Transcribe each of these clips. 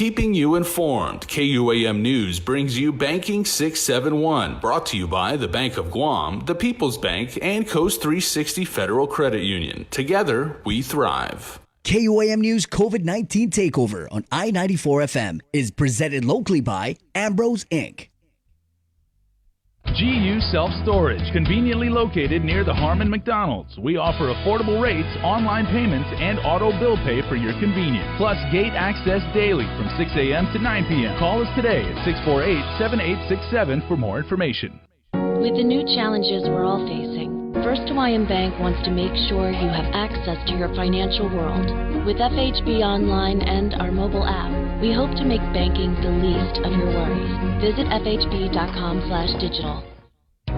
keeping you informed. KUAM News brings you Banking 671, brought to you by the Bank of Guam, the People's Bank, and Coast 360 Federal Credit Union. Together, we thrive. KUAM News COVID-19 Takeover on I-94 FM is presented locally by Ambrose Inc. GU Self-Storage, conveniently located near the Harmon McDonald's. We offer affordable rates, online payments, and auto bill pay for your convenience. Plus gate access daily from 6 a.m. to 9 p.m. Call us today at 648-7867 for more information. With the new challenges we're all facing, First Hawaiian Bank wants to make sure you have access to your financial world. With FHB Online and our mobile app, we hope to make banking the least of your worries. Visit fhb.com/digital.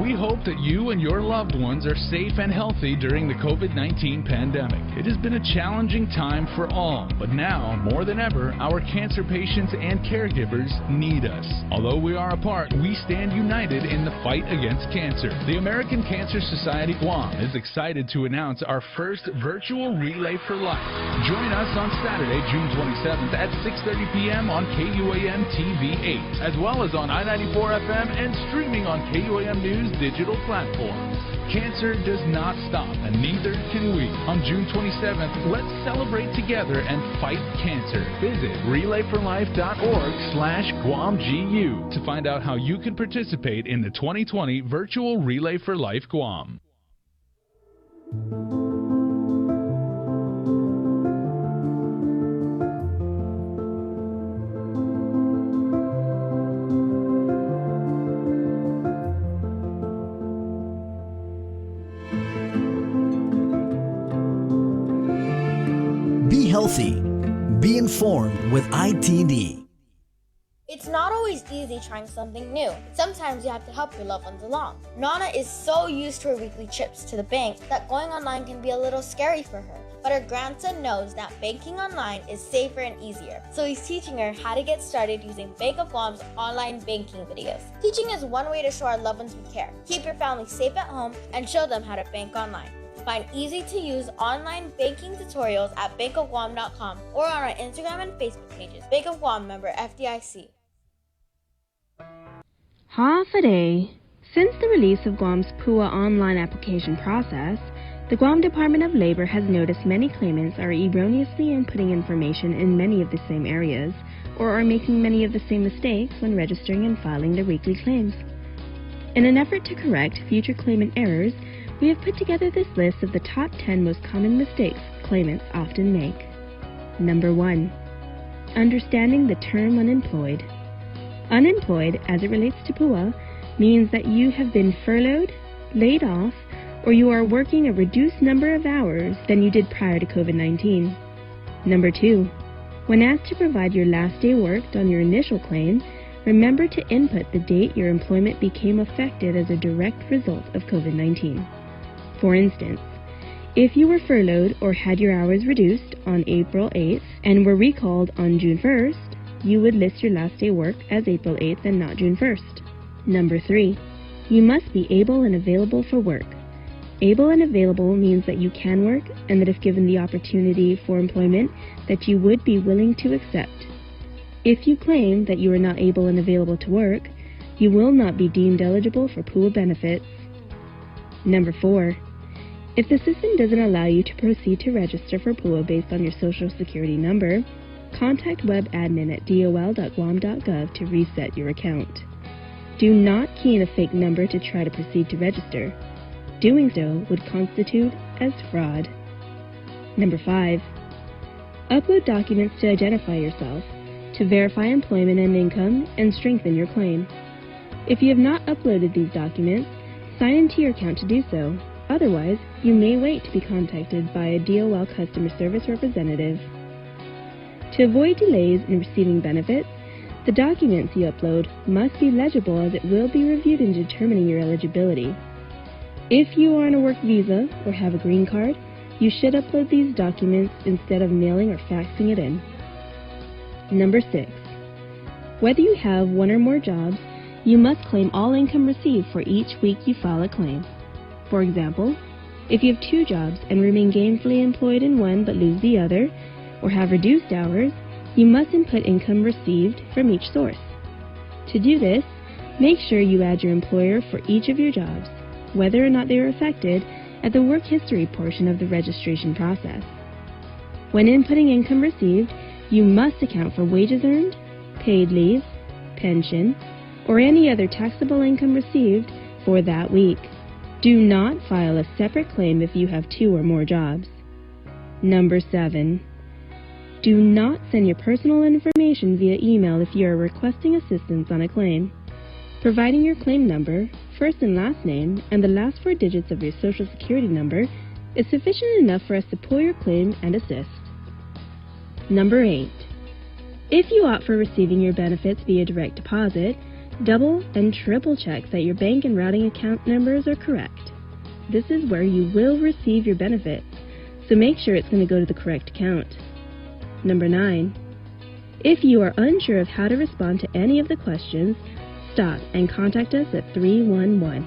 We hope that you and your loved ones are safe and healthy during the COVID-19 pandemic. It has been a challenging time for all, but now, more than ever, our cancer patients and caregivers need us. Although we are apart, we stand united in the fight against cancer. The American Cancer Society Guam is excited to announce our first virtual Relay for Life. Join us on Saturday, June 27th at 6:30 p.m. on KUAM TV 8, as well as on I-94 FM and streaming on KUAM News digital platforms. Cancer does not stop, and neither can we. On June 27th, let's celebrate together and fight cancer. Visit relayforlife.org/GuamGU to find out how you can participate in the 2020 Virtual Relay for Life Guam. Be healthy. Be informed with ITD. It's not always easy trying something new. Sometimes you have to help your loved ones along. Nana is so used to her weekly trips to the bank that going online can be a little scary for her. But her grandson knows that banking online is safer and easier. So he's teaching her how to get started using Bank of Guam's online banking videos. Teaching is one way to show our loved ones we care. Keep your family safe at home and show them how to bank online. Find easy-to-use online banking tutorials at bankofguam.com or on our Instagram and Facebook pages. Bank of Guam, member FDIC. Ha'afade. Since the release of Guam's PUA online application process, the Guam Department of Labor has noticed many claimants are erroneously inputting information in many of the same areas or are making many of the same mistakes when registering and filing their weekly claims. In an effort to correct future claimant errors, we have put together this list of the top 10 most common mistakes claimants often make. Number 1. Understanding the term unemployed. Unemployed, as it relates to PUA, means that you have been furloughed, laid off, or you are working a reduced number of hours than you did prior to COVID-19. Number 2. When asked to provide your last day worked on your initial claim, remember to input the date your employment became affected as a direct result of COVID-19. For instance, if you were furloughed or had your hours reduced on April 8th and were recalled on June 1st, you would list your last day work as April 8th and not June 1st. Number 3. You must be able and available for work. Able and available means that you can work and that if given the opportunity for employment, that you would be willing to accept. If you claim that you are not able and available to work, you will not be deemed eligible for PUA benefits. Number 4. If the system doesn't allow you to proceed to register for PUA based on your Social Security number, contact webadmin at dol.guam.gov to reset your account. Do not key in a fake number to try to proceed to register. Doing so would constitute as fraud. Number 5. Upload documents to identify yourself, to verify employment and income, and strengthen your claim. If you have not uploaded these documents, sign into your account to do so. Otherwise, you may wait to be contacted by a DOL customer service representative. To avoid delays in receiving benefits, the documents you upload must be legible as it will be reviewed in determining your eligibility. If you are on a work visa or have a green card, you should upload these documents instead of mailing or faxing it in. Number 6. Whether you have one or more jobs, you must claim all income received for each week you file a claim. For example, if you have 2 jobs and remain gainfully employed in one but lose the other, or have reduced hours, you must input income received from each source. To do this, make sure you add your employer for each of your jobs, whether or not they are affected, at the work history portion of the registration process. When inputting income received, you must account for wages earned, paid leave, pension, or any other taxable income received for that week. Do not file a separate claim if you have 2 or more jobs. Number 7. Do not send your personal information via email if you are requesting assistance on a claim. Providing your claim number, first and last name, and the last 4 digits of your Social Security number is sufficient enough for us to pull your claim and assist. Number 8. If you opt for receiving your benefits via direct deposit, double and triple check that your bank and routing account numbers are correct. This is where you will receive your benefits, so make sure it's going to go to the correct account. Number 9. If you are unsure of how to respond to any of the questions, stop and contact us at 311.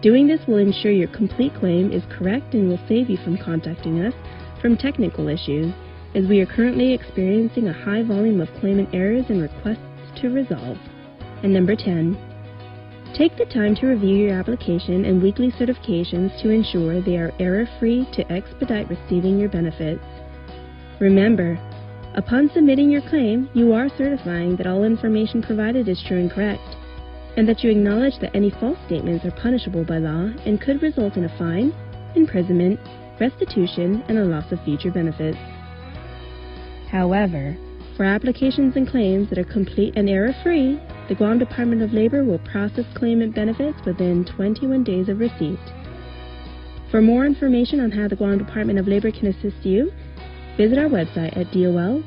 Doing this will ensure your complete claim is correct and will save you from contacting us from technical issues, as we are currently experiencing a high volume of claimant errors and requests to resolve. And number 10. Take the time to review your application and weekly certifications to ensure they are error-free to expedite receiving your benefits. Remember, upon submitting your claim, you are certifying that all information provided is true and correct, and that you acknowledge that any false statements are punishable by law and could result in a fine, imprisonment, restitution, and a loss of future benefits. However, for applications and claims that are complete and error-free, the Guam Department of Labor will process claimant benefits within 21 days of receipt. For more information on how the Guam Department of Labor can assist you, visit our website at dol.guam.gov.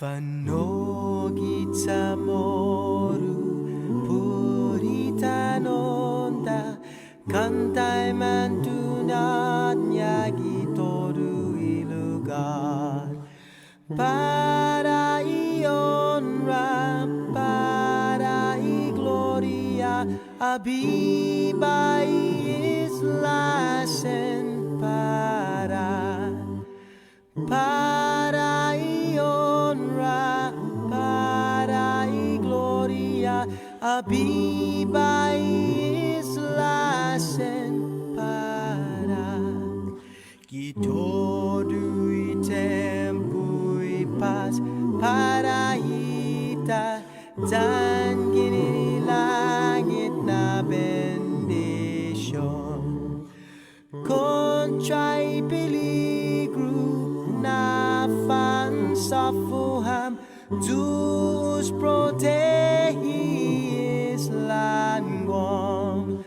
Vanogita moru purita nonda kantai mantunat nyagi toru ilugar para honra para gloria abiba islasen para honra para gloria abiba islasen para todo y tempo y paz para ita dan gini langit na bendición contra y peligro na fansa fuham Deus protegis langong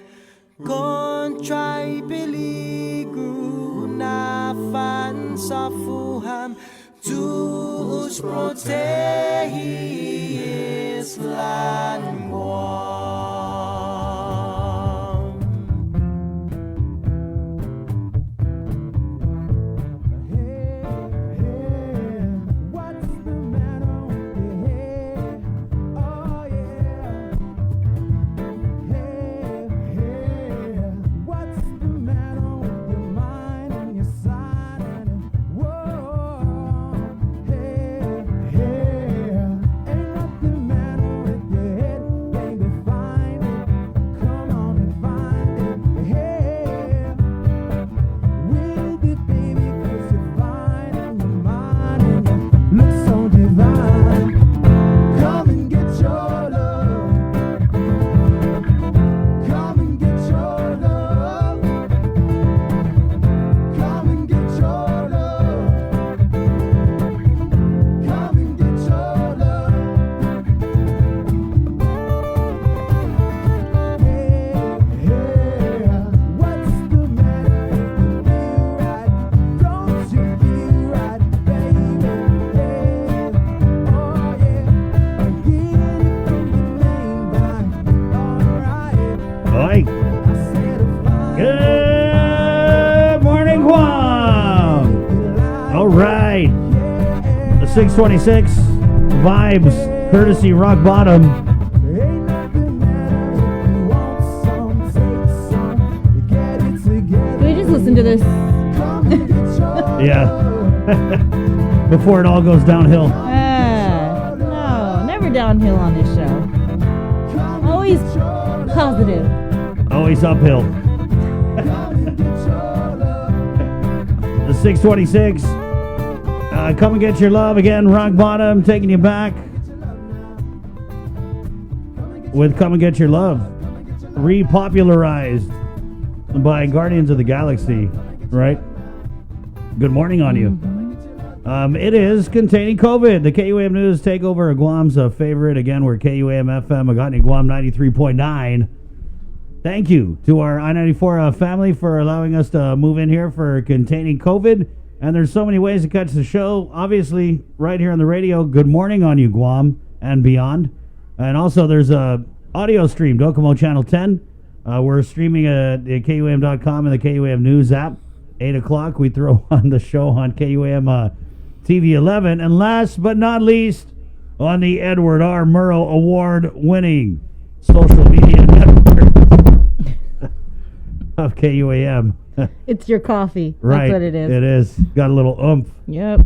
contra y peligro na fansa fuham Tus proteis lan Guam. Hey, hey, what's the matter with your head? Oh yeah. Hey, hey, what's the matter with your mind and your side and whoa? Hey, hey, ain't nothing matter with your head, baby, find it. Come on and find it. Hey, with it, baby, 'cause you're fine and your mind and you look so divine. Come and get your love. Come and get your love. Come and get your love. Come and get your love. Hey, hey, what's the matter if you feel right? Don't you feel right, baby? Hey, oh yeah, I get it from your name, but alright. Oi. I said if I Good morning, Guam. All right. The 626 vibes, courtesy Rock Bottom. ain't nothing matter if you want some, take some, you get it together. We just listen to this. Come and get your Yeah. Before it all goes downhill. No, never downhill on this show. Always positive. Always uphill. The 626. Come and get your love again. Rock Bottom taking you back with Come and Get Your Love. Repopularized by Guardians of the Galaxy, right? Good morning on you. It is containing COVID. The KUAM News Takeover of Guam's favorite. Again, we're KUAM FM, Agani Guam 93.9. Thank you to our I-94 family for allowing us to move in here for containing COVID. And there's so many ways to catch the show. Obviously, right here on the radio, good morning on you, Guam and beyond. And also, there's a audio stream, Docomo Channel 10. We're streaming at KUAM.com and the KUAM News app. 8 o'clock, we throw on the show on KUAM TV 11. And last but not least, on the Edward R. Murrow Award-winning social media network of KUAM. It's your coffee. Right. That's what it is. It is. Got a little oomph. Yep.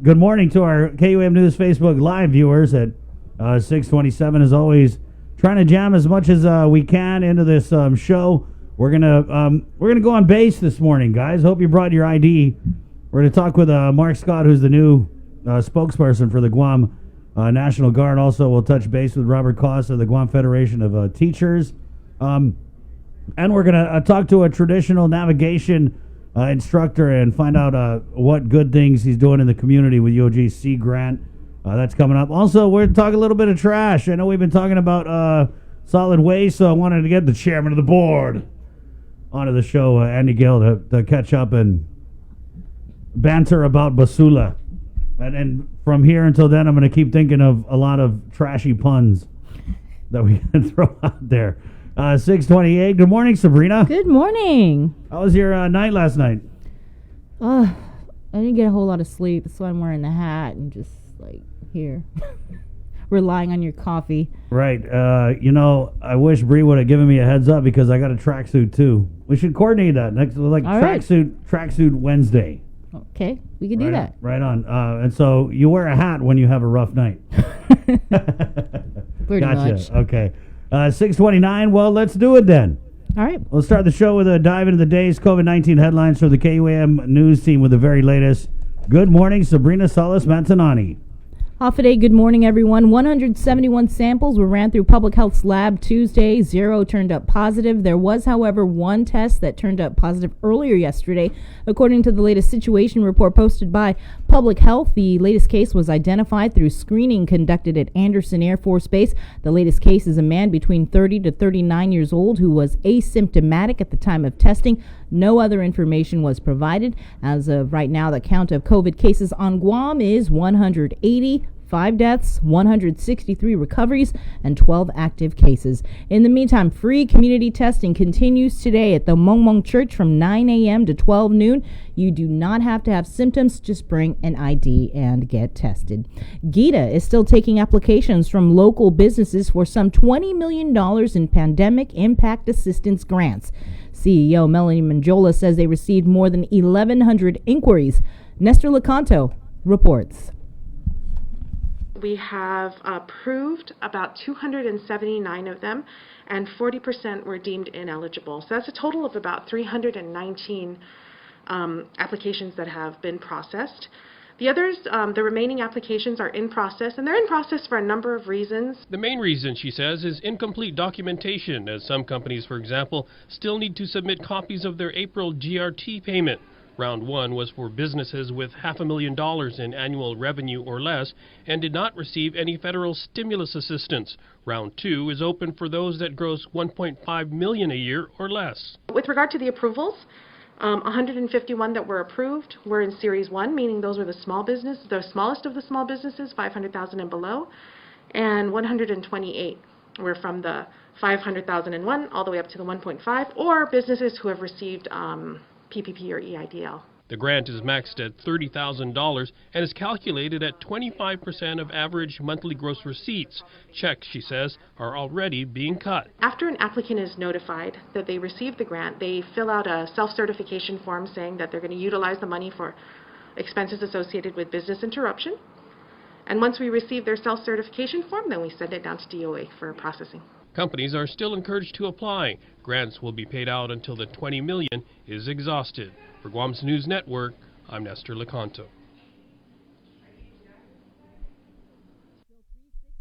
Good morning to our KUAM News Facebook Live viewers at 627. As always, trying to jam as much as we can into this show. We're gonna go on base this morning, guys. Hope you brought your ID. We're gonna talk with Mark Scott, who's the new spokesperson for the Guam National Guard. Also, we'll touch base with Robert Koss of the Guam Federation of Teachers. And we're going to talk to a traditional navigation instructor and find out what good things he's doing in the community with UOG Grant. That's coming up. Also, we're going to talk a little bit of trash. I know we've been talking about solid waste, so I wanted to get the chairman of the board onto the show, Andy Gill, to catch up and banter about basula. And from here until then, I'm going to keep thinking of a lot of trashy puns that we can throw out there. 628. Good morning, Sabrina. Good morning. How was your night last night? I didn't get a whole lot of sleep, so I'm wearing the hat and just like here, relying on your coffee. Right. I wish Bree would have given me a heads up because I got a tracksuit too. We should coordinate that next, like All right. tracksuit Wednesday. Okay, we can do that. Right on. And so you wear a hat when you have a rough night. Pretty Gotcha. much. Okay. 629. Well, let's do it then. All right. We'll start the show with a dive into the day's COVID-19 headlines from the KUAM news team with the very latest. Good morning, Sabrina Salas-Mantanani. Off a day, good morning, everyone. 171 samples were ran through Public Health's lab Tuesday. 0 turned up positive. There was, however, one test that turned up positive earlier yesterday. According to the latest situation report posted by Public Health, the latest case was identified through screening conducted at Anderson Air Force Base. The latest case is a man between 30 to 39 years old who was asymptomatic at the time of testing. No other information was provided. As of right now, the count of COVID cases on Guam is 180. 5 deaths, 163 recoveries, and 12 active cases. In the meantime, free community testing continues today at the Mongmong Church from 9 a.m. to 12 noon. You do not have to have symptoms, just bring an ID and get tested. GITA is still taking applications from local businesses for some $20 million in pandemic impact assistance grants. CEO Melanie Manjola says they received more than 1,100 inquiries. Nestor Lecanto reports. We have approved about 279 of them, and 40% were deemed ineligible. So that's a total of about 319 applications that have been processed. The others, the remaining applications are in process, and they're in process for a number of reasons. The main reason, she says, is incomplete documentation, as some companies, for example, still need to submit copies of their April GRT payment. Round 1 was for businesses with $500,000 in annual revenue or less and did not receive any federal stimulus assistance. Round 2 is open for those that gross $1.5 million a year or less. With regard to the approvals, 151 that were approved were in Series 1, meaning those were the smallest of the small businesses, 500,000 and below, and 128 were from the 500,001 all the way up to the 1.5, or businesses who have received PPP or EIDL. The grant is maxed at $30,000 and is calculated at 25% of average monthly gross receipts. Checks, she says, are already being cut. After an applicant is notified that they received the grant, they fill out a self-certification form saying that they're going to utilize the money for expenses associated with business interruption. And once we receive their self-certification form, then we send it down to DOA for processing. Companies are still encouraged to apply. Grants will be paid out until the $20 million is exhausted. For Guam's News Network, I'm Nestor Lecanto.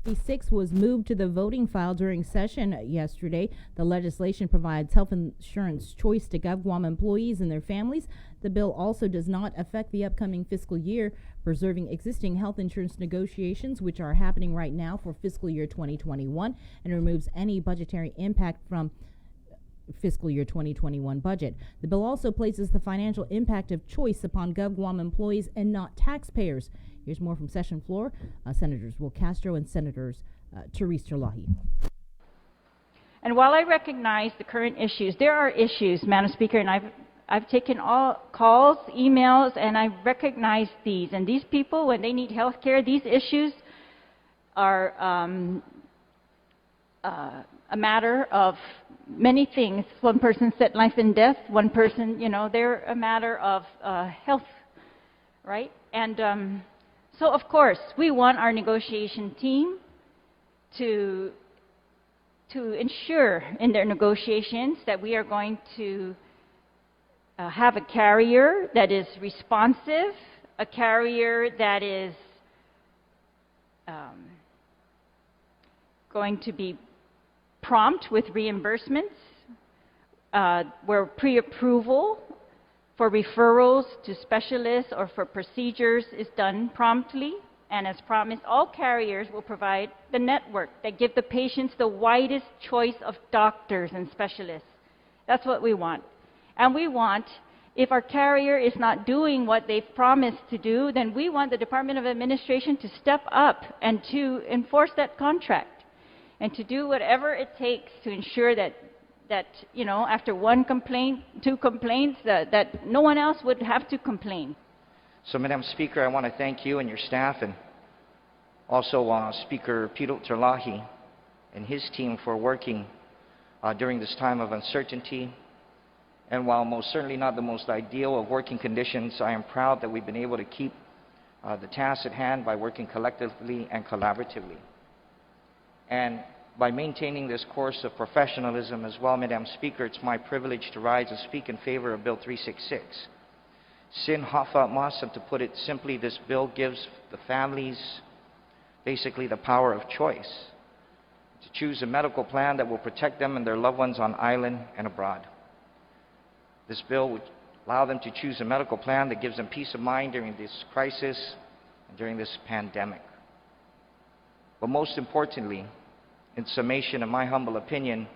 36 was moved to the voting file during session yesterday. The legislation provides health insurance choice to GovGuam employees and their families. The bill also does not affect the upcoming fiscal year, preserving existing health insurance negotiations, which are happening right now for fiscal year 2021, and removes any budgetary impact from fiscal year 2021 budget. The bill also places the financial impact of choice upon GovGuam employees and not taxpayers. Here's more from session floor. Senators Will Castro and Senators Therese Terlahi. And while I recognize the current issues, there are issues, Madam Speaker, and I've taken all calls, emails, and I recognize these. And these people, when they need health care, these issues are a matter of many things. One person said life and death. One person, they're a matter of health, right? And so, of course, we want our negotiation team to ensure in their negotiations that we are going to have a carrier that is responsive, a carrier that is going to be prompt with reimbursements, where pre-approval for referrals to specialists or for procedures is done promptly. And as promised, all carriers will provide the network that give the patients the widest choice of doctors and specialists. That's what we want. And we want, if our carrier is not doing what they've promised to do, then we want the Department of Administration to step up and to enforce that contract and to do whatever it takes to ensure that after one complaint, 2 complaints, that no one else would have to complain. So, Madam Speaker, I want to thank you and your staff, and also Speaker Peter Terlahi and his team for working during this time of uncertainty. And while most certainly not the most ideal of working conditions, I am proud that we've been able to keep the task at hand by working collectively and collaboratively. And by maintaining this course of professionalism as well, Madam Speaker, it's my privilege to rise and speak in favor of Bill 366. Sin Hafa Masam, to put it simply, this bill gives the families basically the power of choice to choose a medical plan that will protect them and their loved ones on island and abroad. This bill would allow them to choose a medical plan that gives them peace of mind during this crisis and during this pandemic. But most importantly, in summation, in my humble opinion,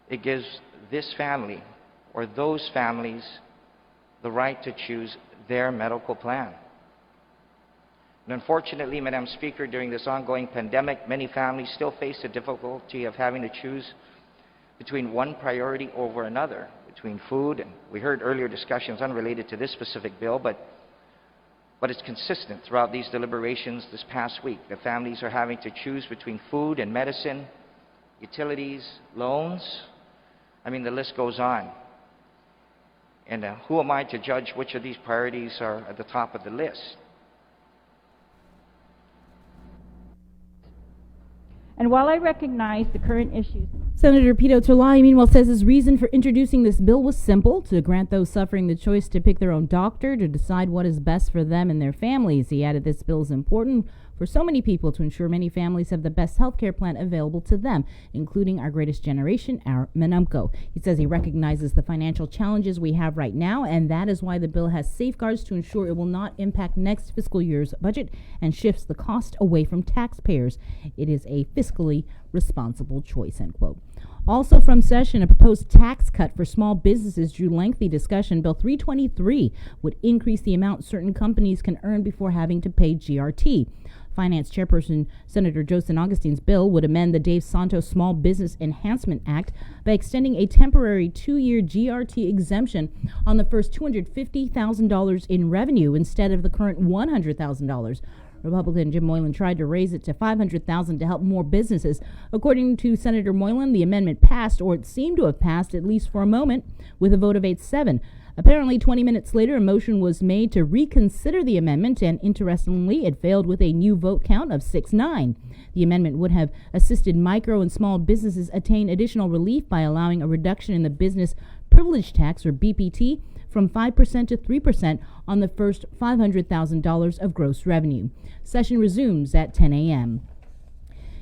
it gives this family or those families the right to choose their medical plan. And unfortunately, Madam Speaker, during this ongoing pandemic, many families still face the difficulty of having to choose between one priority over another, between food, and we heard earlier discussions unrelated to this specific bill, but it's consistent throughout these deliberations this past week. The families are having to choose between food and medicine, utilities, loans. I mean, the list goes on. And who am I to judge which of these priorities are at the top of the list? And while I recognize the current issues, Senator Pito Terlahi, meanwhile, says his reason for introducing this bill was simple: to grant those suffering the choice to pick their own doctor, to decide what is best for them and their families. He added this bill is important for so many people to ensure many families have the best health care plan available to them, including our greatest generation, our Menumco. He says he recognizes the financial challenges we have right now, and that is why the bill has safeguards to ensure it will not impact next fiscal year's budget and shifts the cost away from taxpayers. It is a fiscally responsible choice, end quote. Also from session, a proposed tax cut for small businesses drew lengthy discussion. Bill 323 would increase the amount certain companies can earn before having to pay GRT. Finance Chairperson Senator Joseph Augustine's bill would amend the Dave Santos Small Business Enhancement Act by extending a temporary 2-year GRT exemption on the first $250,000 in revenue instead of the current $100,000. Republican Jim Moylan tried to raise it to $500,000 to help more businesses. According to Senator Moylan, the amendment passed, or it seemed to have passed, at least for a moment, with a vote of 8-7. Apparently, 20 minutes later, a motion was made to reconsider the amendment, and interestingly, it failed with a new vote count of 6-9. The amendment would have assisted micro and small businesses attain additional relief by allowing a reduction in the business privilege tax, or BPT, from 5% to 3% on the first $500,000 of gross revenue. Session resumes at 10 a.m.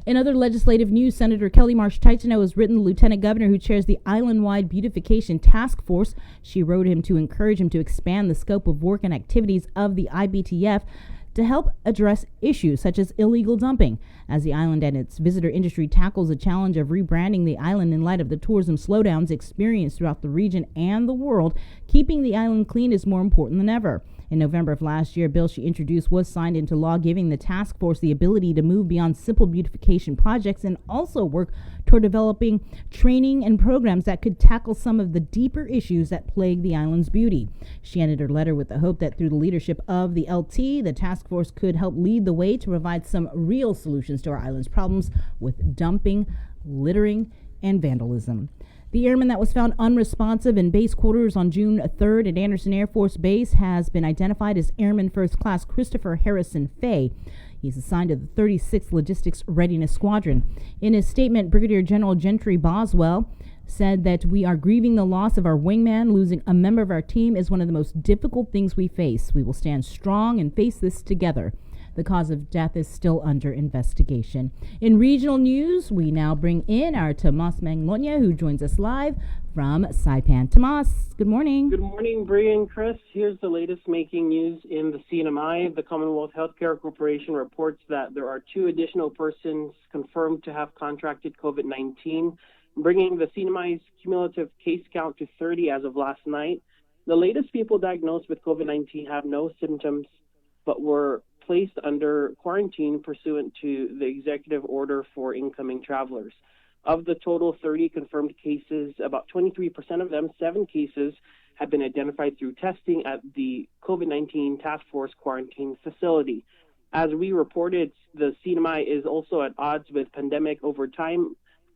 In other legislative news, Senator Kelly Marsh Titano has written the Lieutenant Governor who chairs the island-wide beautification task force. She wrote him to encourage him to expand the scope of work and activities of the IBTF to help address issues such as illegal dumping. As the island and its visitor industry tackles the challenge of rebranding the island in light of the tourism slowdowns experienced throughout the region and the world, keeping the island clean is more important than ever. In November of last year, a bill she introduced was signed into law, giving the task force the ability to move beyond simple beautification projects and also work toward developing training and programs that could tackle some of the deeper issues that plague the island's beauty. She ended her letter with the hope that through the leadership of the LT, the task force could help lead the way to provide some real solutions to our island's problems with dumping, littering, and vandalism. The airman that was found unresponsive in base quarters on June 3rd at Anderson Air Force Base has been identified as Airman First Class Christopher Harrison Fay. He's assigned to the 36th Logistics Readiness Squadron. In his statement, Brigadier General Gentry Boswell said that we are grieving the loss of our wingman. Losing a member of our team is one of the most difficult things we face. We will stand strong and face this together. The cause of death is still under investigation. In regional news, we now bring in our Tomas Manglonia, who joins us live from Saipan. Tomas, good morning. Good morning, Bria and Chris. Here's the latest making news in the CNMI. The Commonwealth Healthcare Corporation reports that there are 2 additional persons confirmed to have contracted COVID-19, bringing the CNMI's cumulative case count to 30 as of last night. The latest people diagnosed with COVID-19 have no symptoms, but were placed under quarantine pursuant to the executive order for incoming travelers. Of the total 30 confirmed cases, about 23% of them, 7 cases, have been identified through testing at the COVID-19 Task Force Quarantine Facility. As we reported, the CNMI is also at odds with pandemic overtime.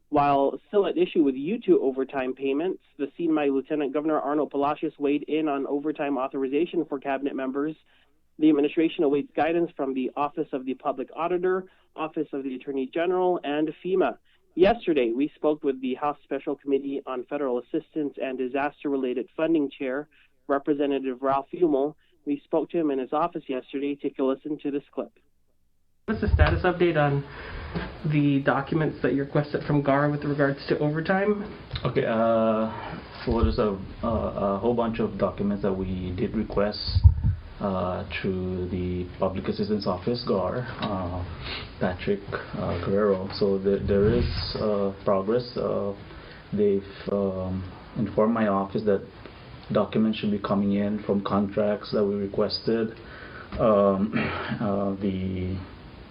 While still at issue with U2 overtime payments, the CNMI Lieutenant Governor Arnold Palacios weighed in on overtime authorization for cabinet members. The administration awaits guidance from the Office of the Public Auditor, Office of the Attorney General, and FEMA. Yesterday, we spoke with the House Special Committee on Federal Assistance and Disaster-Related Funding Chair, Representative Ralph Humel. We spoke to him in his office yesterday. Take a listen to this clip. What's the status update on the documents that you requested from GAR with regards to overtime? Okay, so there's a whole bunch of documents that we did request through the Public Assistance Office, GAR, Patrick Guerrero. So there is progress. They've informed my office that documents should be coming in from contracts that we requested, the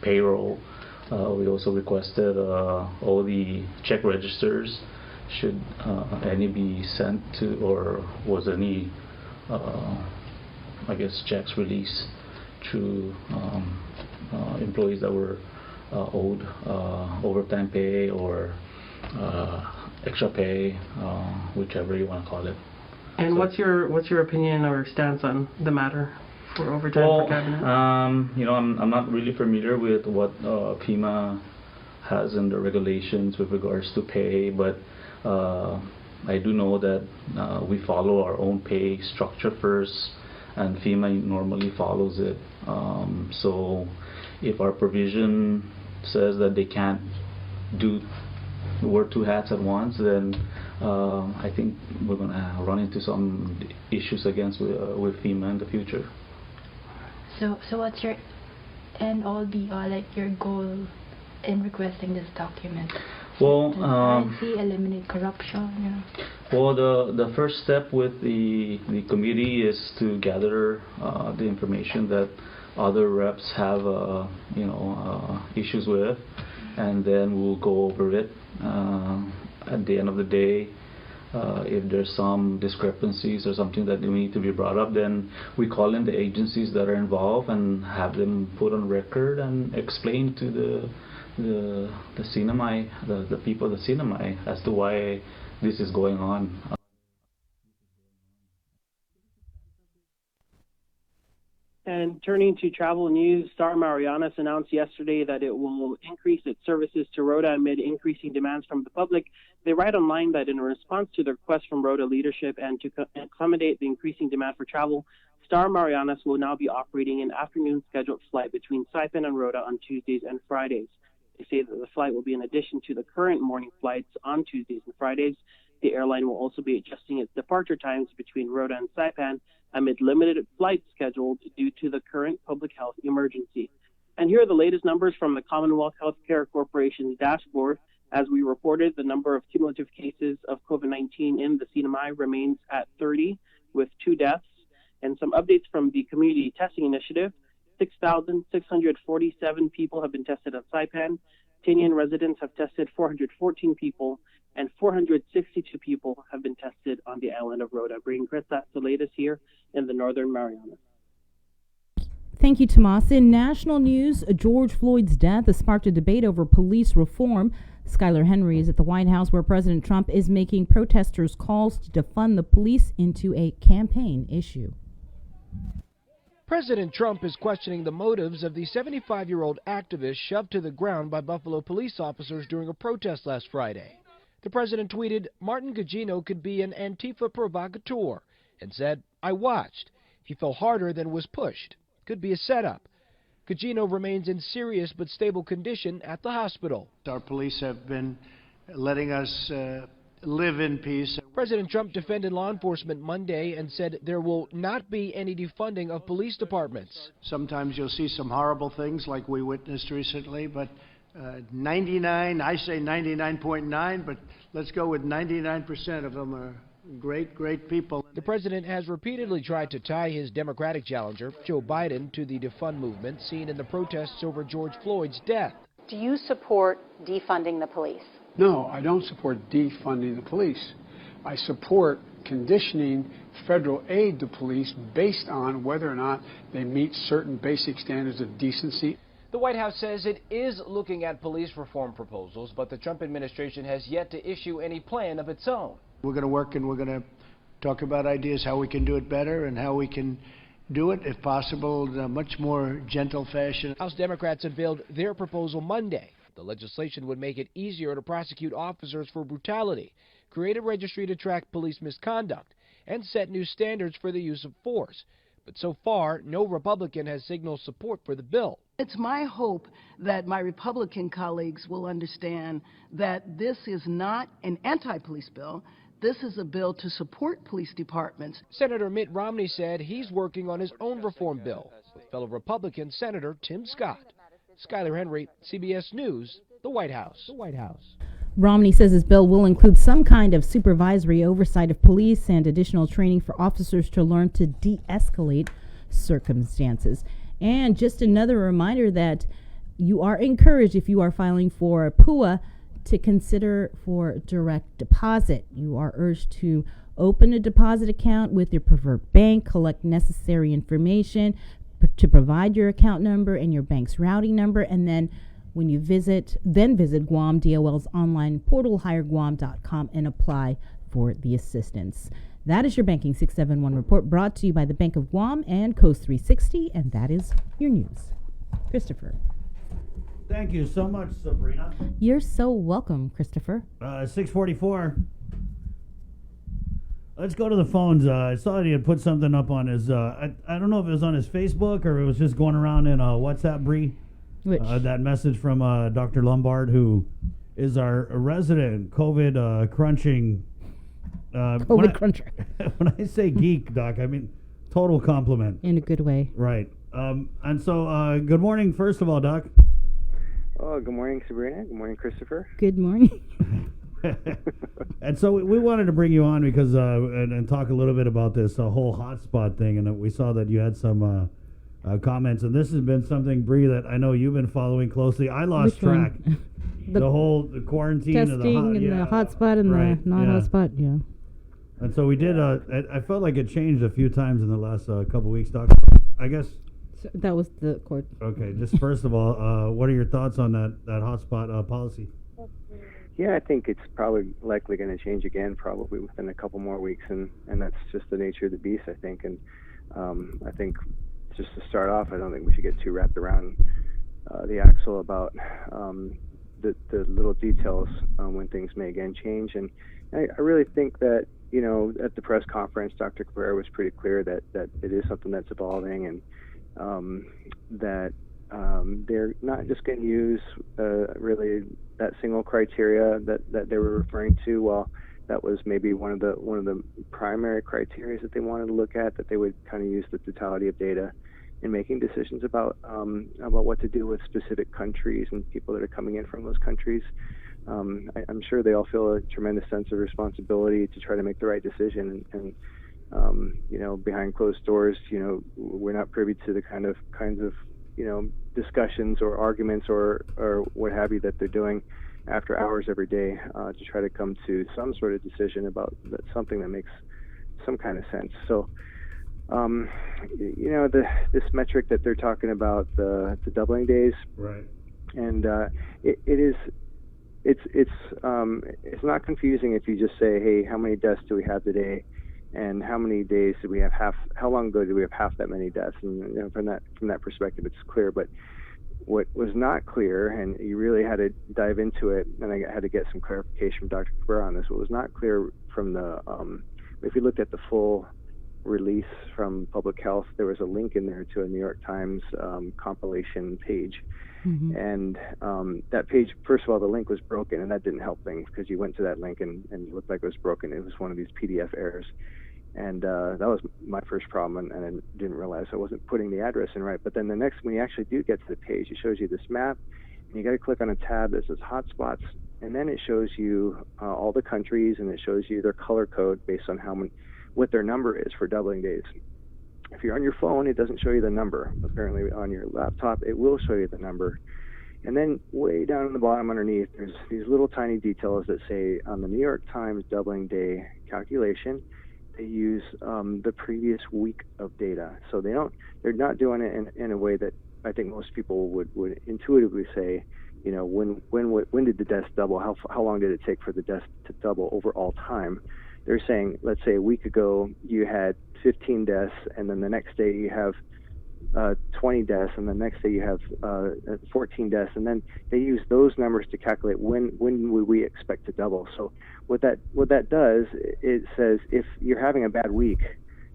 payroll. We also requested all the check registers should any be sent to, or was any I guess checks released to employees that were owed overtime pay or extra pay, whichever you want to call it. And So, what's your opinion or stance on the matter for overtime for cabinet? I'm not really familiar with what FEMA has in the regulations with regards to pay, but I do know that we follow our own pay structure first, and FEMA normally follows it. So if our provision says that they can't wear two hats at once, then I think we're going to run into some issues with FEMA in the future. So what's your end all be all, like your goal in requesting this document? Well, transparency, eliminate corruption, Well, the first step with the committee is to gather the information that other reps have issues with, and then we'll go over it. At the end of the day, if there's some discrepancies or something that need to be brought up, then we call in the agencies that are involved and have them put on record and explain to the CNMI, the people of the CNMI, as to why this is going on. And turning to travel news, Star Marianas announced yesterday that it will increase its services to Rota amid increasing demands from the public. They write online that in response to the request from Rota leadership and to accommodate the increasing demand for travel, Star Marianas will now be operating an afternoon scheduled flight between Saipan and Rota on Tuesdays and Fridays. They say that the flight will be in addition to the current morning flights on Tuesdays and Fridays. The airline will also be adjusting its departure times between Rota and Saipan amid limited flights scheduled due to the current public health emergency. And here are the latest numbers from the Commonwealth Healthcare Corporation's dashboard. As we reported, the number of cumulative cases of COVID-19 in the CNMI remains at 30, with 2 deaths. And some updates from the Community Testing Initiative. 6,647 people have been tested at Saipan. Tinian residents have tested 414 people, and 462 people have been tested on the island of Rota. Bringing Chris, that's the latest here in the Northern Marianas. Thank you, Tomas. In national news, George Floyd's death has sparked a debate over police reform. Skylar Henry is at the White House, where President Trump is making protesters' calls to defund the police into a campaign issue. President Trump is questioning the motives of the 75-year-old activist shoved to the ground by Buffalo police officers during a protest last Friday. The president tweeted, "Martin Gugino could be an Antifa provocateur," and said, "I watched. He fell harder than was pushed. Could be a setup." Gugino remains in serious but stable condition at the hospital. Our police have been letting us live in peace. President Trump defended law enforcement Monday and said there will not be any defunding of police departments. Sometimes you'll see some horrible things like we witnessed recently, but 99.9, but let's go with 99% of them are great people. The president has repeatedly tried to tie his Democratic challenger, Joe Biden, to the defund movement seen in the protests over George Floyd's death. Do you support defunding the police? No, I don't support defunding the police. I support conditioning federal aid to police based on whether or not they meet certain basic standards of decency. The White House says it is looking at police reform proposals, but the Trump administration has yet to issue any plan of its own. We're going to work and we're going to talk about ideas how we can do it better and how we can do it, if possible, in a much more gentle fashion. House Democrats unveiled their proposal Monday. The legislation would make it easier to prosecute officers for brutality, create a registry to track police misconduct, and set new standards for the use of force. But so far, no Republican has signaled support for the bill. It's my hope that my Republican colleagues will understand that this is not an anti-police bill. This is a bill to support police departments. Senator Mitt Romney said he's working on his own reform bill with fellow Republican Senator Tim Scott. Skylar Henry, CBS News, the White House. Romney says his bill will include some kind of supervisory oversight of police and additional training for officers to learn to de-escalate circumstances. And just another reminder that you are encouraged, if you are filing for PUA, to consider for direct deposit. You are urged to open a deposit account with your preferred bank, collect necessary information to provide your account number and your bank's routing number, and then when you visit Guam DOL's online portal, hireguam.com, and apply for the assistance. That is your Banking 671 report, brought to you by the Bank of Guam and Coast 360, and that is your news. Christopher. Thank you so much, Sabrina. You're so welcome, Christopher. 6:44. Let's go to the phones. I saw he had put something up on his, I don't know if it was on his Facebook or it was just going around in WhatsApp, Bree. Which? That message from Dr. Lombard, who is our resident COVID crunching. COVID cruncher. When I say geek, Doc, I mean total compliment. In a good way. Right. And so, good morning, first of all, Doc. Oh, good morning, Sabrina. Good morning, Christopher. Good morning. And so we wanted to bring you on because and talk a little bit about this whole hotspot thing, and we saw that you had some comments, and this has been something, Bree, that I know you've been following closely. I lost track. the whole quarantine testing of the the hotspot and right, the non-hotspot. Yeah. And so we did. I felt like it changed a few times in the last couple weeks, Doc. I guess. So that was the court. Okay. Just first of all, what are your thoughts on that hotspot policy? Yeah, I think it's probably likely going to change again, probably within a couple more weeks, and that's just the nature of the beast, I think. And I think just to start off, I don't think we should get too wrapped around the axle about the little details when things may again change. And I really think that, you know, at the press conference, Dr. Cabrera was pretty clear that it is something that's evolving, and that they're not just going to use really that single criteria that they were referring to. Well, that was maybe one of the primary criteria that they wanted to look at, that they would kind of use the totality of data in making decisions about what to do with specific countries and people that are coming in from those countries. I'm sure they all feel a tremendous sense of responsibility to try to make the right decision, and you know, behind closed doors, you know, we're not privy to the kinds of you know, discussions or arguments or what have you that they're doing after hours every day to try to come to some sort of decision about something that makes some kind of sense. So, you know, this metric that they're talking about, the doubling days, right? And it's not confusing if you just say, hey, how many deaths do we have today? And how many days did we have how long ago did we have half that many deaths? And you know, from that perspective, it's clear. But what was not clear, and you really had to dive into it, and I had to get some clarification from Dr. Cabrera on this. What was not clear from the, if you looked at the full release from Public Health, there was a link in there to a New York Times compilation page. Mm-hmm. And that page, first of all, the link was broken, and that didn't help things, because you went to that link and it looked like it was broken. It was one of these PDF errors. And that was my first problem, and I didn't realize I wasn't putting the address in right. But then when you actually do get to the page, it shows you this map, and you got to click on a tab that says hotspots, and then it shows you all the countries, and it shows you their color code based on what their number is for doubling days. If you're on your phone, it doesn't show you the number. Apparently on your laptop, it will show you the number. And then way down in the bottom underneath, there's these little tiny details that say on the New York Times doubling day calculation, they use the previous week of data. So they're not doing it in a way that I think most people would intuitively say, you know, when did the deaths double? How long did it take for the deaths to double over all time? They're saying, let's say a week ago you had 15 deaths, and then the next day you have 20 deaths, and the next day you have 14 deaths, and then they use those numbers to calculate when would we expect to double. So what that does, it says if you're having a bad week,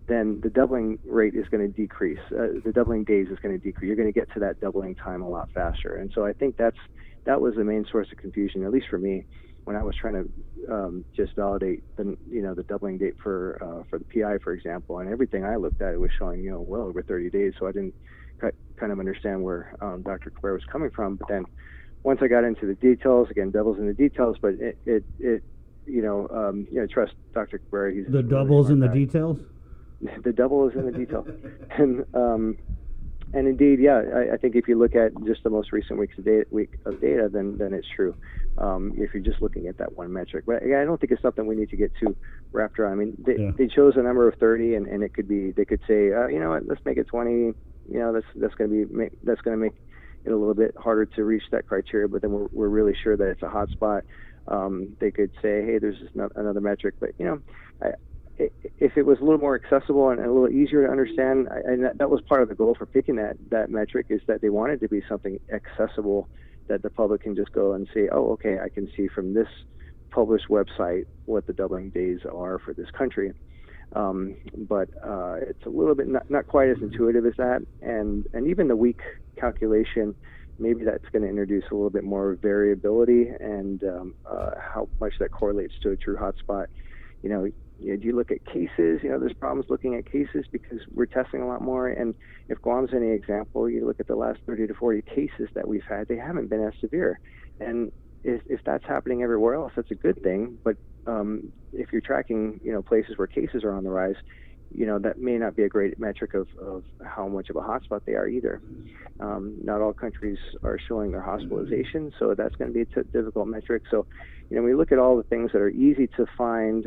then the doubling rate is going to decrease. The doubling days is going to decrease. You're going to get to that doubling time a lot faster. And so I think that was the main source of confusion, at least for me, when I was trying to just validate the doubling date for the PI, for example. And everything I looked at, it was showing, well over 30 days. So I didn't kind of understand where Dr. Cabrera was coming from. But then once I got into the details, again, devil's in the details, but trust Dr. Cabrera. He's The doubles in the details? The double is in the detail. And indeed, I think if you look at just the most recent week of data, then it's true. If you're just looking at that one metric, but I don't think it's something we need to get too wrapped around. I mean, they chose a number of 30, and it could be, they could say, you know what, let's make it 20. You know, that's going to make it a little bit harder to reach that criteria. But then we're really sure that it's a hot spot. They could say, hey, there's just another metric. But you know, if it was a little more accessible and a little easier to understand, and that was part of the goal for picking that metric, is that they wanted to be something accessible that the public can just go and say, oh, okay, I can see from this published website what the doubling days are for this country. But it's a little bit not quite as intuitive as that, and even the week calculation, maybe that's going to introduce a little bit more variability and how much that correlates to a true hotspot. You know, do you look at cases? You know, there's problems looking at cases because we're testing a lot more. And if Guam's any example, you look at the last 30 to 40 cases that we've had, they haven't been as severe. And if that's happening everywhere else, that's a good thing. But if you're tracking, you know, places where cases are on the rise, you know, that may not be a great metric of how much of a hotspot they are either. Not all countries are showing their hospitalization, so that's going to be a difficult metric. So, you know, we look at all the things that are easy to find.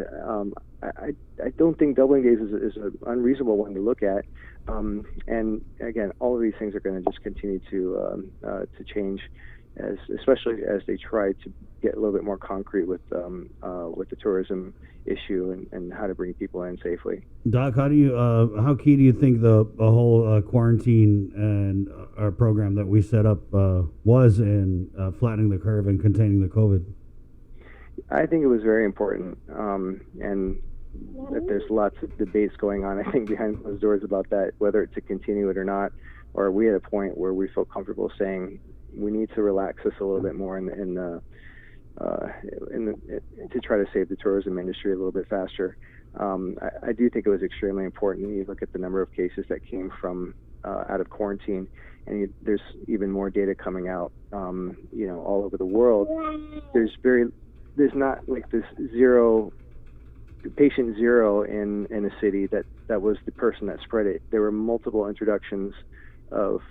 I don't think doubling days is an unreasonable one to look at. And again, all of these things are going to just continue to change, especially as they try to get a little bit more concrete with the tourism issue and how to bring people in safely. Doc, how key do you think the whole quarantine and our program that we set up was in flattening the curve and containing the COVID? I think it was very important, and that there's lots of debates going on, I think, behind closed doors about that, whether to continue it or not. Or we at a point where we feel comfortable saying we need to relax this a little bit more to try to save the tourism industry a little bit faster. I do think it was extremely important. You look at the number of cases that came from out of quarantine, and there's even more data coming out, you know, all over the world. There's not like this patient zero in a city that was the person that spread it. There were multiple introductions of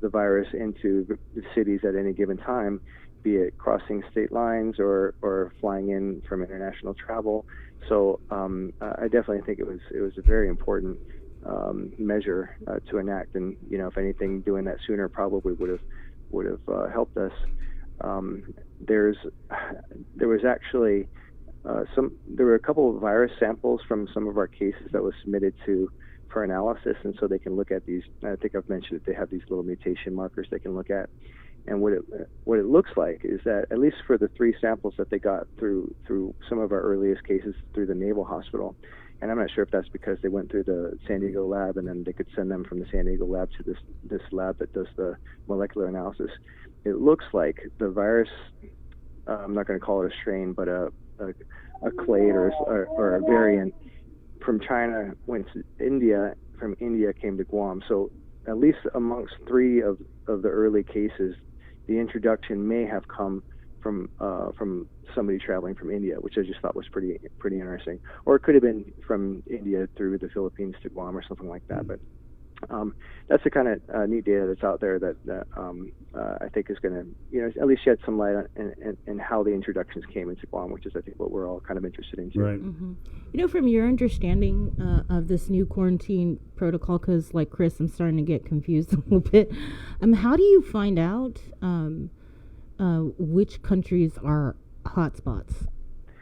the virus into the cities at any given time, be it crossing state lines or flying in from international travel. So I definitely think it was a very important measure to enact, and you know, if anything, doing that sooner probably would have helped us. There was actually there were a couple of virus samples from some of our cases that was submitted for analysis, and so they can look at these. I think I've mentioned that they have these little mutation markers they can look at, and what it looks like is that at least for the 3 samples that they got through some of our earliest cases through the Naval Hospital, and I'm not sure if that's because they went through the San Diego lab and then they could send them from the San Diego lab to this lab that does the molecular analysis. It looks like the virus, I'm not going to call it a strain, but a clade or a variant from China went to India, from India came to Guam. So at least amongst 3 of the early cases, the introduction may have come from somebody traveling from India, which I just thought was pretty interesting. Or it could have been from India through the Philippines to Guam or something like that. But that's the kind of neat data that's out there that I think is going to, you know, at least shed some light on and how the introductions came into Guam, which is, I think, what we're all kind of interested in too. Right. Mm-hmm. You know, from your understanding of this new quarantine protocol, because like Chris, I'm starting to get confused a little bit. How do you find out which countries are hotspots?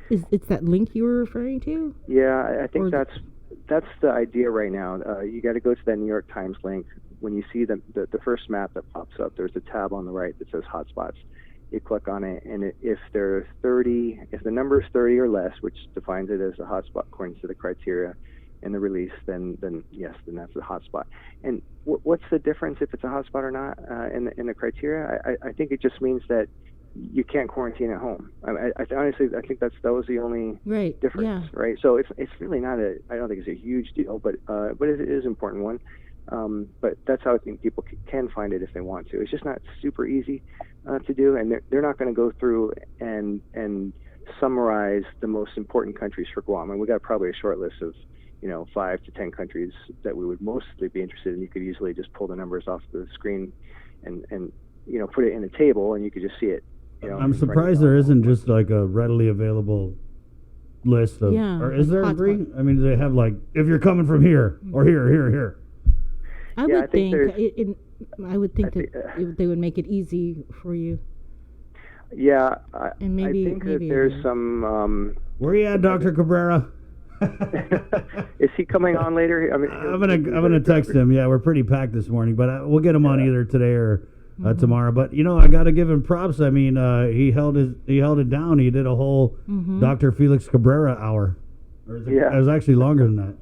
It's that link you were referring to? Yeah, I think that's the idea right now. You got to go to that New York Times link. When you see the first map that pops up, there's a tab on the right that says hotspots. You click on it, and if there are 30, if the number is 30 or less, which defines it as a hotspot according to the criteria in the release, then yes, then that's a hotspot. And what's the difference if it's a hotspot or not in the criteria? I think it just means that you can't quarantine at home. I honestly, I think that was the only difference, right? So it's really not I don't think it's a huge deal, but it is an important one. But that's how I think people can find it if they want to. It's just not super easy to do, and they're not going to go through and summarize the most important countries for Guam. And we got probably a short list of 5 to 10 countries that we would mostly be interested in. You could easily just pull the numbers off the screen and put it in a table, and you could just see it. I'm surprised there isn't just like a readily available list of, or is there? Bree? I mean, do they have like, if you're coming from here or here. I would think that they would make it easy for you. Yeah, and maybe, I think that there's some. Where are you at, Dr. Cabrera? Is he coming on later? I mean, I'm gonna text him. Yeah, we're pretty packed this morning, but we'll get him on either today or tomorrow. But I got to give him props. I mean, he held it down. He did a whole Dr. Felix Cabrera hour. It was actually longer than that.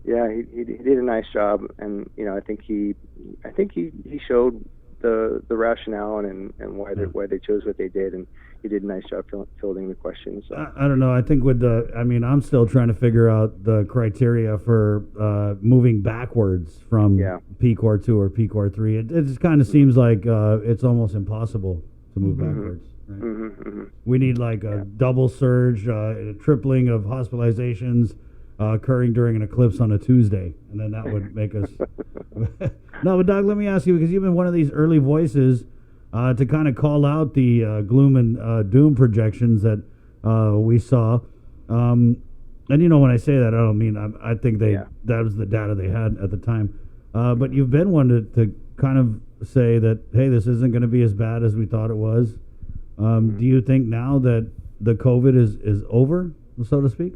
Yeah, he did a nice job, and I think he showed the rationale and why they chose what they did, and he did a nice job fielding the questions. So. I don't know. I think I'm still trying to figure out the criteria for moving backwards from PCOR 2 or PCOR 3. It just kind of seems like it's almost impossible to move backwards. Right? We need like a double surge, a tripling of hospitalizations occurring during an eclipse on a Tuesday, and then that would make us. No, but Doug, let me ask you, because you've been one of these early voices to kind of call out the gloom and doom projections that we saw. And when I say that, I don't mean I think that was the data they had at the time. But you've been one to kind of say that, hey, this isn't going to be as bad as we thought it was. Do you think now that the COVID is over, so to speak?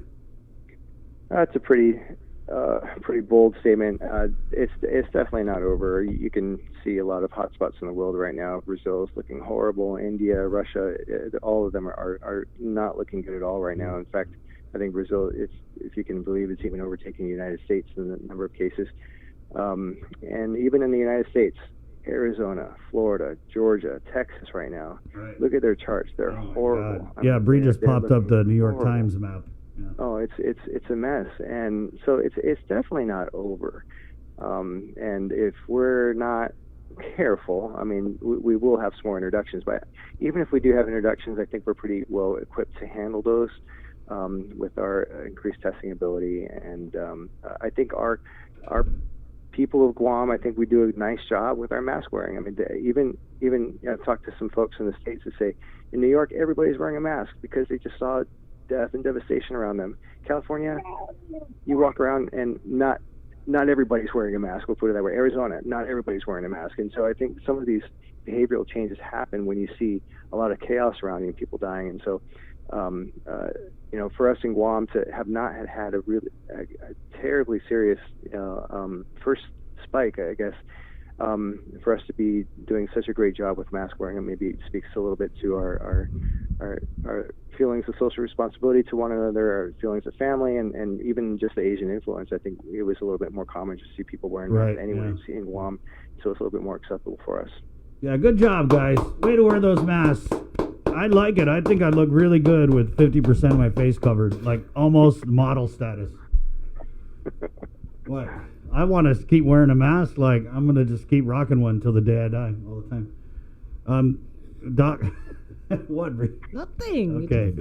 That's a pretty bold statement. It's definitely not over. You can see a lot of hotspots in the world right now. Brazil is looking horrible. India, Russia, all of them are not looking good at all right now. In fact, I think Brazil, if you can believe, it's even overtaking the United States in the number of cases. And even in the United States, Arizona, Florida, Georgia, Texas right now. Right. Look at their charts. They're horrible. Bree just popped up the New York Times map. Yeah. Oh, it's a mess, and so it's definitely not over. And if we're not careful, I mean, we will have some more introductions. But even if we do have introductions, I think we're pretty well equipped to handle those with our increased testing ability. And I think our people of Guam, I think we do a nice job with our mask wearing. I mean, even I've talked to some folks in the States that say in New York everybody's wearing a mask because they just saw death and devastation around them. California, you walk around and not everybody's wearing a mask. We'll put it that way. Arizona, not everybody's wearing a mask. And so I think some of these behavioral changes happen when you see a lot of chaos around you and people dying. And so, for us in Guam to have not had a really terribly serious first spike, I guess, for us to be doing such a great job with mask wearing, and maybe it speaks a little bit to our feelings of social responsibility to one another, our feelings of family, and even just the Asian influence. I think it was a little bit more common to see people wearing masks anyway in Guam, so it's a little bit more acceptable for us. Yeah, good job, guys. Way to wear those masks. I like it. I think I look really good with 50% of my face covered, like almost model status. What? I want to keep wearing a mask. Like, I'm going to just keep rocking one until the day I die, all the time. Doc, what? Nothing. Okay.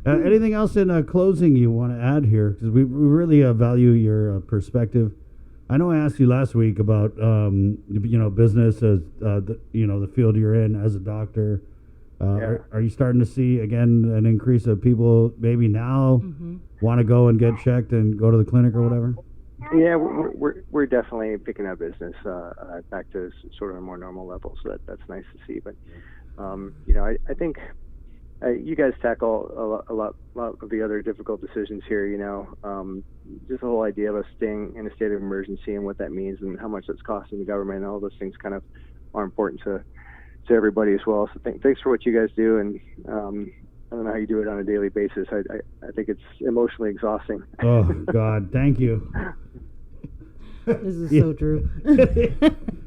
Anything else in closing you want to add here? Because we really value your perspective. I know I asked you last week about, business as, the field you're in as a doctor. Are you starting to see, again, an increase of people maybe now want to go and get checked and go to the clinic or whatever? Yeah, we're definitely picking up business back to sort of a more normal level, so that's nice to see. But I think you guys tackle a lot of the other difficult decisions here. Just the whole idea of us staying in a state of emergency and what that means and how much it's costing the government, and all those things kind of are important to everybody as well. So thanks for what you guys do, and I don't know how you do it on a daily basis. I think it's emotionally exhausting. Oh, God, thank you. This is so true.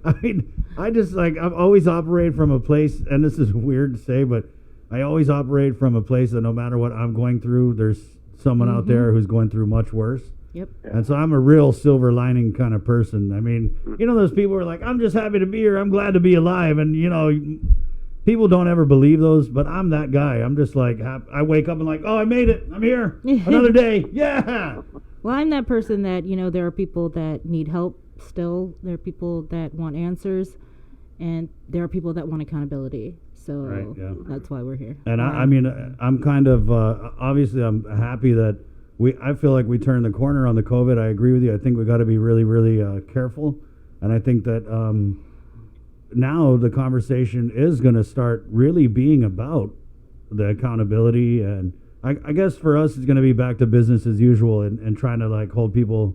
I mean, I've always operated from a place, and this is weird to say, but I always operate from a place that no matter what I'm going through, there's someone out there who's going through much worse. Yep. And so I'm a real silver lining kind of person. I mean, you know, those people who are like, I'm just happy to be here. I'm glad to be alive. And, you know, people don't ever believe those, but I'm that guy. I'm just like, I wake up and like, oh, I made it. I'm here. Another day. Yeah. Well, I'm that person that, you know, there are people that need help still. There are people that want answers. And there are people that want accountability. So that's why we're here. And I mean, I'm kind of, obviously, I'm happy that I feel like we turned the corner on the COVID. I agree with you. I think we got to be really, really careful. And I think that now the conversation is going to start really being about the accountability. And I guess for us, it's going to be back to business as usual and trying to like hold people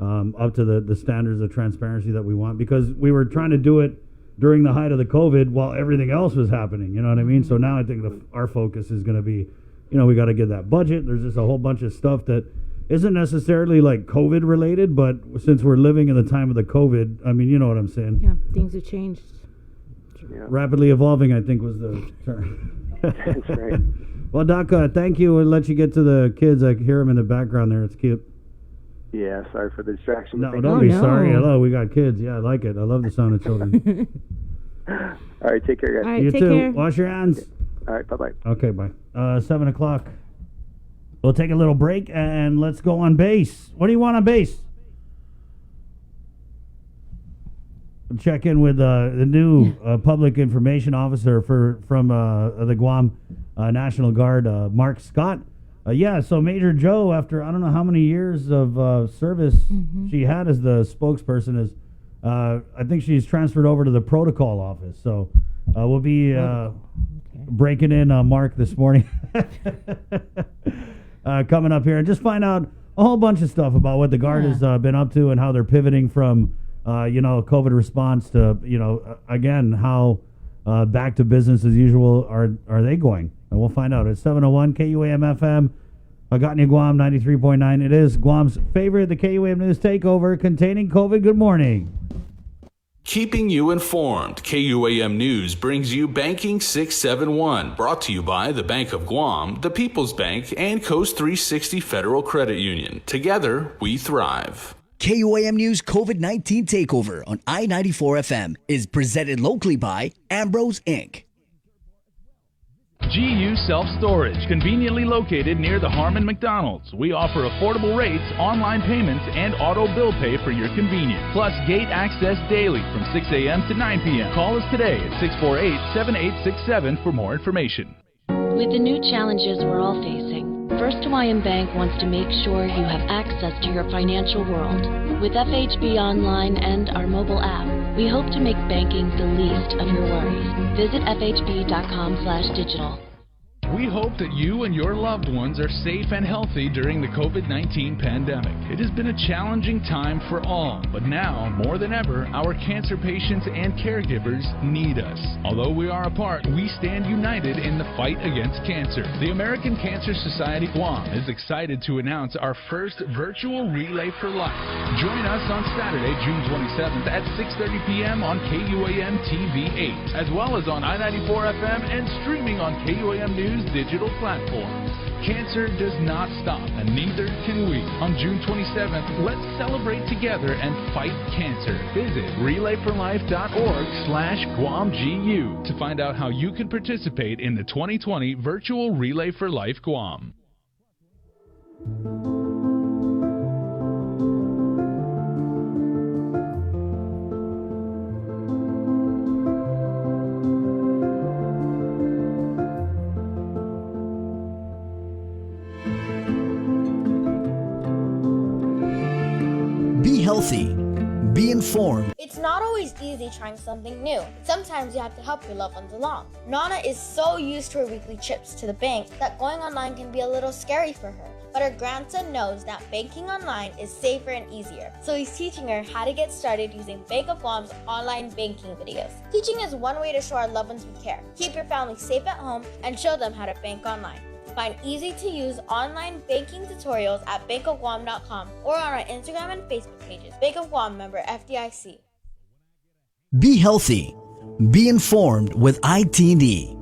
up to the standards of transparency that we want, because we were trying to do it during the height of the COVID while everything else was happening. You know what I mean? So now I think our focus is going to be, you know, we got to get that budget. There's just a whole bunch of stuff that isn't necessarily like COVID related, but since we're living in the time of the COVID, I mean, you know what I'm saying? Yeah, things have changed. Yeah. Rapidly evolving, I think, was the term. That's right. Well, Doc, thank you. We'll let you get to the kids. I hear them in the background there. It's cute. Yeah, sorry for the distraction. No, don't be sorry. Hello, we got kids. Yeah, I like it. I love the sound of children. All right, take care, guys. All right, You take too. care. Wash your hands. All right, bye-bye. Okay, bye. 7 o'clock. We'll take a little break and let's go on base. What do you want on base? We'll check in with the new public information officer from the Guam National Guard, Mark Scott. So Major Joe, after I don't know how many years of service she had as the spokesperson, is I think she's transferred over to the protocol office. So we'll be breaking in Mark this morning, coming up here and just find out a whole bunch of stuff about what the Guard has been up to and how they're pivoting from COVID response to again how back to business as usual are they going. And we'll find out. It's 7:01 KUAM FM, Agotnia, Guam 93.9. It is Guam's favorite, the KUAM News Takeover containing COVID. Good morning. Keeping you informed, KUAM News brings you Banking 671, brought to you by the Bank of Guam, the People's Bank, and Coast 360 Federal Credit Union. Together, we thrive. KUAM News COVID-19 Takeover on I-94 FM is presented locally by Ambrose Inc. GU Self-Storage, conveniently located near the Harmon McDonald's. We offer affordable rates, online payments, and auto bill pay for your convenience. Plus gate access daily from 6 a.m. to 9 p.m. Call us today at 648-7867 for more information. With the new challenges we're all facing, First Hawaiian Bank wants to make sure you have access to your financial world. With FHB Online and our mobile app, we hope to make banking the least of your worries. Visit fhb.com/digital. We hope that you and your loved ones are safe and healthy during the COVID-19 pandemic. It has been a challenging time for all, but now, more than ever, our cancer patients and caregivers need us. Although we are apart, we stand united in the fight against cancer. The American Cancer Society Guam is excited to announce our first virtual Relay for Life. Join us on Saturday, June 27th at 6:30 p.m. on KUAM TV 8, as well as on I-94 FM and streaming on KUAM News digital platforms. Cancer does not stop, and neither can we. On June 27th, let's celebrate together and fight cancer. Visit relayforlife.org/GuamGU to find out how you can participate in the 2020 virtual Relay for Life Guam. Be healthy. Be informed. It's not always easy trying something new. Sometimes you have to help your loved ones along. Nana is so used to her weekly trips to the bank that going online can be a little scary for her. But her grandson knows that banking online is safer and easier. So he's teaching her how to get started using Bank of Guam's online banking videos. Teaching is one way to show our loved ones we care. Keep your family safe at home and show them how to bank online. Find easy-to-use online banking tutorials at bankofguam.com or on our Instagram and Facebook pages. Bank of Guam, member FDIC. Be healthy. Be informed with ITD.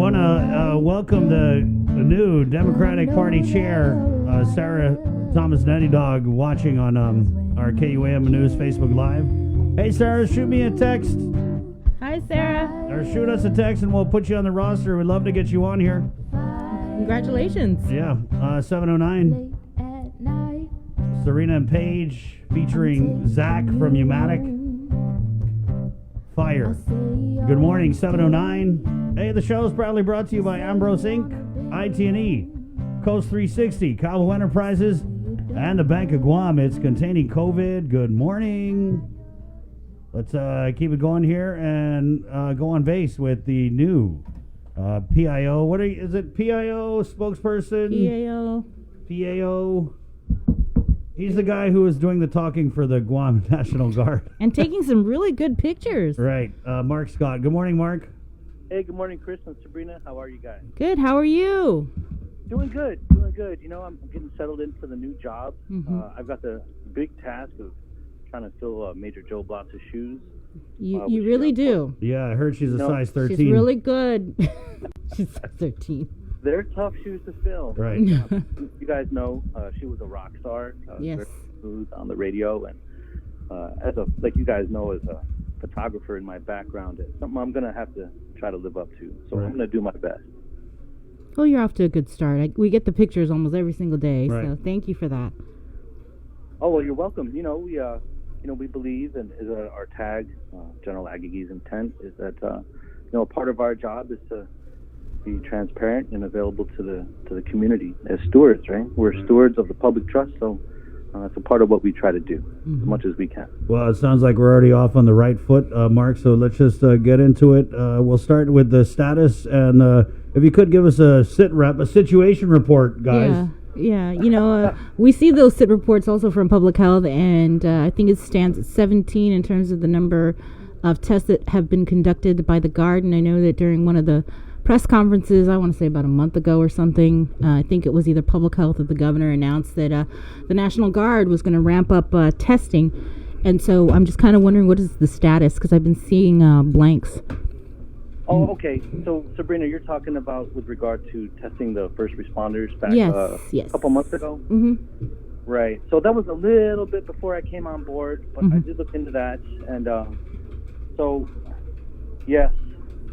want to welcome the new Democratic Party chair, Sarah Thomas Netty Dog, watching on our KUAM News Facebook Live. Hey, Sarah, shoot me a text. Hi, Sarah. Or shoot us a text and we'll put you on the roster. We'd love to get you on here. Congratulations. Yeah, 709. Serena and Paige featuring Zach from Umatic. Fire. Good morning, 709. Hey, the show is proudly brought to you by Ambrose Inc., IT&E, Coast 360, Cabo Enterprises, and the Bank of Guam. It's containing COVID. Good morning. Let's keep it going here and go on base with the new PIO. Is it PIO spokesperson? PAO. He's the guy who is doing the talking for the Guam National Guard. And taking some really good pictures. Right. Mark Scott. Good morning, Mark. Hey, good morning, Chris and Sabrina. How are you guys? Good. How are you? Doing good. Doing good. You know, I'm getting settled into the new job. Mm-hmm. I've got the big task of trying to fill Major Joe Blott's shoes. You really do. Yeah, I heard she's a size 13. She's really good. She's size 13. They're tough shoes to fill. Right. You guys know she was a rock star. Yes. Very smooth on the radio, and like you guys know, as a photographer in my background, it's something I'm gonna have to try to live up to. So I'm gonna do my best. Well, you're off to a good start. We get the pictures almost every single day, so thank you for that. Oh well, you're welcome. You know, we believe, and is our tag, General Agigi's intent is that part of our job is to be transparent and available to the community as stewards, right? We're stewards of the public trust, so that's a part of what we try to do as much as we can. Well, it sounds like we're already off on the right foot, Mark, so let's just get into it. We'll start with the status, and if you could give us a situation report, guys. Yeah, we see those sit reports also from public health, and I think it stands at 17 in terms of the number of tests that have been conducted by the Guard, and I know that during one of the press conferences, I want to say about a month ago or something, I think it was either public health or the governor announced that the National Guard was going to ramp up testing. And so I'm just kind of wondering, what is the status? Because I've been seeing blanks. Oh, okay. So, Sabrina, you're talking about with regard to testing the first responders back yes. a couple months ago? Mm-hmm. Right. So that was a little bit before I came on board, but I did look into that. And yes.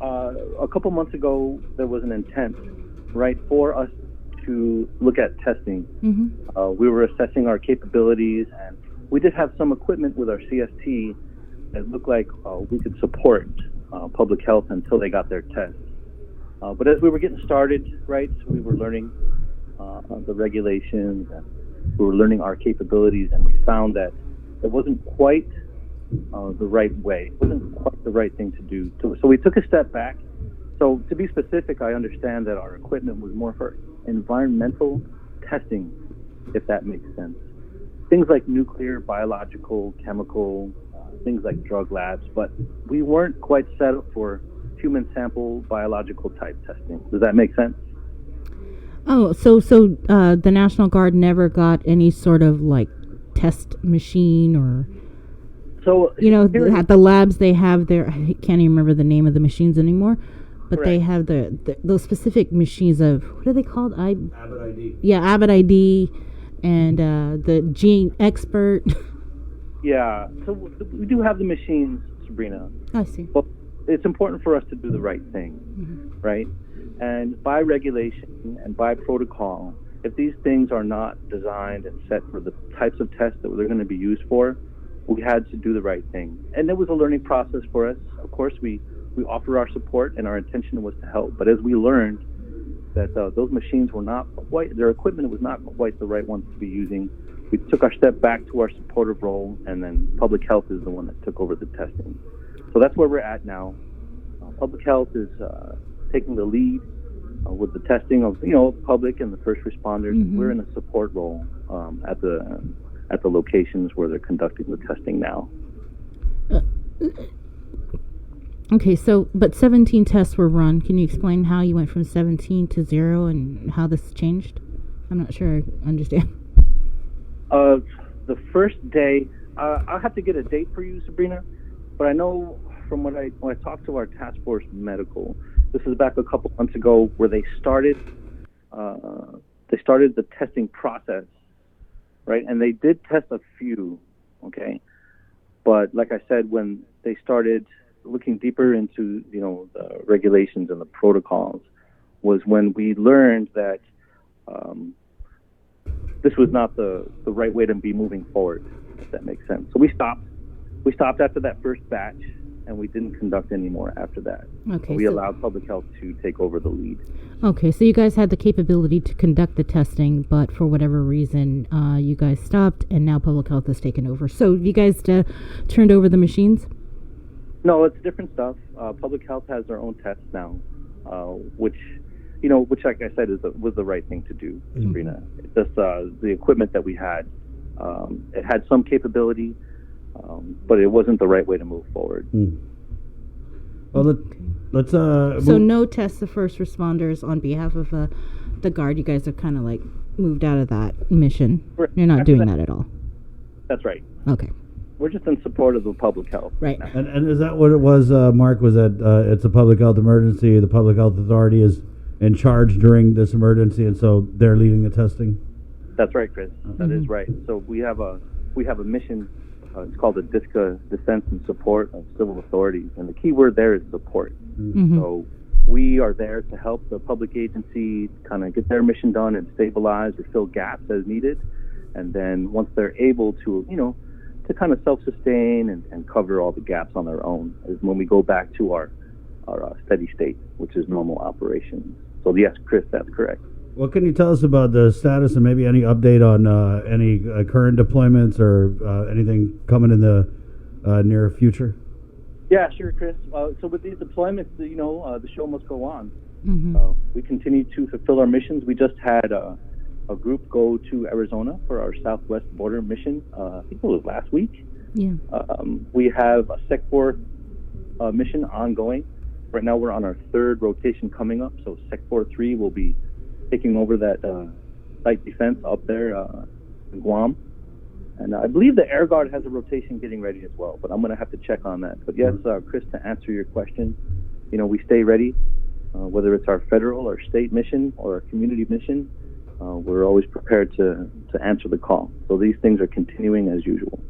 A couple months ago, there was an intent, right, for us to look at testing. Mm-hmm. We were assessing our capabilities, and we did have some equipment with our CST that looked like we could support public health until they got their tests. But as we were getting started, right, so we were learning the regulations, and we were learning our capabilities, and we found that it wasn't quite the right way. It wasn't quite the right thing to do. So we took a step back. So to be specific, I understand that our equipment was more for environmental testing, if that makes sense. Things like nuclear, biological, chemical, things like drug labs, but we weren't quite set up for human sample biological type testing. Does that make sense? Oh, so the National Guard never got any sort of like test machine or... So at the labs they have their, I can't even remember the name of the machines anymore, but they have those specific machines of, what are they called? Abbott ID. Yeah, Abbott ID, and the Gene Expert. Yeah, so we do have the machines, Sabrina. I see. But it's important for us to do the right thing, right? And by regulation and by protocol, if these things are not designed and set for the types of tests that they're going to be used for, we had to do the right thing. And it was a learning process for us. Of course, we offer our support, and our intention was to help. But as we learned that those machines were not quite, their equipment was not quite the right ones to be using, we took our step back to our supportive role, and then public health is the one that took over the testing. So that's where we're at now. Public health is taking the lead with the testing of, public and the first responders. Mm-hmm. We're in a support role at the locations where they're conducting the testing now. Okay, but 17 tests were run. Can you explain how you went from 17 to 0 and how this changed? I'm not sure I understand. The first day, I'll have to get a date for you, Sabrina, but I know from when I talked to our task force medical, This is back a couple months ago where they started the testing process, right? And they did test a few, okay? But like I said, when they started looking deeper into, the regulations and the protocols, was when we learned that this was not the right way to be moving forward, if that makes sense. So we stopped. We stopped after that first batch, and we didn't conduct any more after that. Okay. We allowed public health to take over the lead. Okay, so you guys had the capability to conduct the testing, but for whatever reason, you guys stopped, and now public health has taken over. So you guys turned over the machines? No, it's different stuff. Public health has their own tests now, which, like I said, was the right thing to do, Sabrina. It's just the equipment that we had. It had some capability, but it wasn't the right way to move forward. Well, let's. So no tests of first responders on behalf of the Guard. You guys have kind of like moved out of that mission. You're not doing that at all. That's right. Okay. We're just in support of the public health. Right. And is that what it was, Mark? Was that it's a public health emergency? The public health authority is in charge during this emergency, and so they're leading the testing. That's right, Chris. That is right. So we have a mission. It's called the DISCA, Defense and Support of Civil Authorities, and the key word there is support. So we are there to help the public agency kind of get their mission done and stabilize or fill gaps as needed, and then once they're able to, to kind of self-sustain and cover all the gaps on their own, is when we go back to our steady state, which is normal operations. So yes, Chris, that's correct. What can you tell us about the status and maybe any update on any current deployments or anything coming in the near future? Yeah, sure, Chris. So with these deployments, the show must go on. We continue to fulfill our missions. We just had a group go to Arizona for our southwest border mission. I think it was last week. Yeah. We have a SecFor mission ongoing. Right now we're on our third rotation coming up. So SecFor 3 will be taking over that site defense up there in Guam. And I believe the Air Guard has a rotation getting ready as well, but I'm going to have to check on that. But yes, Chris, to answer your question, we stay ready, whether it's our federal or state mission or our community mission. We're always prepared to answer the call. So these things are continuing as usual.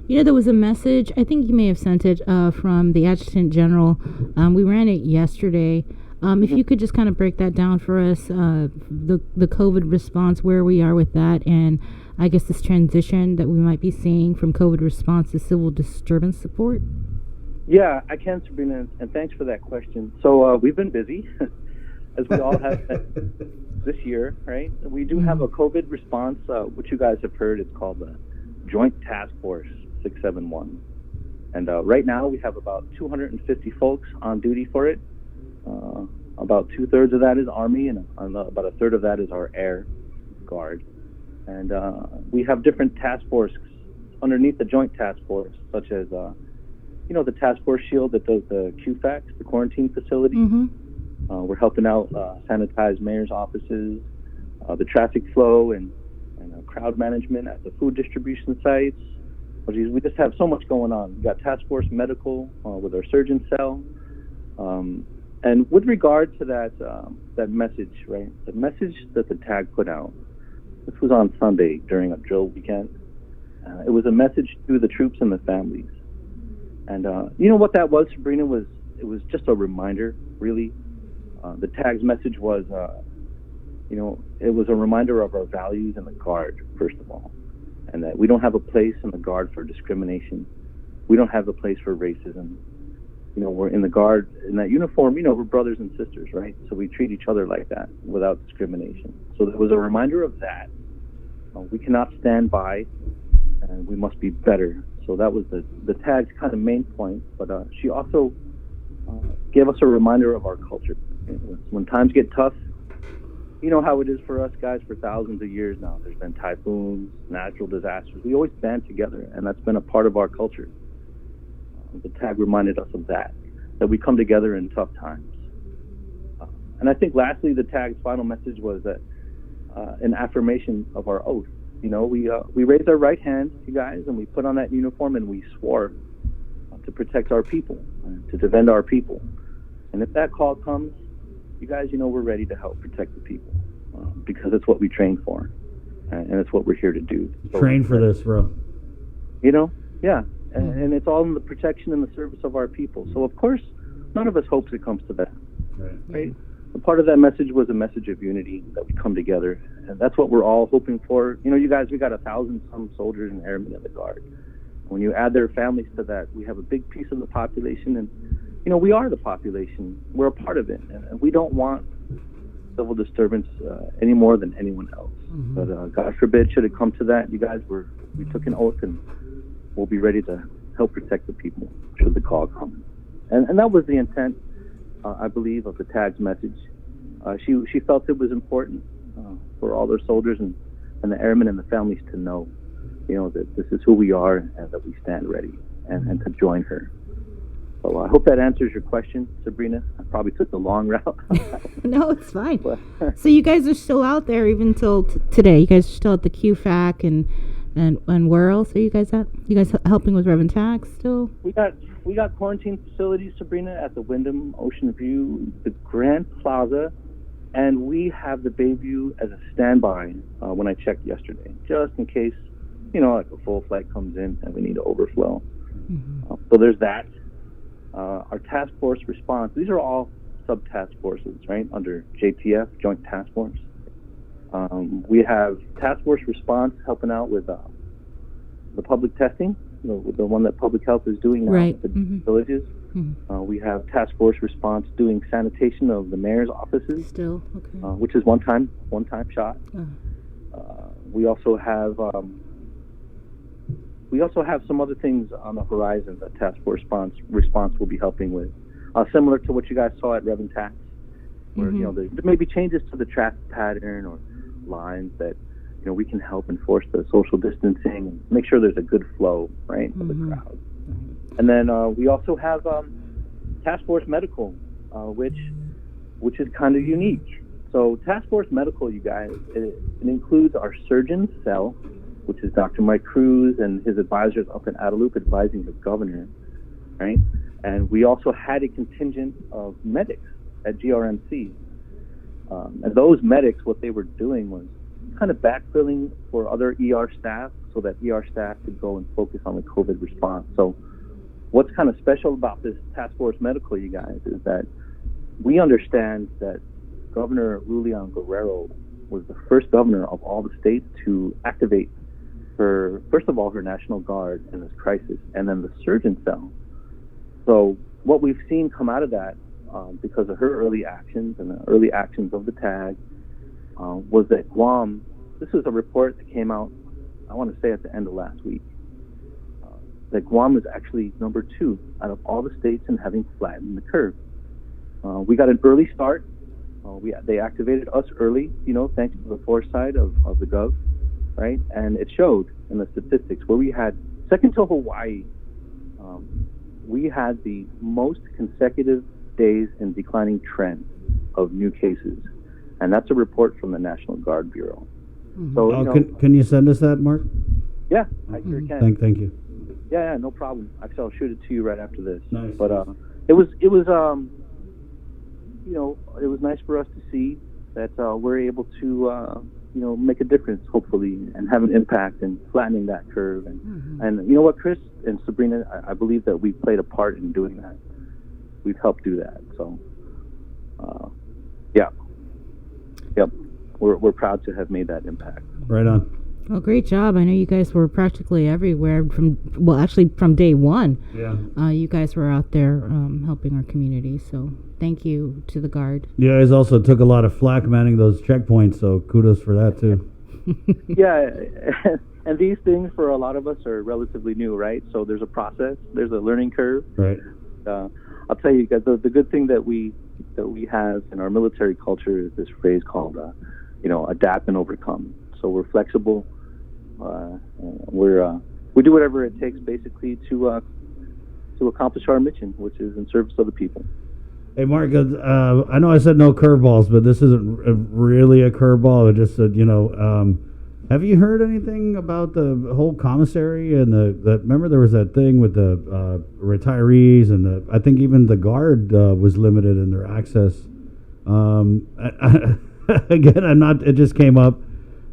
There was a message, I think you may have sent it, from the Adjutant General. We ran it yesterday. If you could just kind of break that down for us, the COVID response, where we are with that, and I guess this transition that we might be seeing from COVID response to civil disturbance support. Yeah, I can, Sabrina, and thanks for that question. So we've been busy, as we all have this year, right? We do have a COVID response, which you guys have heard. It's called the Joint Task Force 671. And right now we have about 250 folks on duty for it. About 2/3 of that is Army, and about 1/3 of that is our Air Guard. And we have different task forces underneath the Joint Task Force, such as, the Task Force Shield that does the QFAX, the quarantine facility. We're helping out sanitize mayor's offices, the traffic flow and crowd management at the food distribution sites. We just have so much going on. We've got Task Force Medical with our surgeon cell. And with regard to that message, right, the message that the TAG put out, this was on Sunday during a drill weekend. It was a message to the troops and the families. And what that was, Sabrina, it was just a reminder, really. The TAG's message was, it was a reminder of our values in the Guard, first of all, and that we don't have a place in the Guard for discrimination. We don't have a place for racism. We're in the Guard, in that uniform, we're brothers and sisters, right? So we treat each other like that without discrimination. So it was a reminder of that. We cannot stand by, and we must be better. So that was the TAG's kind of main point. But she also gave us a reminder of our culture. When times get tough, you know how it is for us guys for thousands of years now. There's been typhoons, natural disasters. We always band together, and that's been a part of our culture. The TAG reminded us of that we come together in tough times. And I think lastly, the TAG's final message was that an affirmation of our oath. We raised our right hand, you guys, and we put on that uniform and we swore to protect our people, to defend our people. And if that call comes, you guys, we're ready to help protect the people because it's what we train for, and it's what we're here to do. So, Train for this, bro. Yeah. And it's all in the protection and the service of our people. So, of course, none of us hopes it comes to that. Right? A part of that message was a message of unity, that we come together. And that's what we're all hoping for. You guys, we got 1,000-some soldiers and airmen in the Guard. When you add their families to that, we have a big piece of the population. And, we are the population. We're a part of it. And we don't want civil disturbance any more than anyone else. But God forbid, should it come to that, you guys, we took an oath, and we'll be ready to help protect the people should the call come. And that was the intent, I believe, of the TAG's message. She felt it was important for all their soldiers and the airmen and the families to know, that this is who we are and that we stand ready and to join her. So I hope that answers your question, Sabrina. I probably took the long route. No, it's fine. So you guys are still out there even till today. You guys are still at the QFAC and where else are you guys at? You guys helping with Reverend Tax still? We got quarantine facilities, Sabrina, at the Wyndham Ocean View, the Grand Plaza, and we have the Bayview as a standby when I checked yesterday, just in case, like a full flight comes in and we need to overflow. So there's that. Our task force response, these are all sub-task forces, right, under JTF, Joint Task Force. We have task force response helping out with the public testing, the one that public health is doing now at the villages. We have task force response doing sanitation of the mayor's offices, which is one-time shot. We also have some other things on the horizon that task force response will be helping with, similar to what you guys saw at Reverend Tax, where there may be changes to the traffic pattern or lines that we can help enforce the social distancing and make sure there's a good flow, right, of the crowd. And then we also have Task Force Medical, which is kind of unique. So Task Force Medical, you guys, it includes our surgeon cell, which is Dr. Mike Cruz and his advisors up in Adelup advising the governor, right? And we also had a contingent of medics at GRMC. And those medics, what they were doing was kind of backfilling for other ER staff so that ER staff could go and focus on the COVID response. So what's kind of special about this Task Force Medical, you guys, is that we understand that Governor Julian Guerrero was the first governor of all the states to activate first of all, her National Guard in this crisis, and then the surgeon cell. So what we've seen come out of that, because of her early actions and the early actions of the TAG, was that Guam, this was a report that came out, I want to say at the end of last week, that Guam was actually number 2 out of all the states in having flattened the curve. We got an early start. They activated us early, thanks to the foresight of the Gov, right? And it showed in the statistics where we had, second to Hawaii, we had the most consecutive days in declining trend of new cases. And that's a report from the National Guard Bureau. So, can you send us that, Mark? Yeah, I sure can. Thank you. Yeah, no problem. Actually, I'll shoot it to you right after this. Nice. But it was nice for us to see that we're able to make a difference, hopefully, and have an impact in flattening that curve. And you know what, Chris and Sabrina, I believe that we played a part in doing that. We've helped do that. So, yep, we're proud to have made that impact. Right on. Well, great job. I know you guys were practically everywhere from day one. Yeah. You guys were out there helping our community, so thank you to the Guard. You guys also took a lot of flack manning those checkpoints, so kudos for that, too. Yeah, and these things for a lot of us are relatively new, right? So there's a process, there's a learning curve. Right. I'll tell you guys, the good thing that we have in our military culture is this phrase called, adapt and overcome. So we're flexible. We do whatever it takes, basically, to accomplish our mission, which is in service of the people. Hey, Mark, I know I said no curveballs, but this isn't really a curveball. It just said, Have you heard anything about the whole commissary and the remember there was that thing with the retirees and I think even the guard was limited in their access. Again, it just came up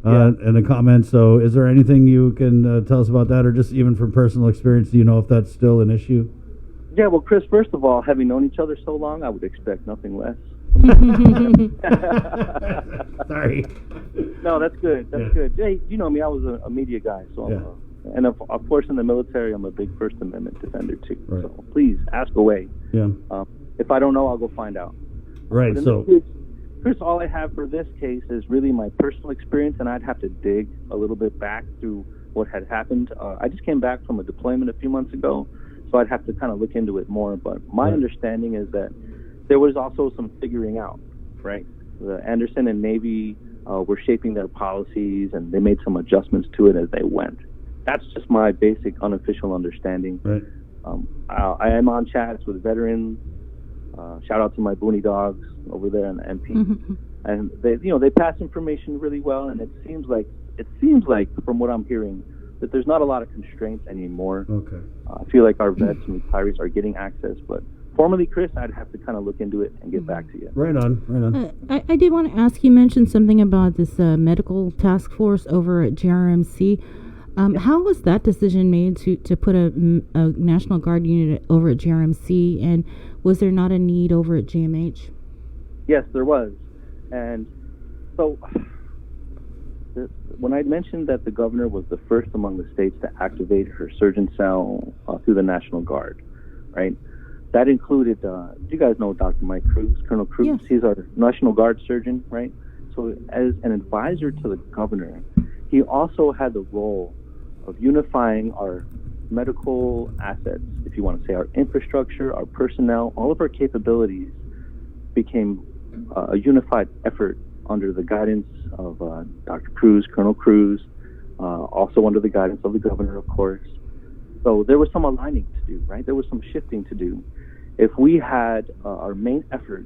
in the comments. So is there anything you can tell us about that, or just even from personal experience, do you know if that's still an issue? Yeah, well, Chris, first of all, having known each other so long, I would expect nothing less. Sorry. No, that's good. That's good. Hey, you know me, I was a media guy, so and of course in the military, I'm a big First Amendment defender too. Right. So please ask away. Yeah. If I don't know, I'll go find out. Right. So, Chris, all I have for this case is really my personal experience, and I'd have to dig a little bit back through what had happened. I just came back from a deployment a few months ago, so I'd have to kind of look into it more. But my understanding is that there was also some figuring out, right? The Anderson and Navy were shaping their policies, and they made some adjustments to it as they went. That's just my basic unofficial understanding. Right. I am on chats with veterans. Shout out to my Booney dogs over there in the MP, and they pass information really well. And it seems like from what I'm hearing that there's not a lot of constraints anymore. Okay. I feel like our vets and retirees are getting access, but formally, Chris, I'd have to kind of look into it and get back to you. Right on. I did want to ask, you mentioned something about this medical task force over at GRMC. How was that decision made to put a National Guard unit over at GRMC, and was there not a need over at GMH? Yes, there was. And so when I mentioned that the governor was the first among the states to activate her surgeon cell through the National Guard, right? That included, do you guys know Dr. Mike Cruz, Colonel Cruz? Yes. He's our National Guard surgeon, right? So as an advisor to the governor, he also had the role of unifying our medical assets, if you want to say our infrastructure, our personnel, all of our capabilities became a unified effort under the guidance of Dr. Cruz, Colonel Cruz, also under the guidance of the governor, of course. So there was some aligning to do, right? There was some shifting to do. If we had our main effort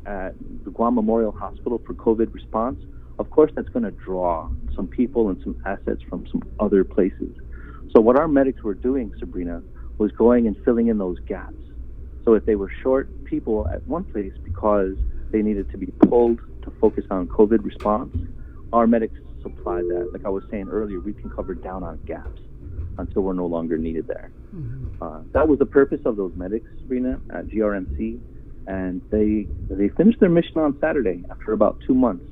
at the Guam Memorial Hospital for COVID response, of course that's going to draw some people and some assets from some other places. So what our medics were doing, Sabrina, was going and filling in those gaps. So if they were short people at one place because they needed to be pulled to focus on COVID response, our medics supplied that. Like I was saying earlier, we can cover down on gaps until we're no longer needed there. That was the purpose of those medics, Sabrina, at GRMC, and they finished their mission on Saturday after about 2 months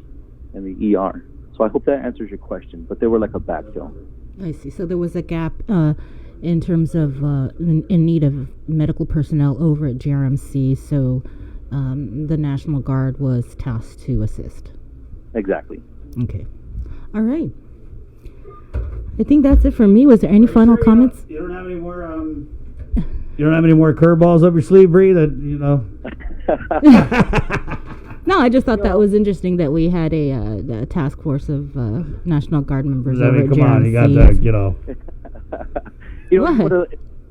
in the ER. So I hope that answers your question, but they were like a backfill. I see. So there was a gap in terms of in need of medical personnel over at GRMC, so the National Guard was tasked to assist. Exactly. Okay. All right. I think that's it for me. Was there any final comments? You don't have any more. You don't have any more curveballs up your sleeve, Bree? That you know. No, I just thought that was interesting that we had a task force of National Guard members over at GRMC. Come on, you got that, you know.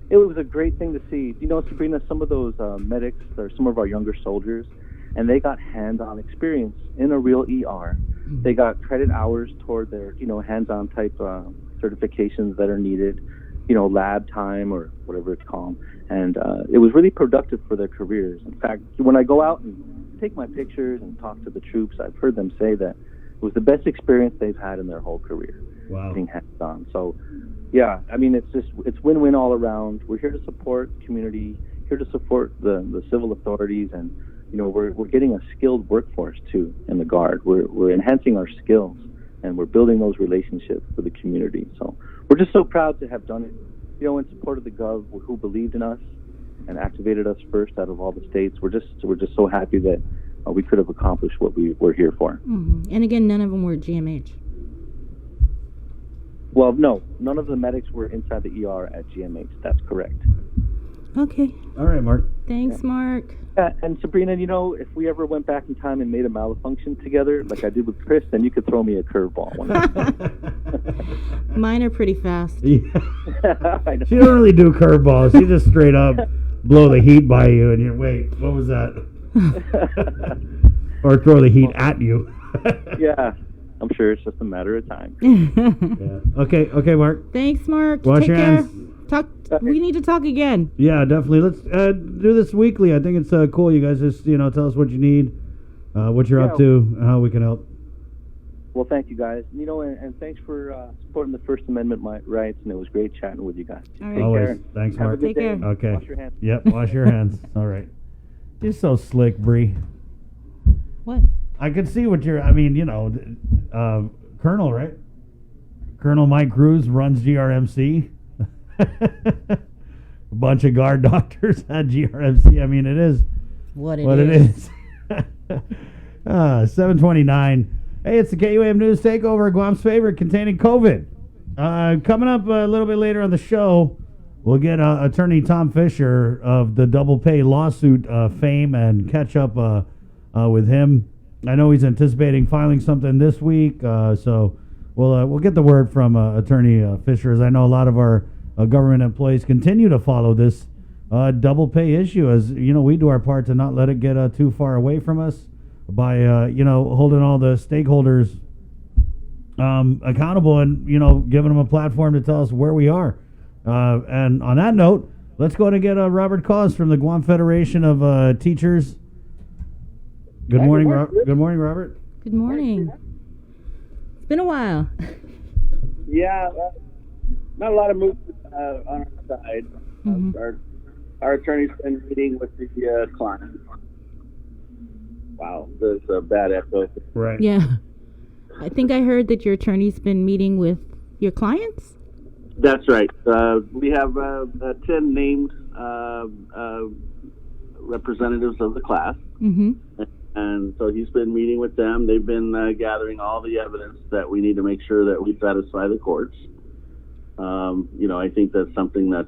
It was a great thing to see. You know, Sabrina, some of those medics are some of our younger soldiers, and they got hands-on experience in a real ER. They got credit hours toward their, hands-on type certifications that are needed, lab time or whatever it's called. And it was really productive for their careers. In fact, when I go out and take my pictures and talk to the troops, I've heard them say that it was the best experience they've had in their whole career. Wow. Being hands-on. So, yeah, I mean, it's win-win all around. We're here to support the community, here to support the civil authorities, and we're getting a skilled workforce too in the Guard. We're enhancing our skills, and we're building those relationships with the community. So we're just so proud to have done it, in support of the Gov who believed in us and activated us first out of all the states. We're just so happy that we could have accomplished what we were here for. Mm-hmm. And again, none of them were at GMH. Well, no, none of the medics were inside the ER at GMH. That's correct. Okay. All right, Mark. Thanks, Mark. And Sabrina, if we ever went back in time and made a malfunction together, like I did with Chris, then you could throw me a curveball. Mine are pretty fast. Yeah. She don't really do curveballs. She just straight up blow the heat by you, and you wait. What was that? Or throw the heat at you. Yeah. I'm sure it's just a matter of time. Yeah. Okay, Mark. Thanks, Mark. Wash Take your care. hands. We need to talk again. Yeah, definitely. Let's do this weekly. I think it's cool. You guys just tell us what you need, what you're up to, and how we can help. Well, thank you guys. And thanks for supporting the First Amendment rights, and it was great chatting with you guys. All right. Take Always. care. Thanks, Have a Mark. good Take day. care. Okay. Wash your hands. Yep, wash your hands. All right. You're so slick, Bree. What? I could see what you're. I mean, Colonel, right? Colonel Mike Cruz runs GRMC. A bunch of guard doctors at GRMC. I mean, it is what it is. 7:29. Hey, it's the KUAM News Takeover, Guam's favorite, containing COVID. Coming up a little bit later on the show, we'll get attorney Tom Fisher of the double pay lawsuit fame and catch up with him. I know he's anticipating filing something this week, so we'll get the word from attorney Fisher, as I know a lot of our government employees continue to follow this double pay issue, as we do our part to not let it get too far away from us by holding all the stakeholders accountable and giving them a platform to tell us where we are. And on that note, let's go and get Robert Cause from the Guam Federation of Teachers. Good morning, Good morning, Robert. Good morning. It's been a while. Yeah, not a lot of movement on our side. Mm-hmm. Our attorney's been meeting with the client. Wow, there's a bad echo. Right. Yeah. I think I heard that your attorney's been meeting with your clients? That's right. We have 10 named representatives of the class. Mm-hmm. And so he's been meeting with them. They've been gathering all the evidence that we need to make sure that we satisfy the courts. I think that's something that,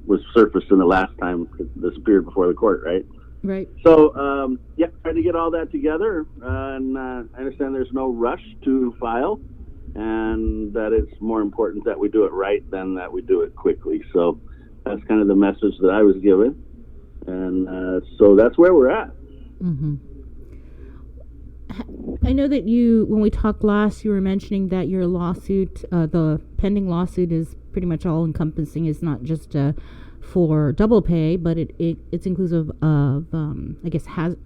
was surfaced in the last time this appeared before the court, right? Right. So, trying to get all that together. And I understand there's no rush to file, and that it's more important that we do it right than that we do it quickly. So that's kind of the message that I was given. And so that's where we're at. Mm-hmm. I know that when we talked last, you were mentioning that your lawsuit, the pending lawsuit, is pretty much all encompassing. It's not just for double pay, but it's inclusive of, has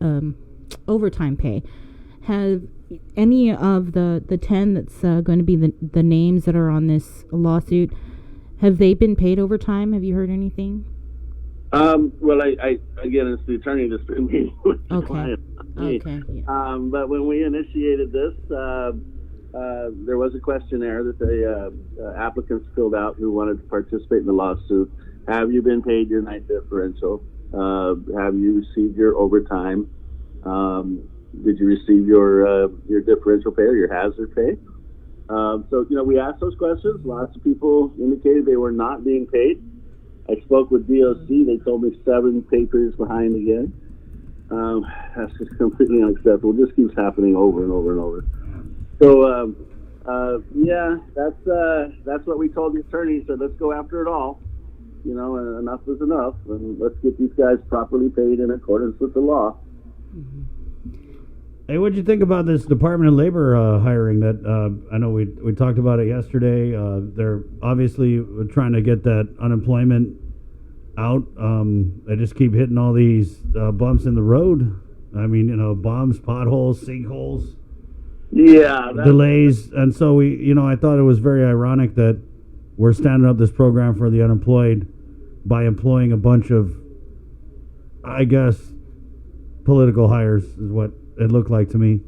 overtime pay. Have any of the 10 that's going to be the names that are on this lawsuit, have they been paid overtime? Have you heard anything? Well, I again, it's the attorney that's been meeting with the client. Okay. Yeah. But when we initiated this, there was a questionnaire that the applicants filled out who wanted to participate in the lawsuit. Have you been paid your night differential? Have you received your overtime? Did you receive your differential pay or your hazard pay? So we asked those questions. Lots of people indicated they were not being paid. I spoke with DOC. They told me 7 pay periods behind again. That's just completely unacceptable. It just keeps happening over and over and over. So, that's what we told the attorney. Said, let's go after it all. Enough is enough, and let's get these guys properly paid in accordance with the law. Mm-hmm. Hey, what'd you think about this Department of Labor hiring that I know we talked about it yesterday? They're obviously trying to get that unemployment out. They just keep hitting all these bumps in the road. I mean, bombs, potholes, sinkholes, delays. And so I thought it was very ironic that we're standing up this program for the unemployed by employing a bunch of, I guess, political hires is what it looked like to me.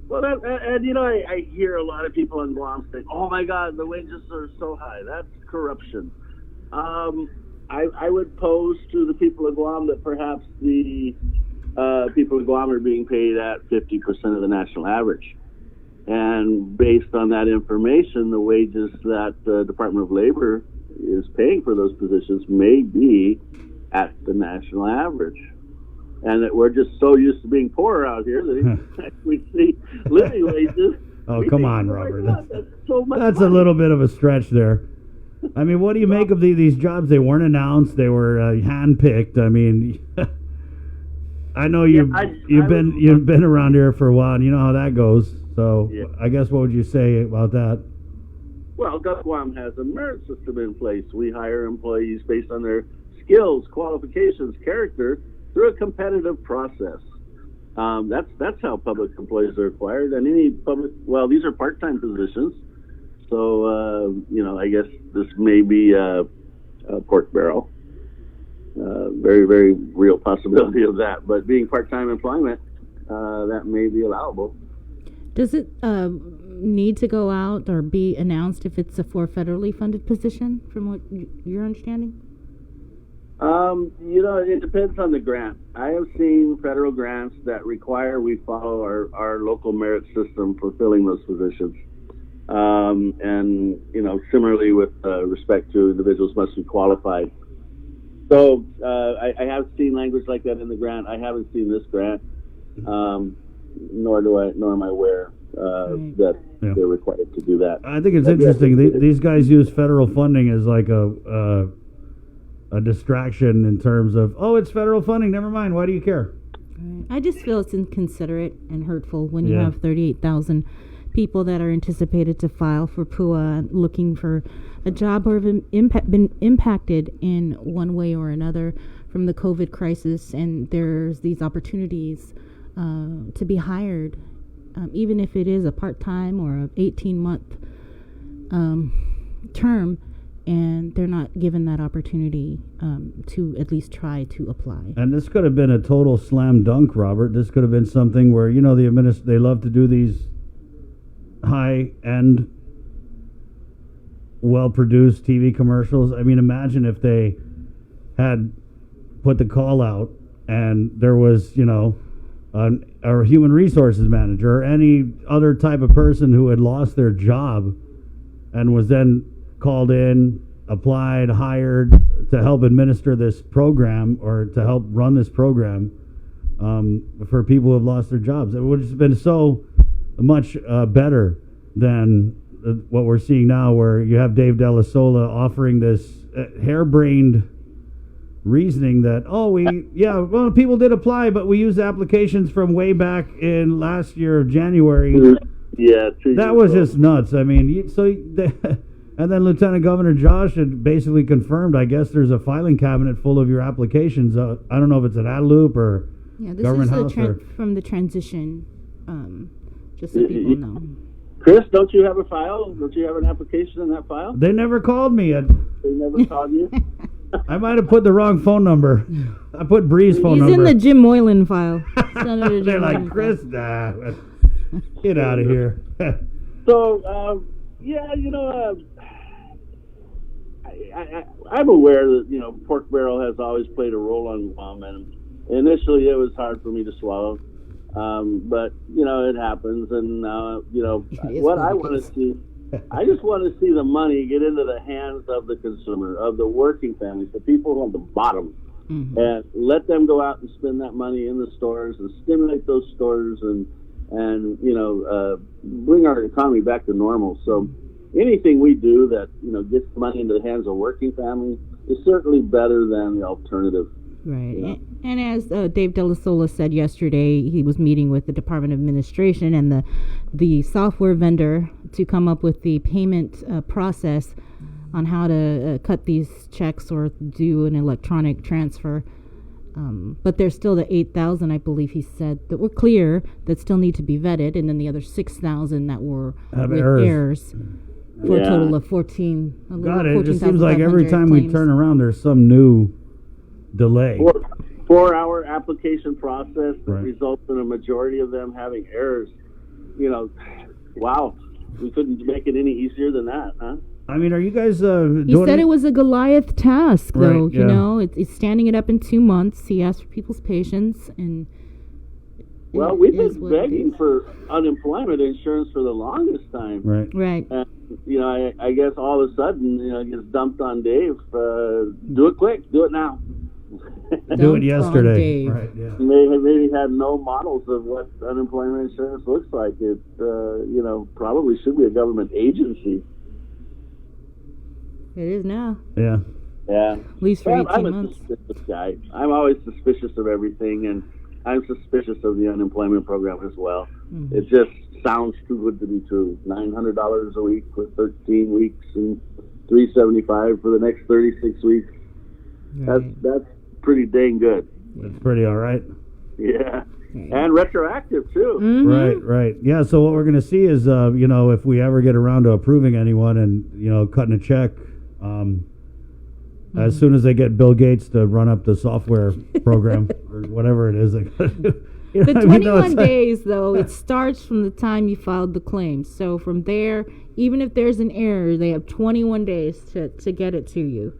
Well, I hear a lot of people in Guam say, "Oh my God, the wages are so high. That's corruption." I would pose to the people of Guam that perhaps the people of Guam are being paid at 50% of the national average, and based on that information, the wages that the Department of Labor is paying for those positions may be at the national average. And that we're just so used to being poor out here that we see living wages. Oh, come on, Robert. That's so much That's money. a little bit of a stretch there. I mean, what do you make of these jobs? They weren't announced. They were handpicked. I mean, I know you've been around here for a while, and you know how that goes. So I guess what would you say about that? Well, Guam has a merit system in place. We hire employees based on their skills, qualifications, character through a competitive process. That's how public employees are acquired. And these are part-time positions. So, I guess this may be a pork barrel. Very, very real possibility of that. But being part-time employment, that may be allowable. Does it need to go out or be announced if it's a federally funded position, from what you're understanding? It depends on the grant. I have seen federal grants that require we follow our local merit system for filling those positions. Similarly with respect to individuals must be qualified. So I have seen language like that in the grant. I haven't seen this grant, nor am I aware that they're required to do that. I think it's interesting. These guys use federal funding as like a distraction in terms of, it's federal funding, never mind, why do you care? I just feel it's inconsiderate and hurtful when you have 38,000 people that are anticipated to file for PUA looking for a job or have been impacted in one way or another from the COVID crisis, and there's these opportunities to be hired, even if it is a part-time or an 18-month term, and they're not given that opportunity to at least try to apply. And this could have been a total slam dunk, Robert. This could have been something where, they love to do these high-end, well-produced TV commercials. I mean, imagine if they had put the call out and there was, a human resources manager or any other type of person who had lost their job and was then called in, applied, hired to help administer this program or to help run this program for people who have lost their jobs. It would have been so much better than what we're seeing now, where you have Dave Della Sola offering this harebrained reasoning that, people did apply, but we used applications from way back in last year of January. Yeah, that was just nuts. I mean, and then Lieutenant Governor Josh had basically confirmed, I guess there's a filing cabinet full of your applications. I don't know if it's at Adelup or Government House. From the transition, just so people know. Chris, don't you have a file? Don't you have an application in that file? They never called me. They never called you? I might have put the wrong phone number. I put Bree's phone number. He's in the Jim Moylan file. They're like, Chris, get out of here. So, I'm aware that, pork barrel has always played a role on Guam, and initially it was hard for me to swallow. But, it happens, and, what I want to see, I just want to see the money get into the hands of the consumer, of the working families, the people on the bottom, and let them go out and spend that money in the stores and stimulate those stores and bring our economy back to normal. So anything we do that, gets money into the hands of working families is certainly better than the alternative. Right. And as Dave Della Sola said yesterday, he was meeting with the Department of Administration and the software vendor to come up with the payment process on how to cut these checks or do an electronic transfer. But there's still the 8,000, I believe he said, that were clear that still need to be vetted, and then the other 6,000 that were with errors. For a total of 14. God, it just seems like every time we turn around, there's some new delay. 4 hour application process that results in a majority of them having errors. Wow, we couldn't make it any easier than that, huh? I mean, are you guys He said it was a Goliath task, though. It's standing it up in 2 months. He asked for people's patience, and well, we've been begging for unemployment insurance for the longest time. Right. And, I guess all of a sudden, it gets dumped on Dave. Do it quick. Do it now. Do it yesterday. Right, yeah. Maybe had no models of what unemployment insurance looks like. It, probably should be a government agency. It is now. Yeah. At least for 18 months. I'm a suspicious guy. I'm always suspicious of everything, and I'm suspicious of the unemployment program as well. It just sounds too good to be true. $900 a week for 13 weeks and $375 for the next 36 weeks. That's pretty dang good. That's pretty all right. Yeah. And retroactive too. Right. Yeah, so what we're going to see is, if we ever get around to approving anyone and, cutting a check, as soon as they get Bill Gates to run up the software program or whatever it is they got to do. The 21 days, though, it starts from the time you filed the claim. So from there, even if there's an error, they have 21 days to get it to you.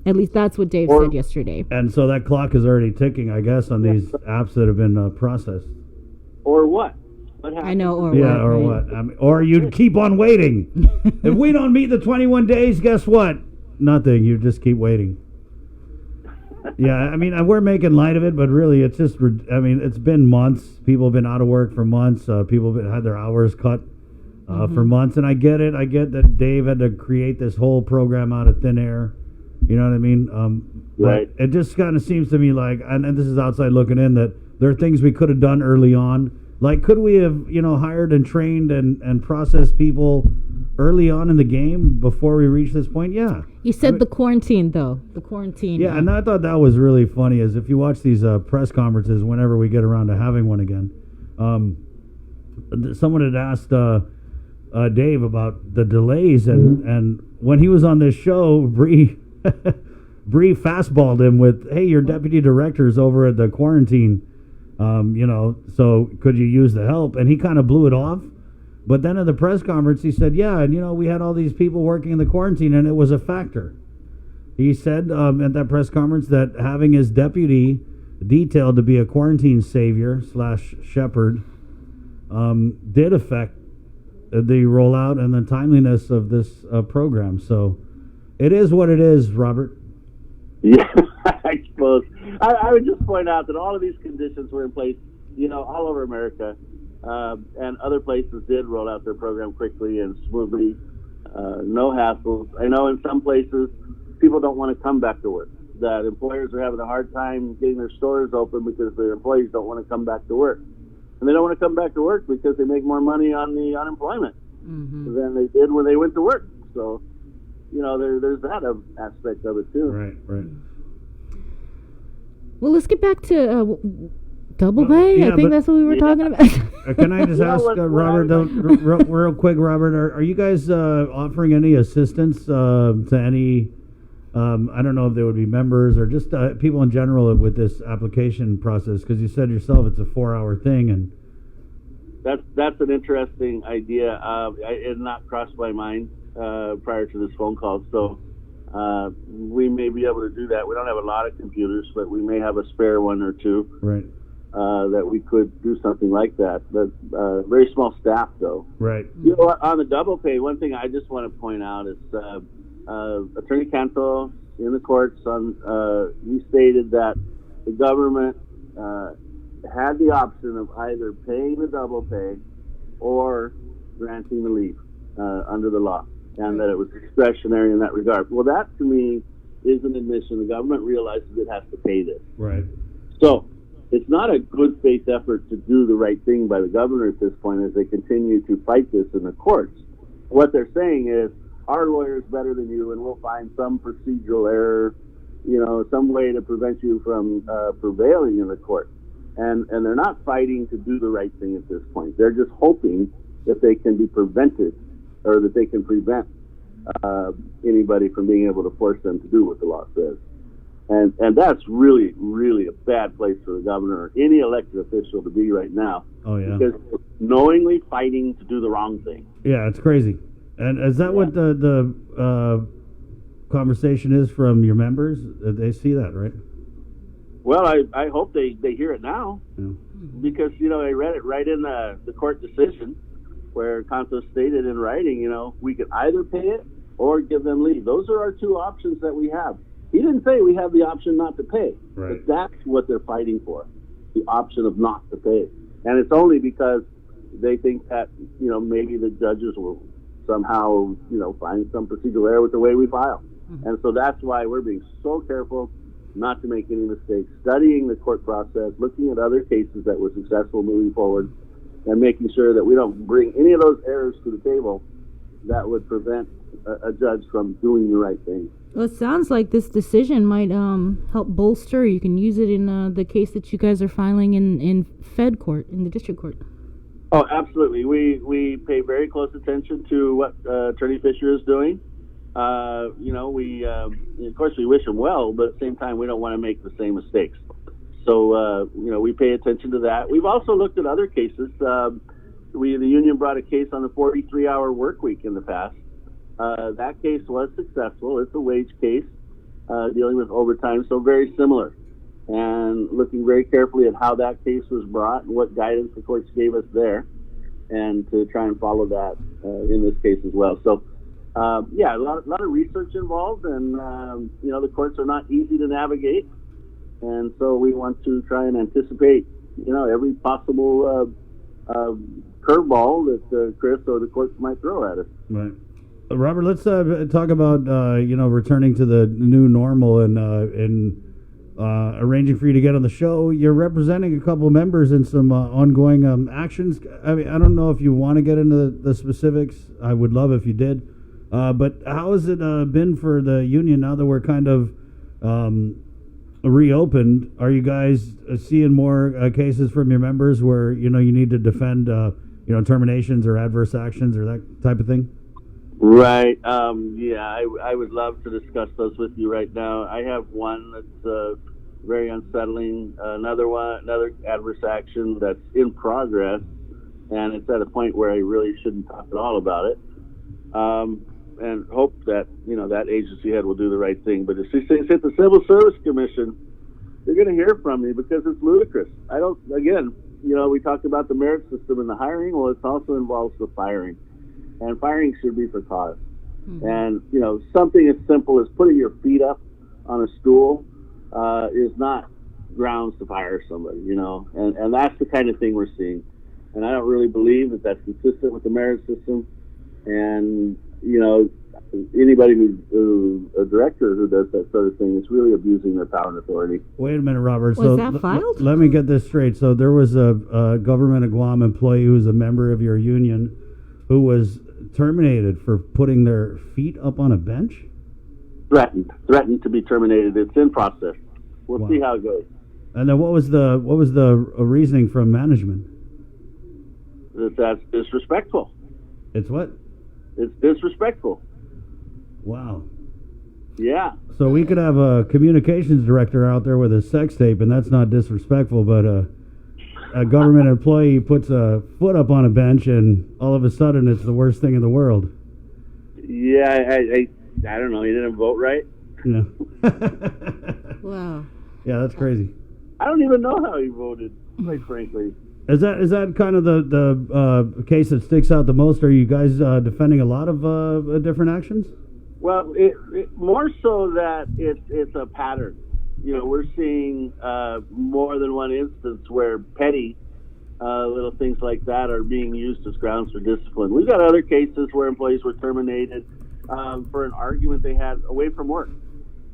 At least that's what Dave said yesterday. And so that clock is already ticking, I guess, on these apps that have been processed. Or what? What happens? I know, or yeah, what. or right? what? I mean, or you'd keep on waiting. If we don't meet the 21 days, guess what? Nothing. You just keep waiting. Yeah, I mean, we're making light of it, but really, it's just, it's been months. People have been out of work for months. People have had their hours cut for months. And I get it. I get that Dave had to create this whole program out of thin air. You know what I mean? Right. But it just kind of seems to me like, and this is outside looking in, that there are things we could have done early on. Like, could we have, hired and trained and processed people early on in the game before we reach this point? Yeah. You said the quarantine, though. The quarantine. Yeah, and I thought that was really funny, is if you watch these press conferences, whenever we get around to having one again, someone had asked Dave about the delays, and when he was on this show, Bree fastballed him with, hey, your deputy director's over at the quarantine, so could you use the help? And he kind of blew it off. But then at the press conference, he said, yeah, and, we had all these people working in the quarantine, and it was a factor. He said at that press conference that having his deputy detailed to be a quarantine savior / shepherd did affect the rollout and the timeliness of this program. So it is what it is, Robert. Yeah, I suppose. I would just point out that all of these conditions were in place, all over America. And other places did roll out their program quickly and smoothly, no hassles. I know in some places people don't want to come back to work, that employers are having a hard time getting their stores open because their employees don't want to come back to work. And they don't want to come back to work because they make more money on the unemployment than they did when they went to work. So, there's that aspect of it too. Right. Well, let's get back to double pay. I think that's what we were talking about. Can I just ask Robert, real quick, Robert, are you guys offering any assistance to any, I don't know if they would be members or just people in general with this application process? Because you said yourself it's a 4-hour thing, and that's an interesting idea. It had not crossed my mind prior to this phone call, so we may be able to do that. We don't have a lot of computers, but we may have a spare one or two. Right. That we could do something like that. But very small staff, though. Right. On the double pay, one thing I just want to point out is Attorney Canto in the courts, he stated that the government had the option of either paying the double pay or granting the leave under the law, and that it was discretionary in that regard. Well, that to me is an admission. The government realizes it has to pay this. Right. So it's not a good faith effort to do the right thing by the governor at this point as they continue to fight this in the courts. What they're saying is, our lawyer is better than you, and we'll find some procedural error, some way to prevent you from prevailing in the court. And they're not fighting to do the right thing at this point. They're just hoping that they can be prevented, or that they can prevent anybody from being able to force them to do what the law says. And that's really, really a bad place for the governor or any elected official to be right now. Oh, yeah. Because they're knowingly fighting to do the wrong thing. Yeah, it's crazy. And is that what the conversation is from your members? They see that, right? Well, I hope they hear it now. Yeah. Because, I read it right in the court decision where Canto stated in writing, we could either pay it or give them leave. Those are our two options that we have. He didn't say we have the option not to pay, right. But that's what they're fighting for, the option of not to pay. And it's only because they think that, maybe the judges will somehow, find some procedural error with the way we file. Mm-hmm. And so that's why we're being so careful. not to make any mistakes, studying the court process, looking at other cases that were successful moving forward, and making sure that we don't bring any of those errors to the table that would prevent a judge from doing the right thing. Well, it sounds like this decision might help bolster. You can use it in the case that you guys are filing in Fed court, in the district court. Oh, absolutely. We pay very close attention to what Attorney Fisher is doing. Of course, we wish him well, but at the same time, we don't want to make the same mistakes. So, we pay attention to that. We've also looked at other cases. The union brought a case on the 43-hour work week in the past. That case was successful. It's a wage case dealing with overtime, so very similar. And looking very carefully at how that case was brought and what guidance the courts gave us there, and to try and follow that in this case as well. So, a lot of research involved, and the courts are not easy to navigate, and so we want to try and anticipate, every possible curveball that Chris or the courts might throw at us. Right. Robert, let's talk about returning to the new normal and arranging for you to get on the show. You're representing a couple of members in some ongoing actions. I mean, I don't know if you want to get into the specifics. I would love if you did. But how has it been for the union now that we're kind of reopened? Are you guys seeing more cases from your members where you need to defend terminations or adverse actions or that type of thing? Right. I would love to discuss those with you right now. I have one that's very unsettling. Another adverse action that's in progress, and it's at a point where I really shouldn't talk at all about it. And hope that that agency head will do the right thing. But if she says hit the Civil Service Commission, you're going to hear from me because it's ludicrous. We talked about the merit system and the hiring. Well, it also involves the firing. And firing should be for cause. Mm-hmm. And, something as simple as putting your feet up on a stool is not grounds to fire somebody, and that's the kind of thing we're seeing. And I don't really believe that that's consistent with the merit system. And, anybody who's a director who does that sort of thing is really abusing their power and authority. Wait a minute, Robert. Was that filed? Let me get this straight. So there was a government of Guam employee who was a member of your union who was terminated for putting their feet up on a bench? Threatened to be terminated. It's in process. We'll see how it goes. And then what was the reasoning from management? That's disrespectful. It's what? It's disrespectful. Wow. Yeah. So we could have a communications director out there with a sex tape, and that's not disrespectful, but a government employee puts a foot up on a bench, and all of a sudden it's the worst thing in the world. Yeah, I don't know. He didn't vote right. Yeah. Wow. Yeah, that's crazy. I don't even know how he voted, quite frankly. Is that kind of the case that sticks out the most? Are you guys defending a lot of different actions? Well, it more so that it's a pattern. We're seeing more than one instance where petty little things like that are being used as grounds for discipline. We've got other cases where employees were terminated for an argument they had away from work.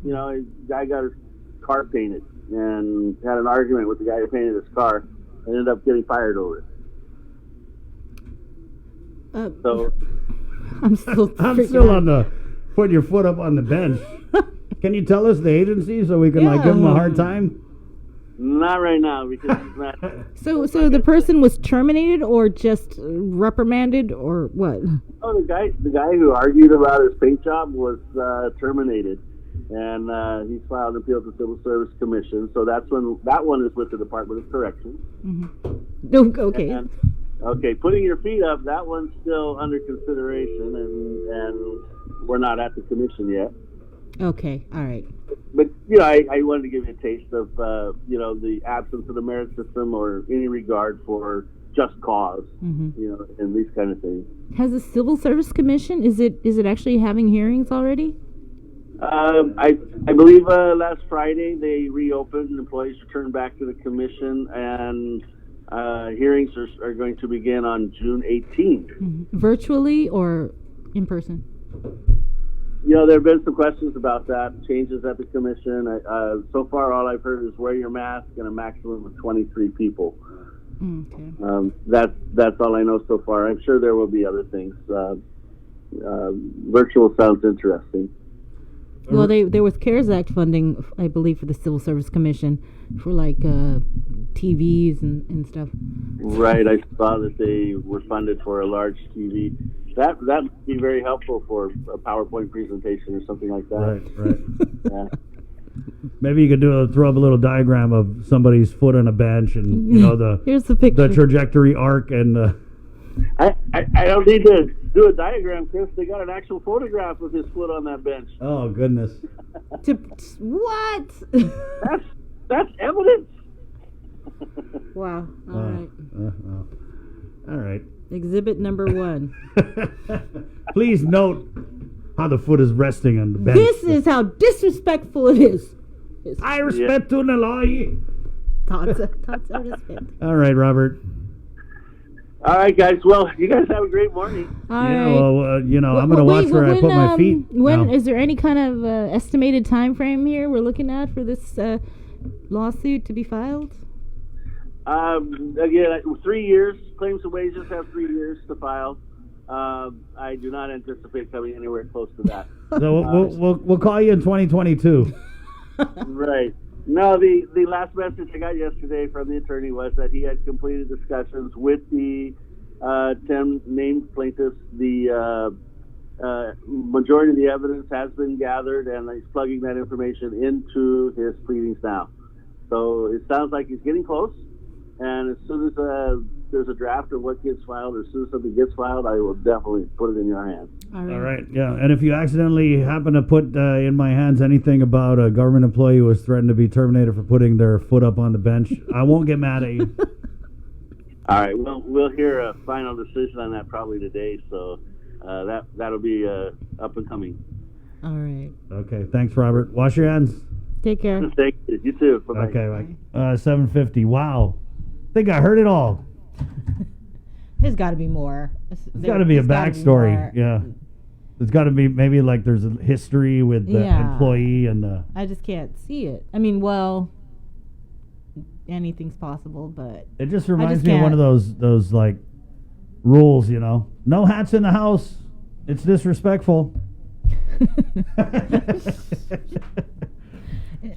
A guy got his car painted and had an argument with the guy who painted his car and ended up getting fired over it. So I'm still on the put your foot up on the bench. Can you tell us the agency so we can give them a hard time? Not right now because it's not. So the person was terminated or just reprimanded or what? Oh, the guy who argued about his paint job was terminated, and he's filed an appeal to the Civil Service Commission. So that one is with the Department of Corrections. Mm-hmm. Okay. Okay, putting your feet up, that one's still under consideration, and we're not at the commission yet. Okay, all right. But, I wanted to give you a taste of, the absence of the merit system or any regard for just cause, and these kind of things. Has the Civil Service Commission, is it actually having hearings already? I believe last Friday they reopened, employees returned back to the commission, and hearings are going to begin on June 18th. Mm-hmm. Virtually or in person? there have been some questions about that, changes at the commission. So far, all I've heard is wear your mask and a maximum of 23 people. Okay. That's all I know so far. I'm sure there will be other things. Virtual sounds interesting. Well, there was CARES Act funding, I believe, for the Civil Service Commission for like TVs and stuff. Right, I saw that they were funded for a large TV. That would be very helpful for a PowerPoint presentation or something like that. Right. Yeah. Maybe you could throw up a little diagram of somebody's foot on a bench, and here's the picture, the trajectory arc, and I don't need to do a diagram, Chris. They got an actual photograph of his foot on that bench. Oh goodness! What? That's evidence. Wow. All right. All right. Exhibit number 1. Please note how the foot is resting on the bench. This is how disrespectful it is. I respect to the law. Thoughts of respect. All right, Robert. All right, guys. Well, you guys have a great morning. All yeah, right. well, I'm going to watch where I put my feet. When now. is there any kind of estimated time frame here we're looking at for this lawsuit to be filed? Again, 3 years. Claims and wages have 3 years to file. I do not anticipate coming anywhere close to that. So we'll call you in 2022. Right. No, the last message I got yesterday from the attorney was that he had completed discussions with the 10 named plaintiffs. The majority of the evidence has been gathered, and he's plugging that information into his pleadings now. So it sounds like he's getting close. And as soon as there's a draft of what gets filed, or as soon as something gets filed, I will definitely put it in your hands. All right. Yeah. And if you accidentally happen to put in my hands anything about a government employee who was threatened to be terminated for putting their foot up on the bench, I won't get mad at you. All right. Well, we'll hear a final decision on that probably today. So that'll be up and coming. All right. Okay. Thanks, Robert. Wash your hands. Take care. Thank you. You too. Bye-bye. Okay. Bye. 7:50. Wow. I think I heard it all. There's got to be more. There's got to be a backstory. Yeah. There's got to be maybe like there's a history with the employee and the... I just can't see it. I mean, well, anything's possible, but... It just reminds me of one of those like rules, No hats in the house. It's disrespectful.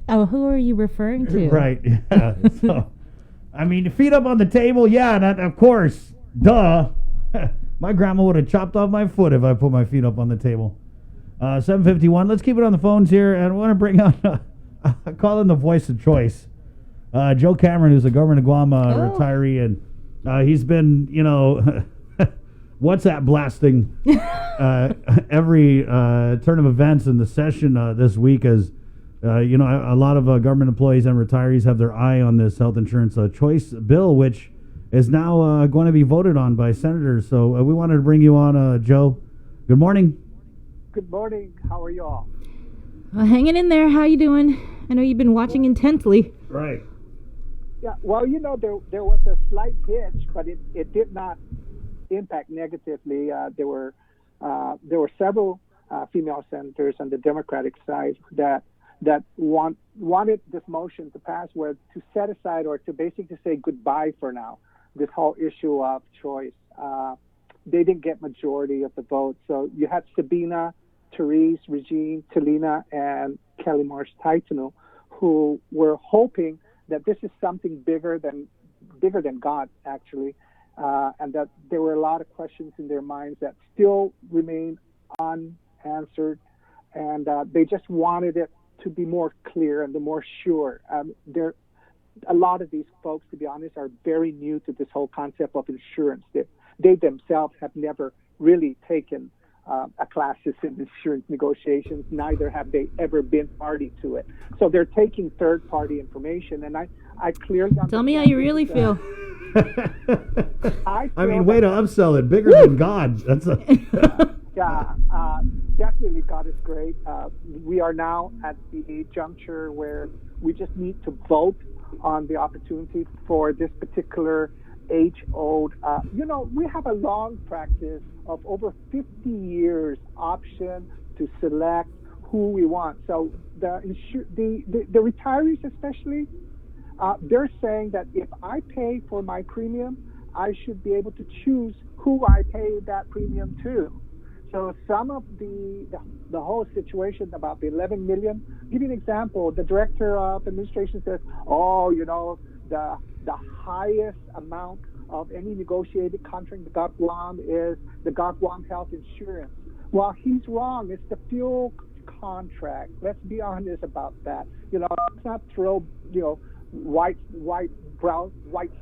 Oh, who are you referring to? Right. Yeah. So... I mean, feet up on the table, yeah, that, of course, duh. My grandma would have chopped off my foot if I put my feet up on the table. 7:51. Let's keep it on the phones here, and I want to bring on, call in the voice of choice, Joe Cameron, who's a Government of Guam retiree, and he's been, WhatsApp blasting every turn of events in the session this week as. A lot of government employees and retirees have their eye on this health insurance choice bill, which is now going to be voted on by senators. So we wanted to bring you on, Joe. Good morning. Good morning. How are you all? Hanging in there. How you doing? I know you've been watching intently. Right. Yeah. Well, there was a slight hitch, but it did not impact negatively. There were several female senators on the Democratic side that wanted this motion to pass, where to set aside or to basically say goodbye for now, this whole issue of choice. They didn't get majority of the vote. So you had Sabina, Therese, Regine, Talina, and Kelly Marsh Taitanu, who were hoping that this is something bigger than God, actually, and that there were a lot of questions in their minds that still remain unanswered, and they just wanted it to be more clear and more sure. A lot of these folks, to be honest, are very new to this whole concept of insurance. They themselves have never really taken a classes in insurance negotiations. Neither have they ever been party to it. So they're taking third-party information, and I clearly understand. Tell me how you really feel. I mean, way to upsell it. Bigger than God. That's a... Yeah, definitely God is great. We are now at the juncture where we just need to vote on the opportunity for this particular age-old. We have a long practice of over 50 years option to select who we want. So the retirees especially, they're saying that if I pay for my premium, I should be able to choose who I pay that premium to. So some of the whole situation about the 11 million, give you an example. The director of administration says, the highest amount of any negotiated contract in the Guam is the Guam health insurance. Well, he's wrong. It's the fuel contract. Let's be honest about that. Let's not throw, white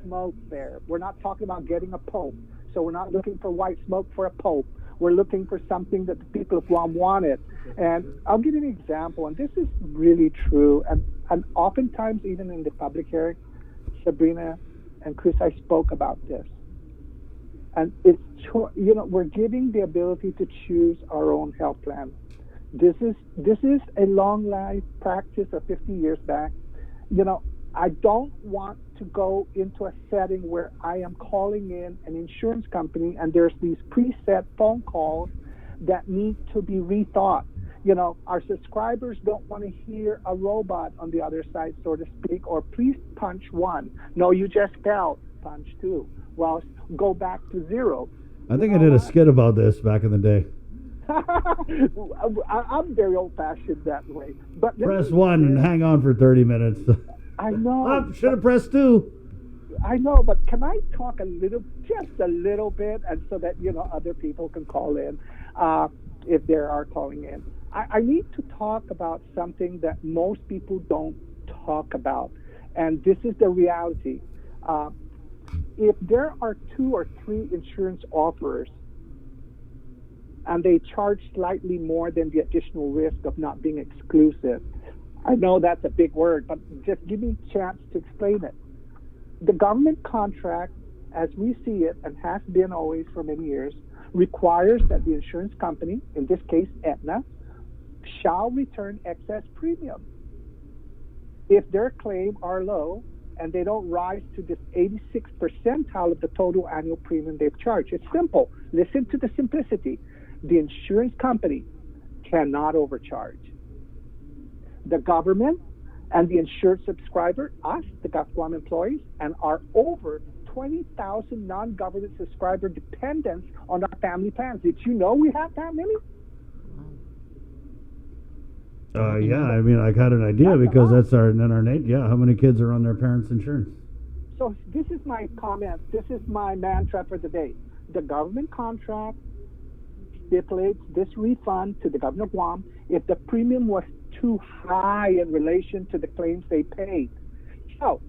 smoke there. We're not talking about getting a pope. So we're not looking for white smoke for a pope. We're looking for something that the people of Guam wanted. And I'll give you an example, and this is really true. And oftentimes, even in the public hearing, Sabrina and Chris, I spoke about this. And it's, we're giving the ability to choose our own health plan. This is a long life practice of 50 years back. I don't want to go into a setting where I am calling in an insurance company and there's these preset phone calls that need to be rethought. Our subscribers don't want to hear a robot on the other side, so to speak, or please punch 1. No, you just failed. Punch 2. Well, go back to 0. I think I did a skit about this back in the day. I'm very old-fashioned that way. But press 1 and hang on for 30 minutes. I know. Should have pressed 2. I know, but can I talk just a little bit, and so that other people can call in if they are calling in. I need to talk about something that most people don't talk about, and this is the reality. If there are 2 or 3 insurance offers, and they charge slightly more than the additional risk of not being exclusive, I know that's a big word, but just give me a chance to explain it. The government contract, as we see it, and has been always for many years, requires that the insurance company, in this case Aetna, shall return excess premium. If their claims are low and they don't rise to this 86th percentile of the total annual premium they've charged. It's simple. Listen to the simplicity. The insurance company cannot overcharge. The government and the insured subscriber, us, the Guam employees, and our over 20,000 non-government subscriber dependents on our family plans. Did you know we have that many? Yeah, I mean, I got an idea because that's our Nate. Yeah, how many kids are on their parents' insurance? So this is my comment. This is my mantra for the day. The government contract stipulates this refund to the government of Guam if the premium was too high in relation to the claims they paid. So,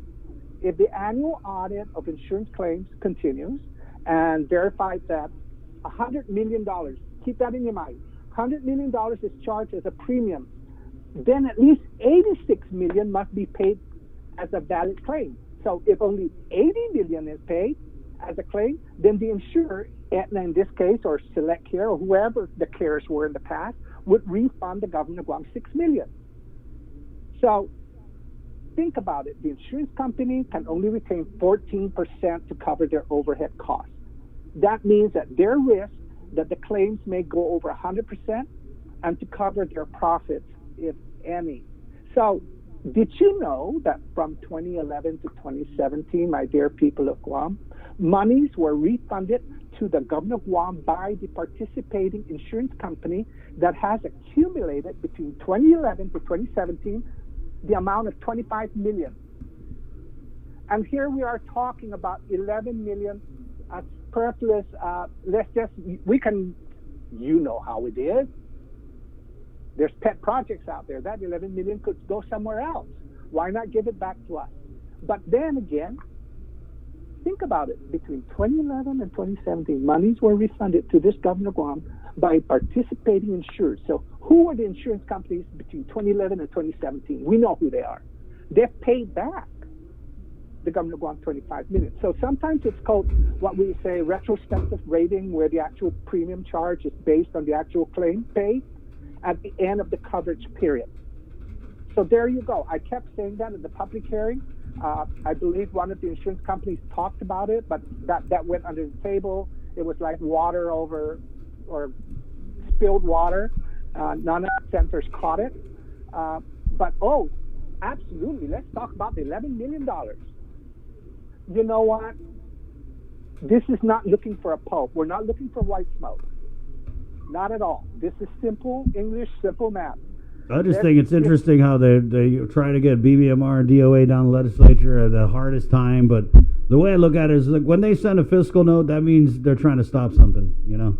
if the annual audit of insurance claims continues and verifies that $100 million, keep that in your mind, $100 million is charged as a premium, then at least $86 million must be paid as a valid claim. So if only $80 million is paid as a claim, then the insurer, Aetna in this case, or Select Care, or whoever the cares were in the past, would refund the government of Guam $6 million. So think about it. The insurance company can only retain 14% to cover their overhead costs. That means that their risk that the claims may go over 100% and to cover their profits, if any. So did you know that from 2011 to 2017, my dear people of Guam, monies were refunded to the government of Guam by the participating insurance company that has accumulated between 2011 to 2017 the amount of $25 million. And here we are talking about $11 million superfluous. You know how it is. There's pet projects out there. That $11 million could go somewhere else. Why not give it back to us? But then again, think about it. Between 2011 and 2017, monies were refunded to this government of Guam by participating insurers. So who were the insurance companies between 2011 and 2017? We know who they are. They've paid back the government of Guam $25 million. So sometimes it's called what we say retrospective rating, where the actual premium charge is based on the actual claim paid at the end of the coverage period. So there you go. I kept saying that in the public hearing. I believe one of the insurance companies talked about it, but that went under the table. It was like water over or spilled water. None of the centers caught it. But absolutely, let's talk about the $11 million. You know what? This is not looking for a pope. We're not looking for white smoke. Not at all. This is simple English, simple math. I just think it's interesting how they try to get BBMR and DOA down the legislature at the hardest time. But the way I look at it is, like, when they send a fiscal note, that means they're trying to stop something, you know?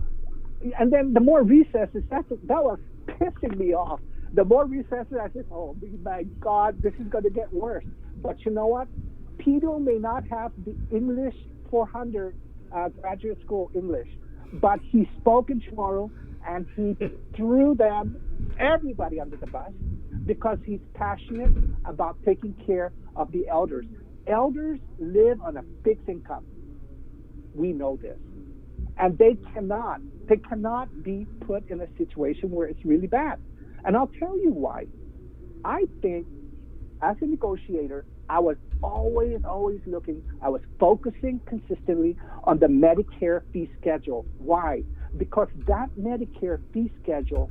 And then the more recesses, that was pissing me off. The more recesses, I said, oh my God, this is going to get worse. But you know what? Pedo may not have the English 400 graduate school English, but he spoke in Chamorro and he threw everybody under the bus because he's passionate about taking care of the elders. Elders live on a fixed income. We know this. And they cannot be put in a situation where it's really bad. And I'll tell you why. I think as a negotiator, I was always looking, I was focusing consistently on the Medicare fee schedule. Why? Because that Medicare fee schedule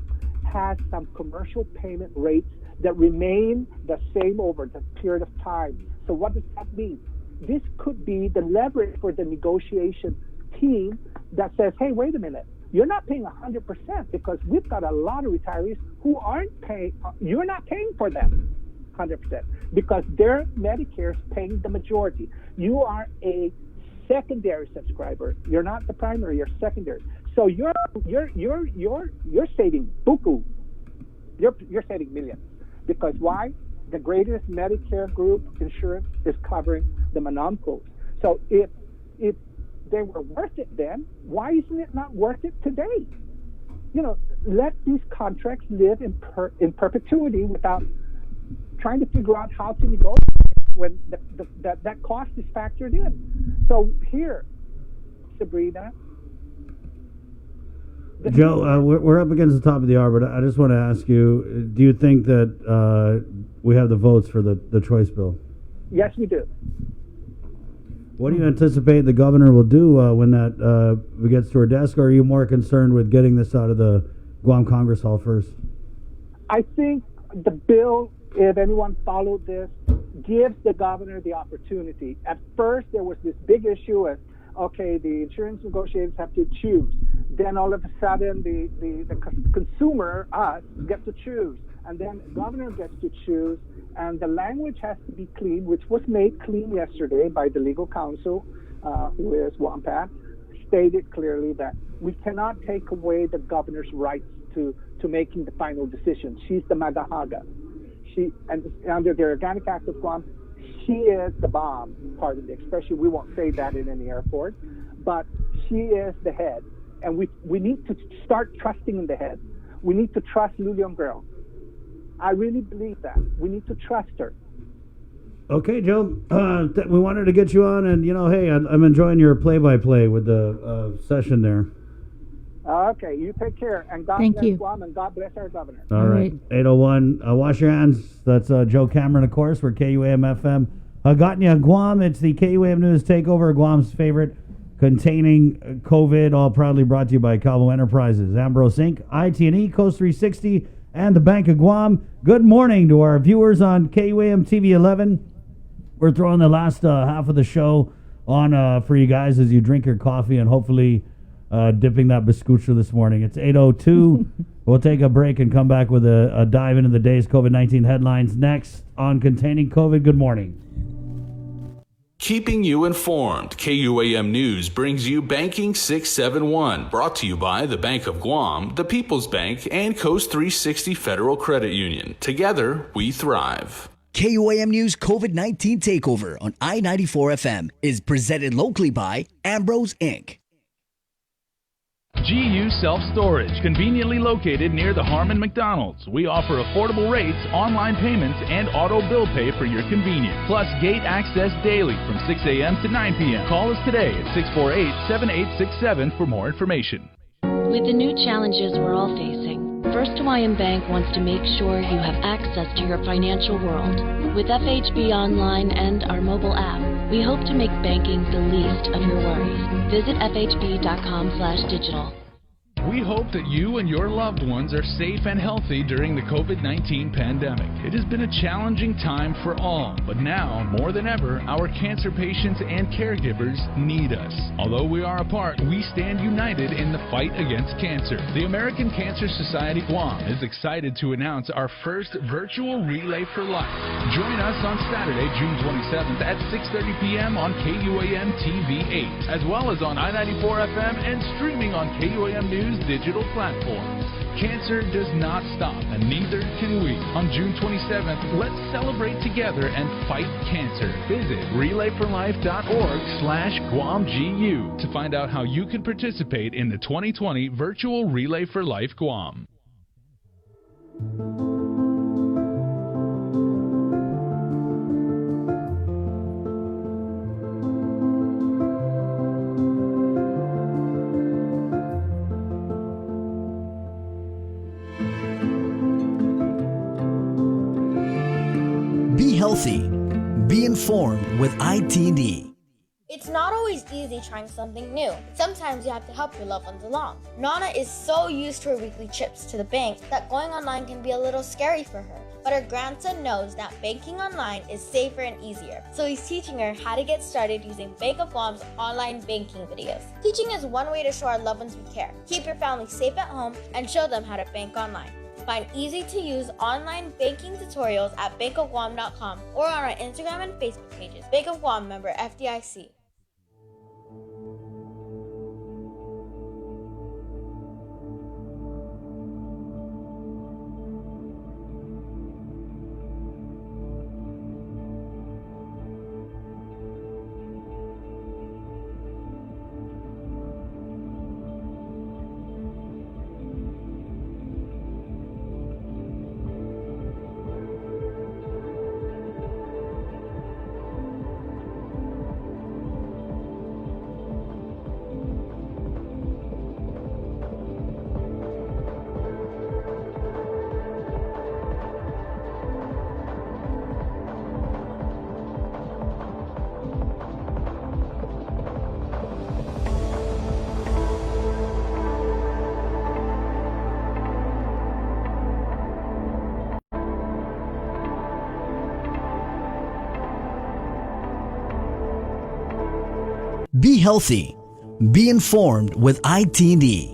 has some commercial payment rates that remain the same over the period of time. So what does that mean? This could be the leverage for the negotiation team that says, hey, wait a minute, you're not paying 100% because we've got a lot of retirees who aren't paying, you're not paying for them 100% because their Medicare is paying the majority. You are a secondary subscriber. You're not the primary, you're secondary. So you're saving buku. You're saving millions. Because why? The greatest Medicare group insurance is covering the Manamcos. So if they were worth it then, why isn't it not worth it today? You know, let these contracts live in perpetuity without trying to figure out how to negotiate when that cost is factored in. So here, Sabrina. Joe, we're up against the top of the hour, but I just want to ask you, do you think that we have the votes for the choice bill? Yes, we do. What do you anticipate the governor will do when that gets to her desk, or are you more concerned with getting this out of the Guam Congress Hall first? I think the bill, if anyone followed this, gives the governor the opportunity. At first, there was this big issue of, okay, the insurance negotiators have to choose. Then all of a sudden, the consumer, us, gets to choose. And then the governor gets to choose. And the language has to be clean, which was made clean yesterday by the legal counsel, who is Wampat, stated clearly that we cannot take away the governor's rights to making the final decision. She's the Magahaga. And under the Organic Act of Guam, she is the bomb, pardon the expression. We won't say that in any airport, but she is the head. And we need to start trusting in the head. We need to trust Lulion Girl. I really believe that. We need to trust her. Okay, Joe. We wanted to get you on, and, hey, I'm enjoying your play-by-play with the session there. Okay, you take care, and God bless Guam, and God bless our governor. All right. 801, wash your hands. That's Joe Cameron, of course. We're KUAM-FM. Gatnia, Guam. It's the KUAM News Takeover, Guam's favorite, containing COVID, all proudly brought to you by Calvo Enterprises, Ambrose Inc., IT&E, Coast 360, and the Bank of Guam. Good morning to our viewers on KUAM TV 11. We're throwing the last half of the show on for you guys as you drink your coffee and hopefully dipping that biscucha this morning. It's 8:02. We'll take a break and come back with a dive into the day's COVID-19 headlines next on Containing COVID. Good morning. Keeping you informed, KUAM News brings you Banking 671, brought to you by the Bank of Guam, the People's Bank, and Coast 360 Federal Credit Union. Together, we thrive. KUAM News COVID-19 Takeover on I-94 FM is presented locally by Ambrose Inc. GU Self-Storage, conveniently located near the Harmon McDonald's. We offer affordable rates, online payments, and auto bill pay for your convenience. Plus gate access daily from 6 a.m. to 9 p.m. Call us today at 648-7867 for more information. With the new challenges we're all facing, First Hawaiian Bank wants to make sure you have access to your financial world. With FHB Online and our mobile app, we hope to make banking the least of your worries. Visit fhb.com/digital. We hope that you and your loved ones are safe and healthy during the COVID-19 pandemic. It has been a challenging time for all, but now, more than ever, our cancer patients and caregivers need us. Although we are apart, we stand united in the fight against cancer. The American Cancer Society Guam is excited to announce our first virtual Relay for Life. Join us on Saturday, June 27th at 6:30 p.m. on KUAM TV 8, as well as on I-94 FM and streaming on KUAM News digital platforms. Cancer does not stop, and neither can we. On June 27th, let's celebrate together and fight cancer. Visit relayforlife.org/GuamGU to find out how you can participate in the 2020 Virtual Relay for Life Guam. Be healthy. Be informed with ITD. It's not always easy trying something new. Sometimes you have to help your loved ones along. Nana is so used to her weekly trips to the bank that going online can be a little scary for her. But her grandson knows that banking online is safer and easier. So he's teaching her how to get started using Bank of Guam's online banking videos. Teaching is one way to show our loved ones we care. Keep your family safe at home and show them how to bank online. Find easy-to-use online banking tutorials at bankofguam.com or on our Instagram and Facebook pages. Bank of Guam, member FDIC. Be healthy. Be informed with ITD.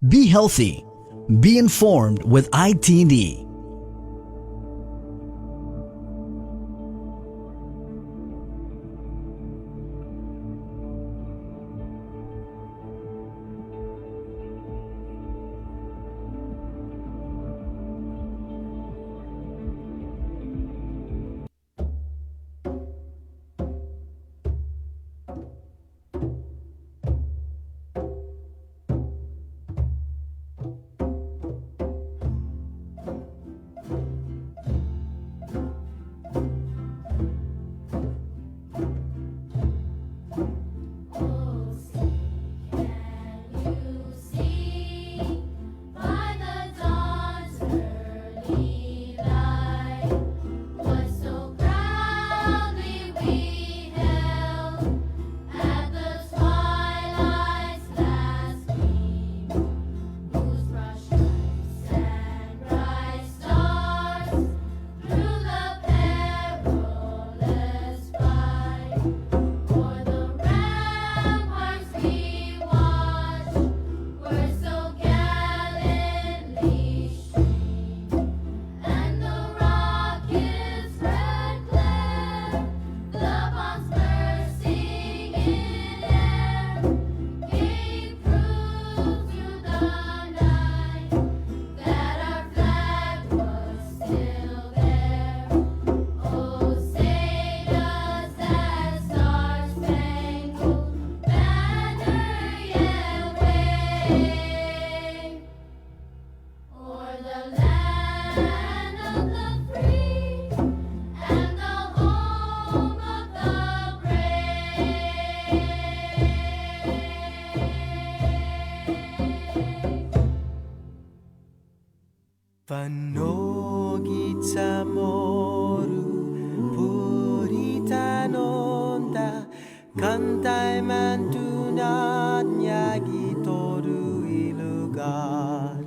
Be healthy. Be informed with ITD. Purita nonda kantai mantunat nyagi toru ilugar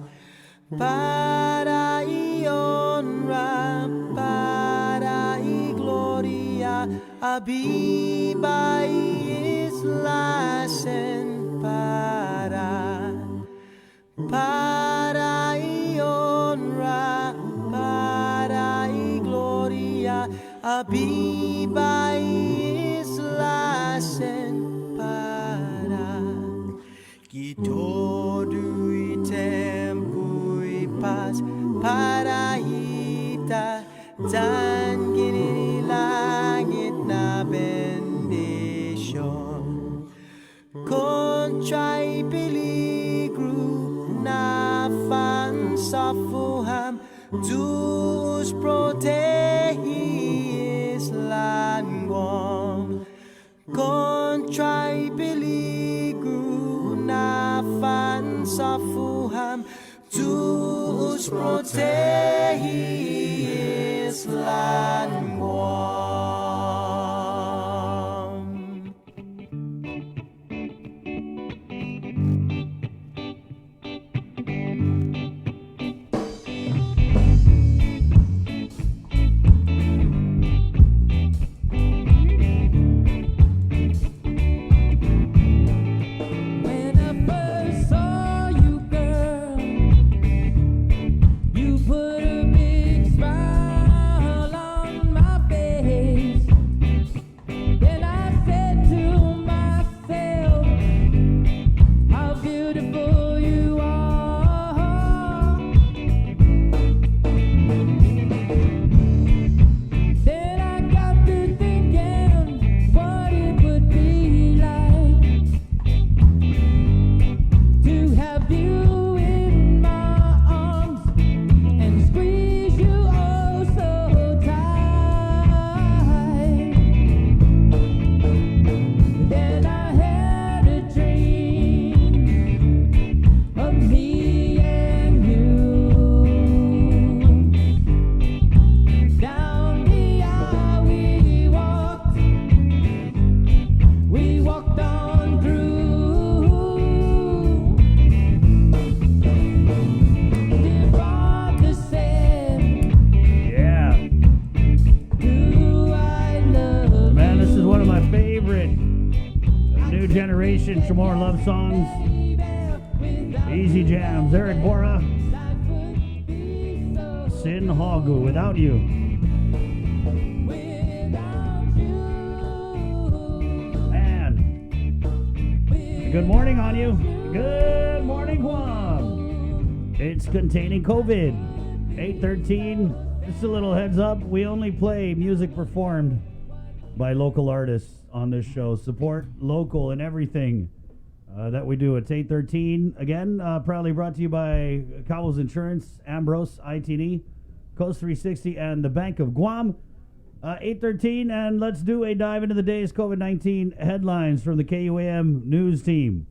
para ion ra para I gloria abibai islasen para ion ra para I gloria abibai islasen para Kitodui tempui pas para ita dan gini langit na bendition Contrai peligro na fansafuham Deus protege Island Guam Contrai peligro na fansafuham Deus protege Island Guam. When I first saw you, girl, you put a big smile on my face. Then I said to myself, how beautiful you are. Then I got to thinking what it would be like to have you in my arms and squeeze you oh so tight. Then I had a dream of me and you. Down the aisle we walked on through. Dear Father said, Yeah. do I love Man, this is one of my favorite new generation Chamorro love songs. Easy jams. Eric Bora. Sin Hogu, Without You. Man. Good morning on you. Good morning, Guam. It's containing COVID. 813. Just a little heads up. We only play music performed by local artists on this show. Support local and everything that we do. It's 813. Again, proudly brought to you by Cowles Insurance, Ambrose, ITD, Coast 360, and the Bank of Guam. 813, and let's do a dive into the day's COVID-19 headlines from the KUAM news team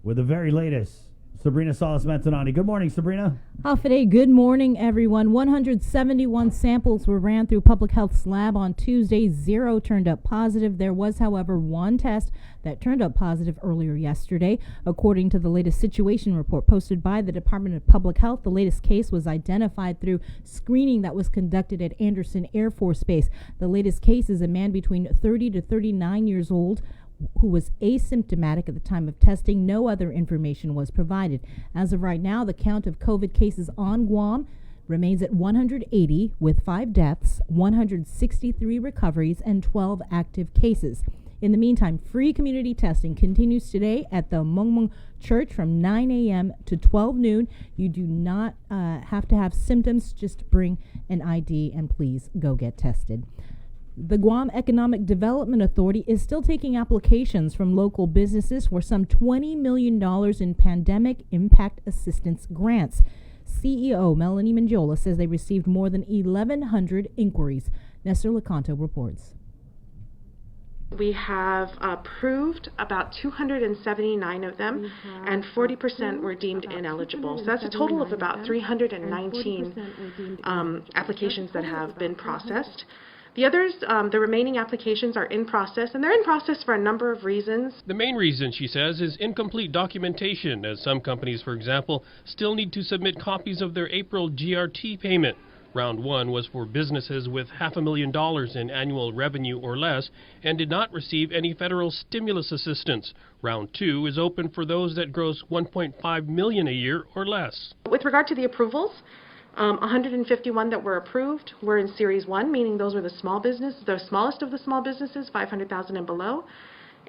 with the very latest. Sabrina Salas-Mantanani. Good morning, Sabrina. Hafide, good morning, everyone. 171 samples were ran through Public Health's lab on Tuesday. 0 turned up positive. There was, however, one test that turned up positive earlier yesterday. According to the latest situation report posted by the Department of Public Health, the latest case was identified through screening that was conducted at Anderson Air Force Base. The latest case is a man between 30 to 39 years old who was asymptomatic at the time of testing. No other information was provided. As of right now, the count of COVID cases on Guam remains at 180 with 5 deaths, 163 recoveries, and 12 active cases. In the meantime, free community testing continues today at the Mongmong Church from 9 a.m. to 12 noon. You do not have to have symptoms. Just bring an ID and please go get tested. The Guam Economic Development Authority is still taking applications from local businesses for some $20 million in pandemic impact assistance grants. CEO Melanie Mangiola says they received more than 1,100 inquiries. Nestor Lecanto reports. We have approved about 279 of them, and 40% were deemed ineligible. So that's a total of about 319 applications that have been processed. The others, the remaining applications are in process, and they're in process for a number of reasons. The main reason, she says, is incomplete documentation, as some companies, for example, still need to submit copies of their April GRT payment. Round 1 was for businesses with $500,000 in annual revenue or less and did not receive any federal stimulus assistance. Round 2 is open for those that gross $1.5 million a year or less. With regard to the approvals, 151 that were approved were in Series 1, meaning those were the smallest of the small businesses, 500,000 and below,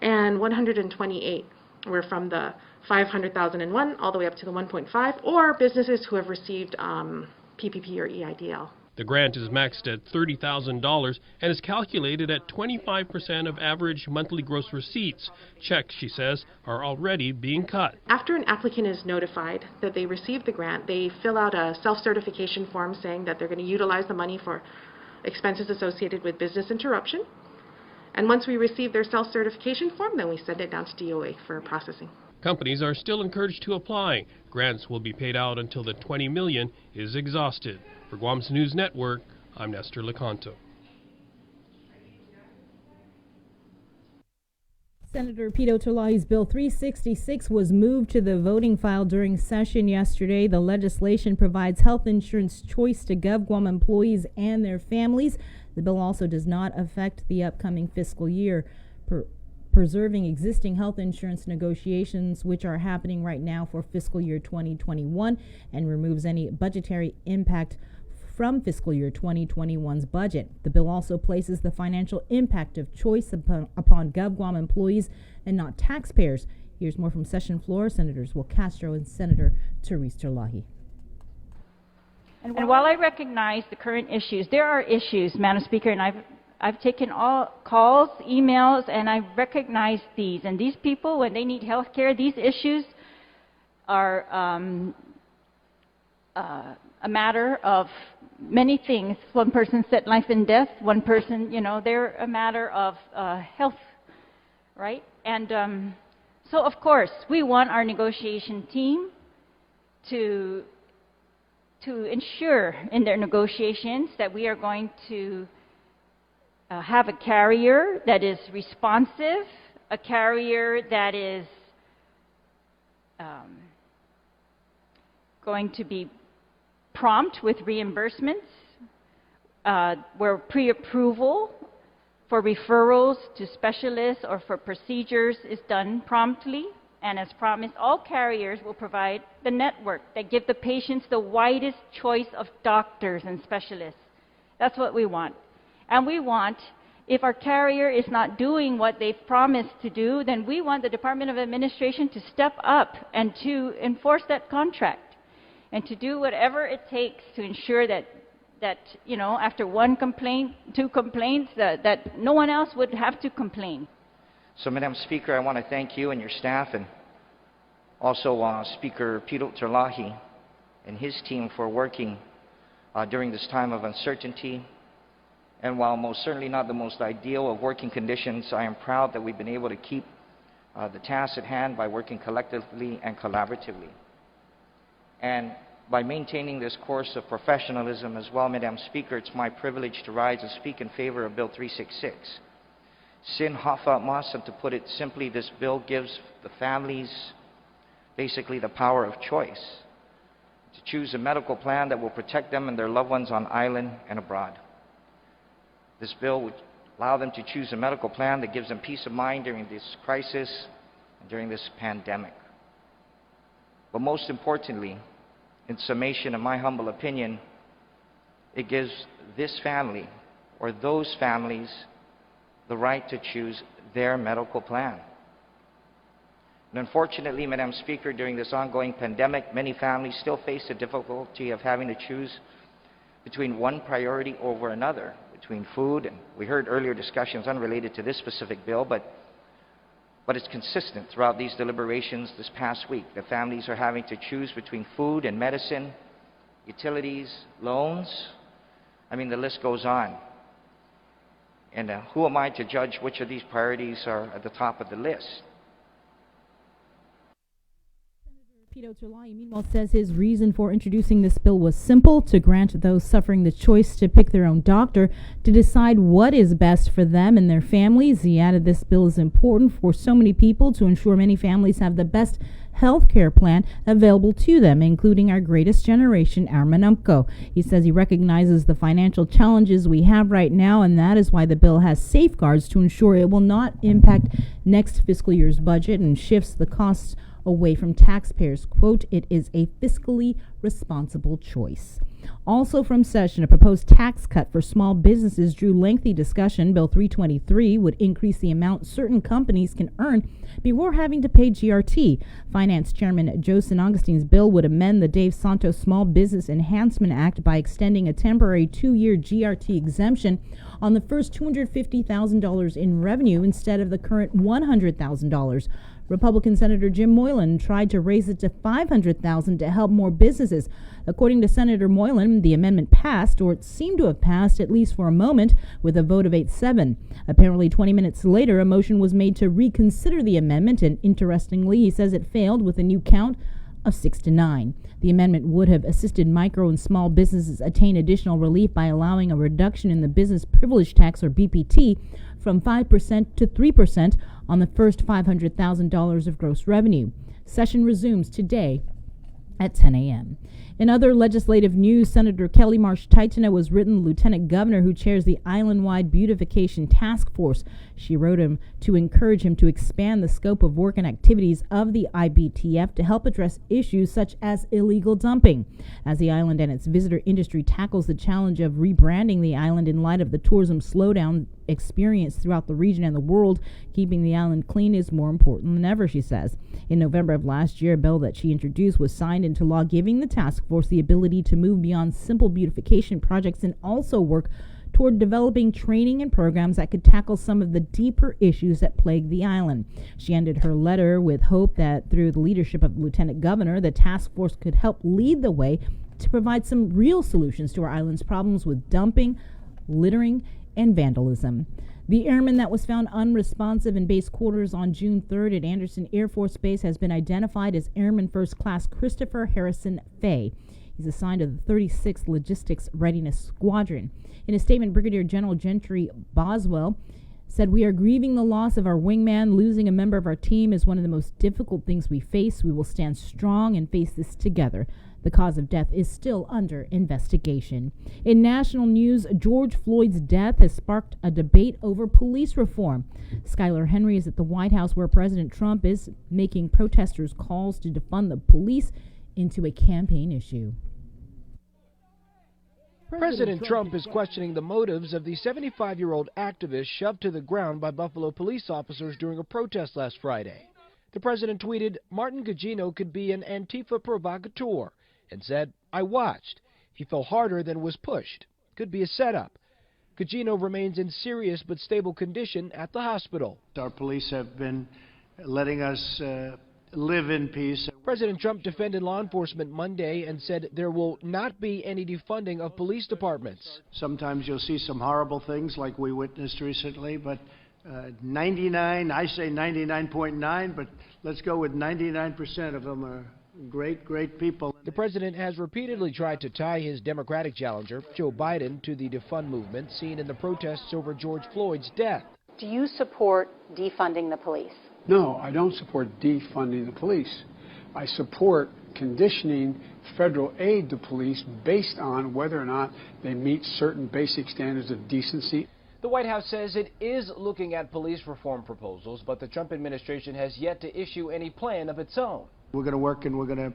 and 128 were from the 500,001 all the way up to the 1.5, or businesses who have received PPP or EIDL. The grant is maxed at $30,000 and is calculated at 25% of average monthly gross receipts. Checks, she says, are already being cut. After an applicant is notified that they received the grant, they fill out a self-certification form saying that they're going to utilize the money for expenses associated with business interruption. And once we receive their self-certification form, then we send it down to DOA for processing. Companies are still encouraged to apply. Grants will be paid out until the $20 million is exhausted. For Guam's News Network, I'm Nestor Lecanto. Senator Pito Terlahi's Bill 366 was moved to the voting file during session yesterday. The legislation provides health insurance choice to GovGuam employees and their families. The bill also does not affect the upcoming fiscal year, preserving existing health insurance negotiations, which are happening right now for fiscal year 2021, and removes any budgetary impact from fiscal year 2021's budget. The bill also places the financial impact of choice upon GovGuam employees and not taxpayers. Here's more from session floor Senators Will Castro and Senator Therese Terlahi. And while I recognize the current issues, there are issues, Madam Speaker, and I've taken all calls, emails, and I recognize these. And these people, when they need health care, these issues are a matter of many things. One person said life and death. One person, they're a matter of health, right? And so, of course, we want our negotiation team to ensure in their negotiations that we are going to have a carrier that is responsive, a carrier that is going to be prompt with reimbursements, where pre-approval for referrals to specialists or for procedures is done promptly. And as promised, all carriers will provide the network that give the patients the widest choice of doctors and specialists. That's what we want. And we want, if our carrier is not doing what they've promised to do, then we want the Department of Administration to step up and to enforce that contract and to do whatever it takes to ensure that after one complaint, two complaints, that no one else would have to complain. So, Madam Speaker, I want to thank you and your staff, and also Speaker Pito Terlahi and his team for working during this time of uncertainty. And while most certainly not the most ideal of working conditions, I am proud that we've been able to keep the task at hand by working collectively and collaboratively. And by maintaining this course of professionalism as well, Madam Speaker, it's my privilege to rise and speak in favor of Bill 366. Sin hafa mas, and to put it simply, this bill gives the families basically the power of choice to choose a medical plan that will protect them and their loved ones on island and abroad. This bill would allow them to choose a medical plan that gives them peace of mind during this crisis and during this pandemic. But most importantly, in summation, in my humble opinion, it gives this family or those families the right to choose their medical plan. And unfortunately, Madam Speaker, during this ongoing pandemic, many families still face the difficulty of having to choose between one priority over another, between food, and we heard earlier discussions unrelated to this specific bill, but it's consistent throughout these deliberations this past week. The families are having to choose between food and medicine, utilities, loans. I mean, the list goes on. And who am I to judge which of these priorities are at the top of the list? Pito Terlai, meanwhile, says his reason for introducing this bill was simple: to grant those suffering the choice to pick their own doctor, to decide what is best for them and their families. He added this bill is important for so many people to ensure many families have the best health care plan available to them, including our greatest generation, our Manumko. He says he recognizes the financial challenges we have right now, and that is why the bill has safeguards to ensure it will not impact next fiscal year's budget and shifts the costs away from taxpayers. Quote, it is a fiscally responsible choice. Also from session, a proposed tax cut for small businesses drew lengthy discussion. Bill 323 would increase the amount certain companies can earn before having to pay GRT. Finance Chairman Joseph Augustine's bill would amend the Dave Santos Small Business Enhancement Act by extending a temporary 2-year GRT exemption on the first $250,000 in revenue instead of the current $100,000. Republican Senator Jim Moylan tried to raise it to $500,000 to help more businesses. According to Senator Moylan, the amendment passed, or it seemed to have passed, at least for a moment, with a vote of 8-7. Apparently, 20 minutes later, a motion was made to reconsider the amendment, and interestingly, he says it failed with a new count of 6-9. The amendment would have assisted micro and small businesses attain additional relief by allowing a reduction in the business privilege tax, or BPT, from 5% to 3% on the first $500,000 of gross revenue. Session resumes today at 10 a.m. In other legislative news, Senator Kelly Marsh Titana was written lieutenant governor who chairs the island-wide beautification task force. She wrote him to encourage him to expand the scope of work and activities of the IBTF to help address issues such as illegal dumping. As the island and its visitor industry tackles the challenge of rebranding the island in light of the tourism slowdown experienced throughout the region and the world, keeping the island clean is more important than ever, she says. In November of last year, a bill that she introduced was signed into law, giving the task force the ability to move beyond simple beautification projects and also work toward developing training and programs that could tackle some of the deeper issues that plague the island. She ended her letter with hope that through the leadership of Lieutenant Governor, the task force could help lead the way to provide some real solutions to our island's problems with dumping, littering, and vandalism. The airman that was found unresponsive in base quarters on June 3rd at Anderson Air Force Base has been identified as Airman First Class Christopher Harrison Fay. He's assigned to the 36th Logistics Readiness Squadron. In a statement, Brigadier General Gentry Boswell said, "We are grieving the loss of our wingman. Losing a member of our team is one of the most difficult things we face. We will stand strong and face this together. The cause of death is still under investigation." In national news, George Floyd's death has sparked a debate over police reform. Skylar Henry is at the White House, where President Trump is making protesters' calls to defund the police into a campaign issue. President Trump is questioning the motives of the 75-year-old activist shoved to the ground by Buffalo police officers during a protest last Friday. The president tweeted, "Martin Gugino could be an Antifa provocateur," and said, "I watched. He fell harder than was pushed. Could be a setup." Gugino remains in serious but stable condition at the hospital. Our police have been letting us live in peace. President Trump defended law enforcement Monday and said there will not be any defunding of police departments. Sometimes you'll see some horrible things like we witnessed recently, but 99.9, but let's go with 99% of them are great people. The president has repeatedly tried to tie his Democratic challenger, Joe Biden, to the defund movement seen in the protests over George Floyd's death. Do you support defunding the police? No, I don't support defunding the police. I support conditioning federal aid to police based on whether or not they meet certain basic standards of decency. The White House says it is looking at police reform proposals, but the Trump administration has yet to issue any plan of its own. We're going to work and we're going to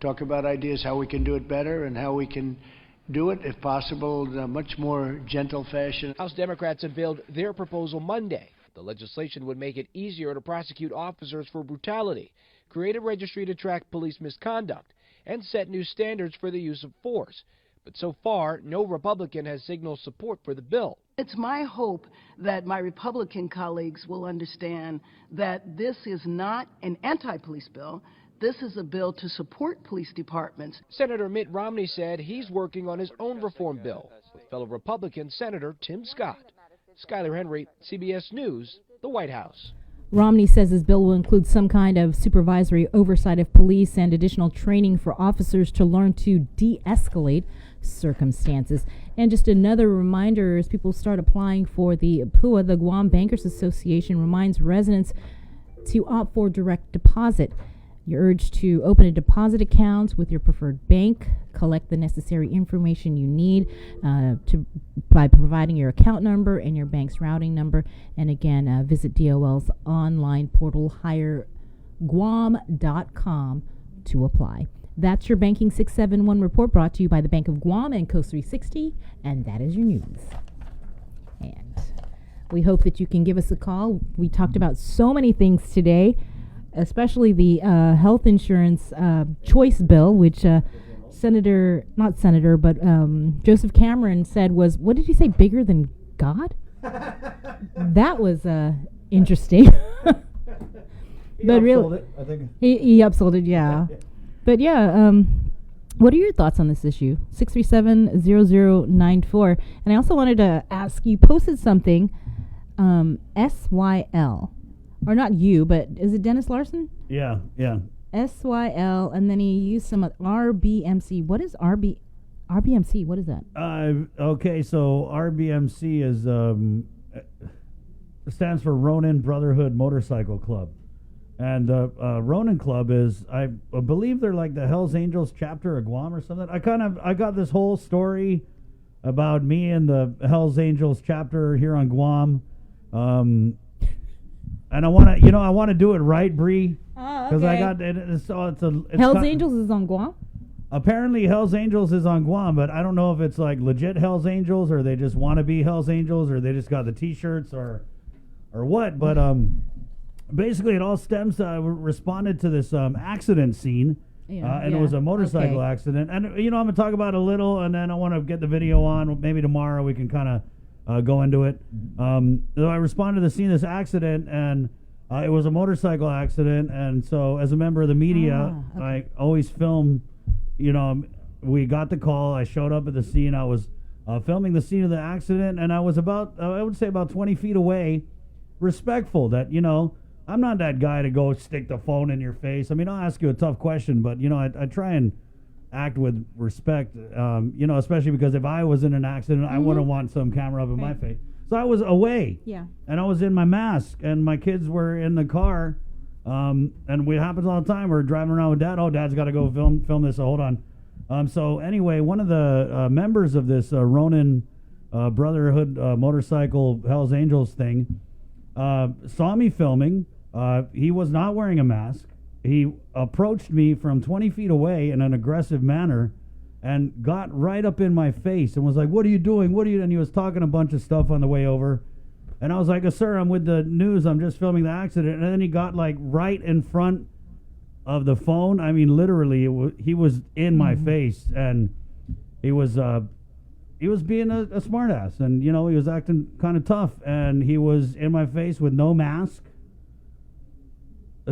talk about ideas how we can do it better and how we can do it, if possible, in a much more gentle fashion. House Democrats unveiled their proposal Monday. The legislation would make it easier to prosecute officers for brutality, create a registry to track police misconduct, and set new standards for the use of force. But so far, no Republican has signaled support for the bill. It's my hope that my Republican colleagues will understand that this is not an anti-police bill. This is a bill to support police departments. Senator Mitt Romney said he's working on his own reform bill with fellow Republican Senator Tim Scott. Skylar Henry, CBS News, the White House. Romney says his bill will include some kind of supervisory oversight of police and additional training for officers to learn to de-escalate circumstances. And just another reminder, as people start applying for the PUA, the Guam Bankers Association reminds residents to opt for direct deposit. You're urged to open a deposit account with your preferred bank, collect the necessary information you need by providing your account number and your bank's routing number. And again, visit DOL's online portal, hireguam.com, to apply. That's your Banking 671 report, brought to you by the Bank of Guam and Coast 360, and that is your news. And we hope that you can give us a call. We talked about so many things today, especially the health insurance choice bill, which Joseph Cameron said was, what did he say, bigger than God? That was interesting. But really, I think he upsold it, yeah. But yeah, what are your thoughts on this issue? 637-0094. And I also wanted to ask, you posted something, SYL. Or not you, but is it Dennis Larson? Yeah. SYL, and then he used some RBMC. What is RBMC? What is that? Okay, so RBMC is stands for Ronin Brotherhood Motorcycle Club. And Ronin Club is, I believe they're like the Hells Angels chapter of Guam or something. I got this whole story about me and the Hells Angels chapter here on Guam. And I want to do it right, Bree. Because I got it. It's Hells Angels is on Guam? Apparently Hells Angels is on Guam, but I don't know if it's like legit Hells Angels, or they just want to be Hells Angels, or they just got the t-shirts, or what. But basically it all stems, responded to this accident scene. And it was a motorcycle accident. And, I'm going to talk about it a little, and then I want to get the video on. Maybe tomorrow we can kind of go into it. So I responded to the scene of this accident, and it was a motorcycle accident. And so as a member of the media, I always film, we got the call. I showed up at the scene. I was filming the scene of the accident, and I was about 20 feet away, respectful that, I'm not that guy to go stick the phone in your face. I mean, I'll ask you a tough question, but, I try and act with respect, especially because if I was in an accident, I wouldn't want some camera up in my face. So I was away. Yeah. And I was in my mask, and my kids were in the car. And it happens all the time. We're driving around with Dad. Oh, Dad's got to go film this, so hold on. So anyway, one of the members of this Ronin Brotherhood motorcycle Hells Angels thing saw me filming. He was not wearing a mask. He approached me from 20 feet away in an aggressive manner and got right up in my face and was like, "What are you doing? What are you?" And he was talking a bunch of stuff on the way over. And I was like, "Sir, I'm with the news. I'm just filming the accident." And then he got like right in front of the phone. I mean, literally, he was in my face, and he was being a smartass, and he was acting kind of tough, and he was in my face with no mask,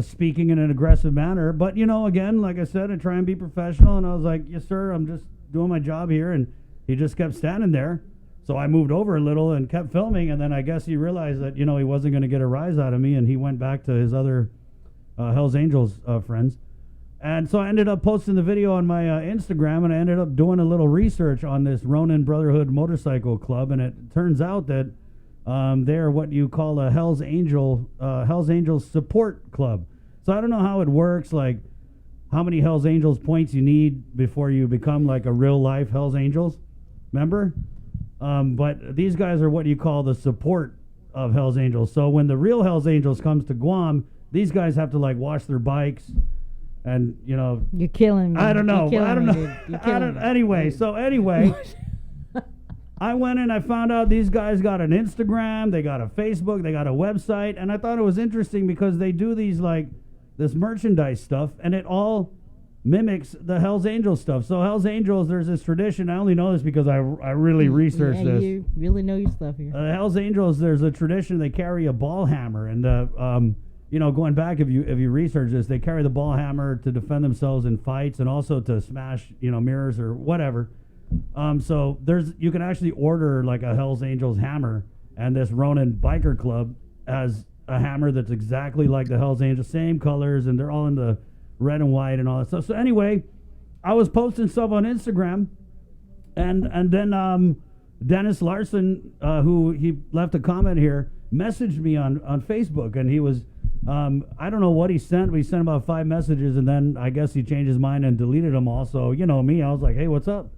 speaking in an aggressive manner. But again, like I said, I try and be professional, and I was like, "Yes, sir, I'm just doing my job here." And he just kept standing there. So I moved over a little and kept filming, and then I guess he realized that he wasn't going to get a rise out of me, and he went back to his other Hells Angels friends. And so I ended up posting the video on my Instagram, and I ended up doing a little research on this Ronin Brotherhood Motorcycle Club, and it turns out that they're what you call a Hells Angels support club. So I don't know how it works, like how many Hells Angels points you need before you become like a real life Hells Angels member. But these guys are what you call the support of Hells Angels. So when the real Hells Angels comes to Guam, these guys have to like wash their bikes, and you're killing me. I don't know. Anyway, I went and I found out these guys got an Instagram, they got a Facebook, they got a website, and I thought it was interesting because they do these like this merchandise stuff, and it all mimics the Hells Angels stuff. So Hells Angels, there's this tradition. I only know this because I really researched this. You really know your stuff here. Hells Angels, there's a tradition. They carry a ball hammer, and going back, if you research this, they carry the ball hammer to defend themselves in fights, and also to smash mirrors or whatever. So you can actually order like a Hells Angels hammer, and this Ronin biker club has a hammer that's exactly like the Hells Angels, same colors, and they're all in the red and white and all that stuff. So anyway, I was posting stuff on Instagram, and then Dennis Larson, who he left a comment here, messaged me on Facebook, and he was, I don't know what he sent, but he sent about 5 messages, and then I guess he changed his mind and deleted them all. So, you know me, I was like, hey, what's up?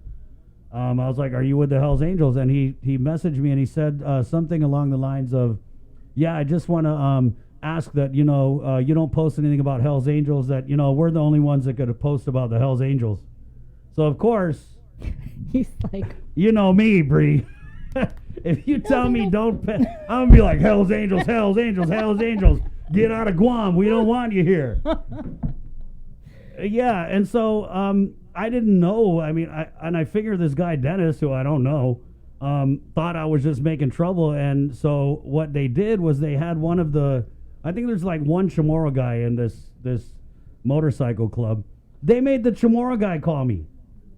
I was like, are you with the Hells Angels? And he messaged me, and he said something along the lines of, yeah, I just want to ask that, you don't post anything about Hells Angels, that, we're the only ones that could have posted about the Hells Angels. So, of course, he's like, you know me, Bree. If you tell me don't pay, I'm going to be like, Hells Angels, Hells Angels, Hells Angels. Get out of Guam. We don't want you here. Yeah, and so I didn't know. I mean, I figure this guy, Dennis, who I don't know, thought I was just making trouble. And so what they did was they had one of the, I think there's like one Chamorro guy in this motorcycle club. They made the Chamorro guy call me.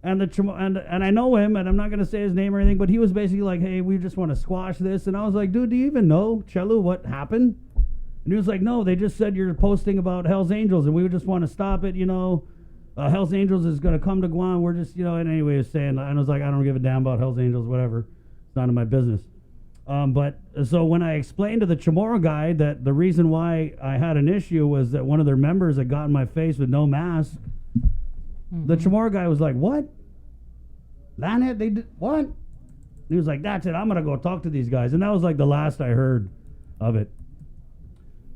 And and I know him, and I'm not going to say his name or anything, but he was basically like, hey, we just want to squash this. And I was like, dude, do you even know, Chelu, what happened? And he was like, no, they just said you're posting about Hells Angels, and we just want to stop it, Hells Angels is going to come to Guam. We're just, and anyway, he was saying, and I was like, I don't give a damn about Hells Angels, whatever. It's none of my business. But so when I explained to the Chamorro guy that the reason why I had an issue was that one of their members had got in my face with no mask, the Chamorro guy was like, what? Landhead, they did what? And he was like, that's it, I'm going to go talk to these guys. And that was like the last I heard of it.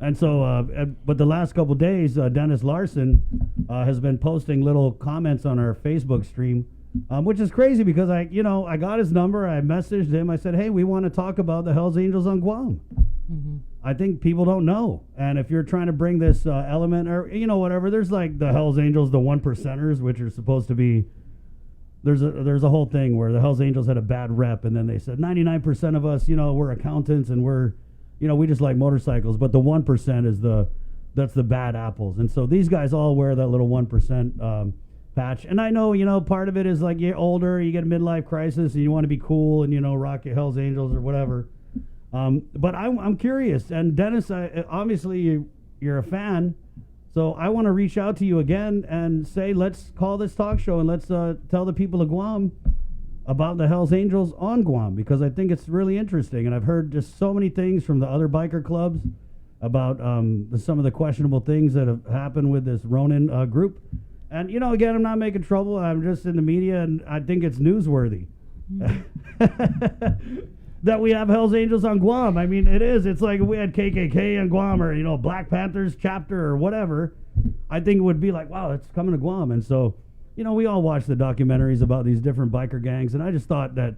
And so, but the last couple days, Dennis Larson has been posting little comments on our Facebook stream, which is crazy because I got his number. I messaged him. I said, hey, we want to talk about the Hells Angels on Guam. I think people don't know. And if you're trying to bring this element or, whatever, there's like the Hells Angels, the 1%ers, which are supposed to be, there's a whole thing where the Hells Angels had a bad rep. And then they said 99% of us, we're accountants and we're, we just like motorcycles, but the 1% that's the bad apples. And so these guys all wear that little 1% patch. And I know, part of it is like you're older, you get a midlife crisis, and you want to be cool and, rock your Hells Angels or whatever. But I'm curious. And Dennis, obviously you're a fan, so I want to reach out to you again and say, let's call this talk show and let's tell the people of Guam about the Hells Angels on Guam, because I think it's really interesting. And I've heard just so many things from the other biker clubs about some of the questionable things that have happened with this Ronin group. And, again, I'm not making trouble. I'm just in the media, and I think it's newsworthy that we have Hells Angels on Guam. I mean, it is. It's like if we had KKK on Guam or, Black Panthers chapter or whatever. I think it would be like, wow, it's coming to Guam. And so, we all watch the documentaries about these different biker gangs, and I just thought that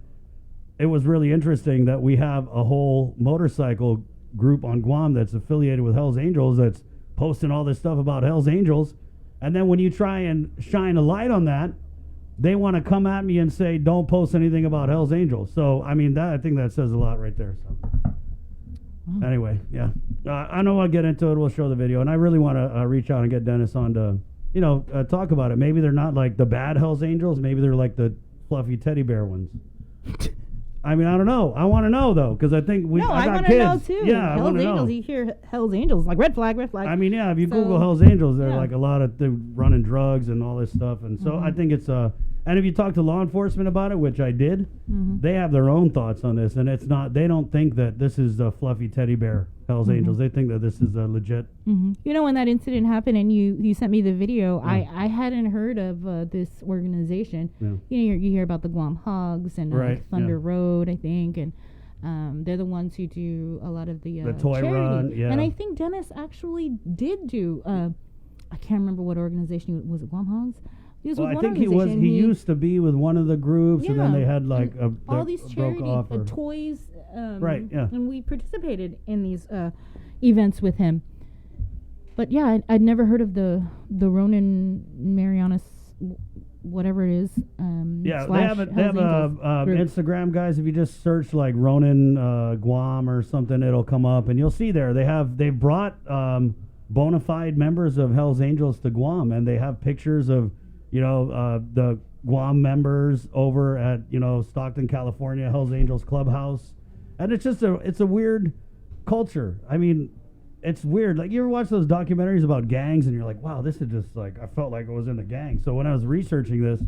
it was really interesting that we have a whole motorcycle group on Guam that's affiliated with Hells Angels that's posting all this stuff about Hells Angels, and then when you try and shine a light on that, they want to come at me and say, don't post anything about Hells Angels. So, I mean, I think that says a lot right there. So, anyway, yeah. I know I'll get into it. We'll show the video, and I really want to reach out and get Dennis on to talk about it. Maybe they're not like the bad Hells Angels. Maybe they're like the fluffy teddy bear ones. I mean, I don't know. I want to know, though, because I think I got kids. Know, too. Yeah, Hells I want to Angels, know. you hear Hells Angels, like red flag, red flag. I mean, yeah, if you Google Hells Angels, they're like a lot of, they're running drugs and all this stuff. And so I think it's, and if you talk to law enforcement about it, which I did, they have their own thoughts on this. And it's not, they don't think that this is the fluffy teddy bear Hells Angels. They think that this is legit. When that incident happened and you sent me the video, I hadn't heard of this organization. You hear about the Guam Hogs and Thunder Road, I think, and they're the ones who do a lot of the toy charity. run. And I think Dennis actually did do. I can't remember what organization was. It Guam Hogs? I think he used to be with one of the groups, and then they had like all these charity toys. And we participated in these events with him. But yeah, I'd never heard of the Ronin Marianas, whatever it is. They have Instagram, guys. If you just search like Ronin Guam or something, it'll come up, and you'll see there they've brought bona fide members of Hells Angels to Guam, and they have pictures of the Guam members over at Stockton, California, Hells Angels Clubhouse. And it's just it's a weird culture. I mean, it's weird. Like, you ever watch those documentaries about gangs and you're like, wow, this is just like, I felt like I was in the gang. So when I was researching this,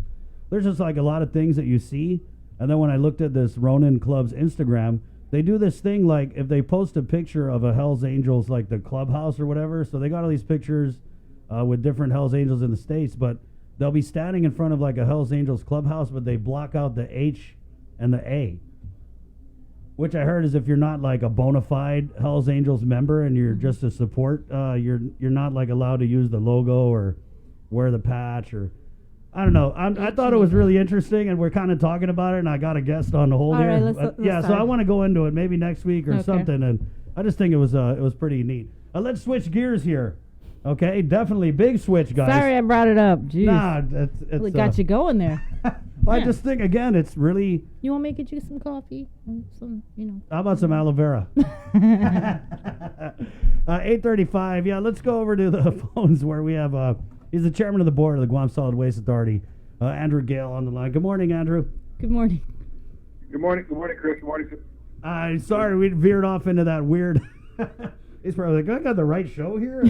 there's just like a lot of things that you see. And then when I looked at this Ronin Club's Instagram, they do this thing like if they post a picture of a Hells Angels, like the clubhouse or whatever. So they got all these pictures with different Hells Angels in the States, but they'll be standing in front of like a Hells Angels clubhouse, but they block out the H and the A. Which I heard is if you're not like a bona fide Hells Angels member and you're just a support, you're not like allowed to use the logo or wear the patch or I don't know. I thought it was really interesting, and we're kind of talking about it. And I got a guest on the hold here. Right, let's so I want to go into it maybe next week or something. And I just think it was pretty neat. Let's switch gears here. Okay, definitely big switch, guys. Sorry I brought it up. Jeez. Nah, it's really got you going there. Well, I just think, again, it's really... You want me to get you some coffee? Some, How about some aloe vera? 8:35. Yeah, let's go over to the phones where we have... he's the chairman of the board of the Guam Solid Waste Authority, Andrew Gale, on the line. Good morning, Andrew. Good morning. Good morning. Good morning, Chris. Good morning. Sorry, we veered off into that weird... He's probably like, I got the right show here?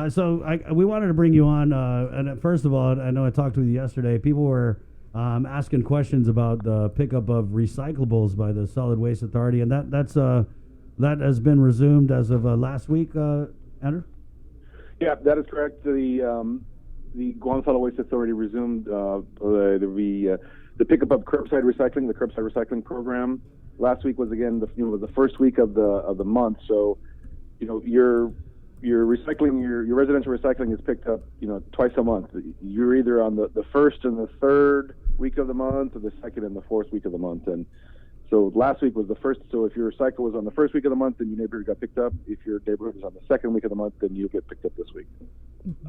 So we wanted to bring you on, and first of all, I know I talked with you yesterday. People were asking questions about the pickup of recyclables by the Solid Waste Authority, and that has been resumed as of last week, Andrew? Yeah, that is correct. The Guam Solid Waste Authority resumed the pickup of curbside recycling, the curbside recycling program. Last week was again the first week of the month. So, your recycling, your residential recycling is picked up, twice a month. You're either on the first and the third week of the month, or the second and the fourth week of the month. And so last week was the first. So if your cycle was on the first week of the month, then your neighborhood got picked up. If your neighborhood was on the second week of the month, then you'll get picked up this week.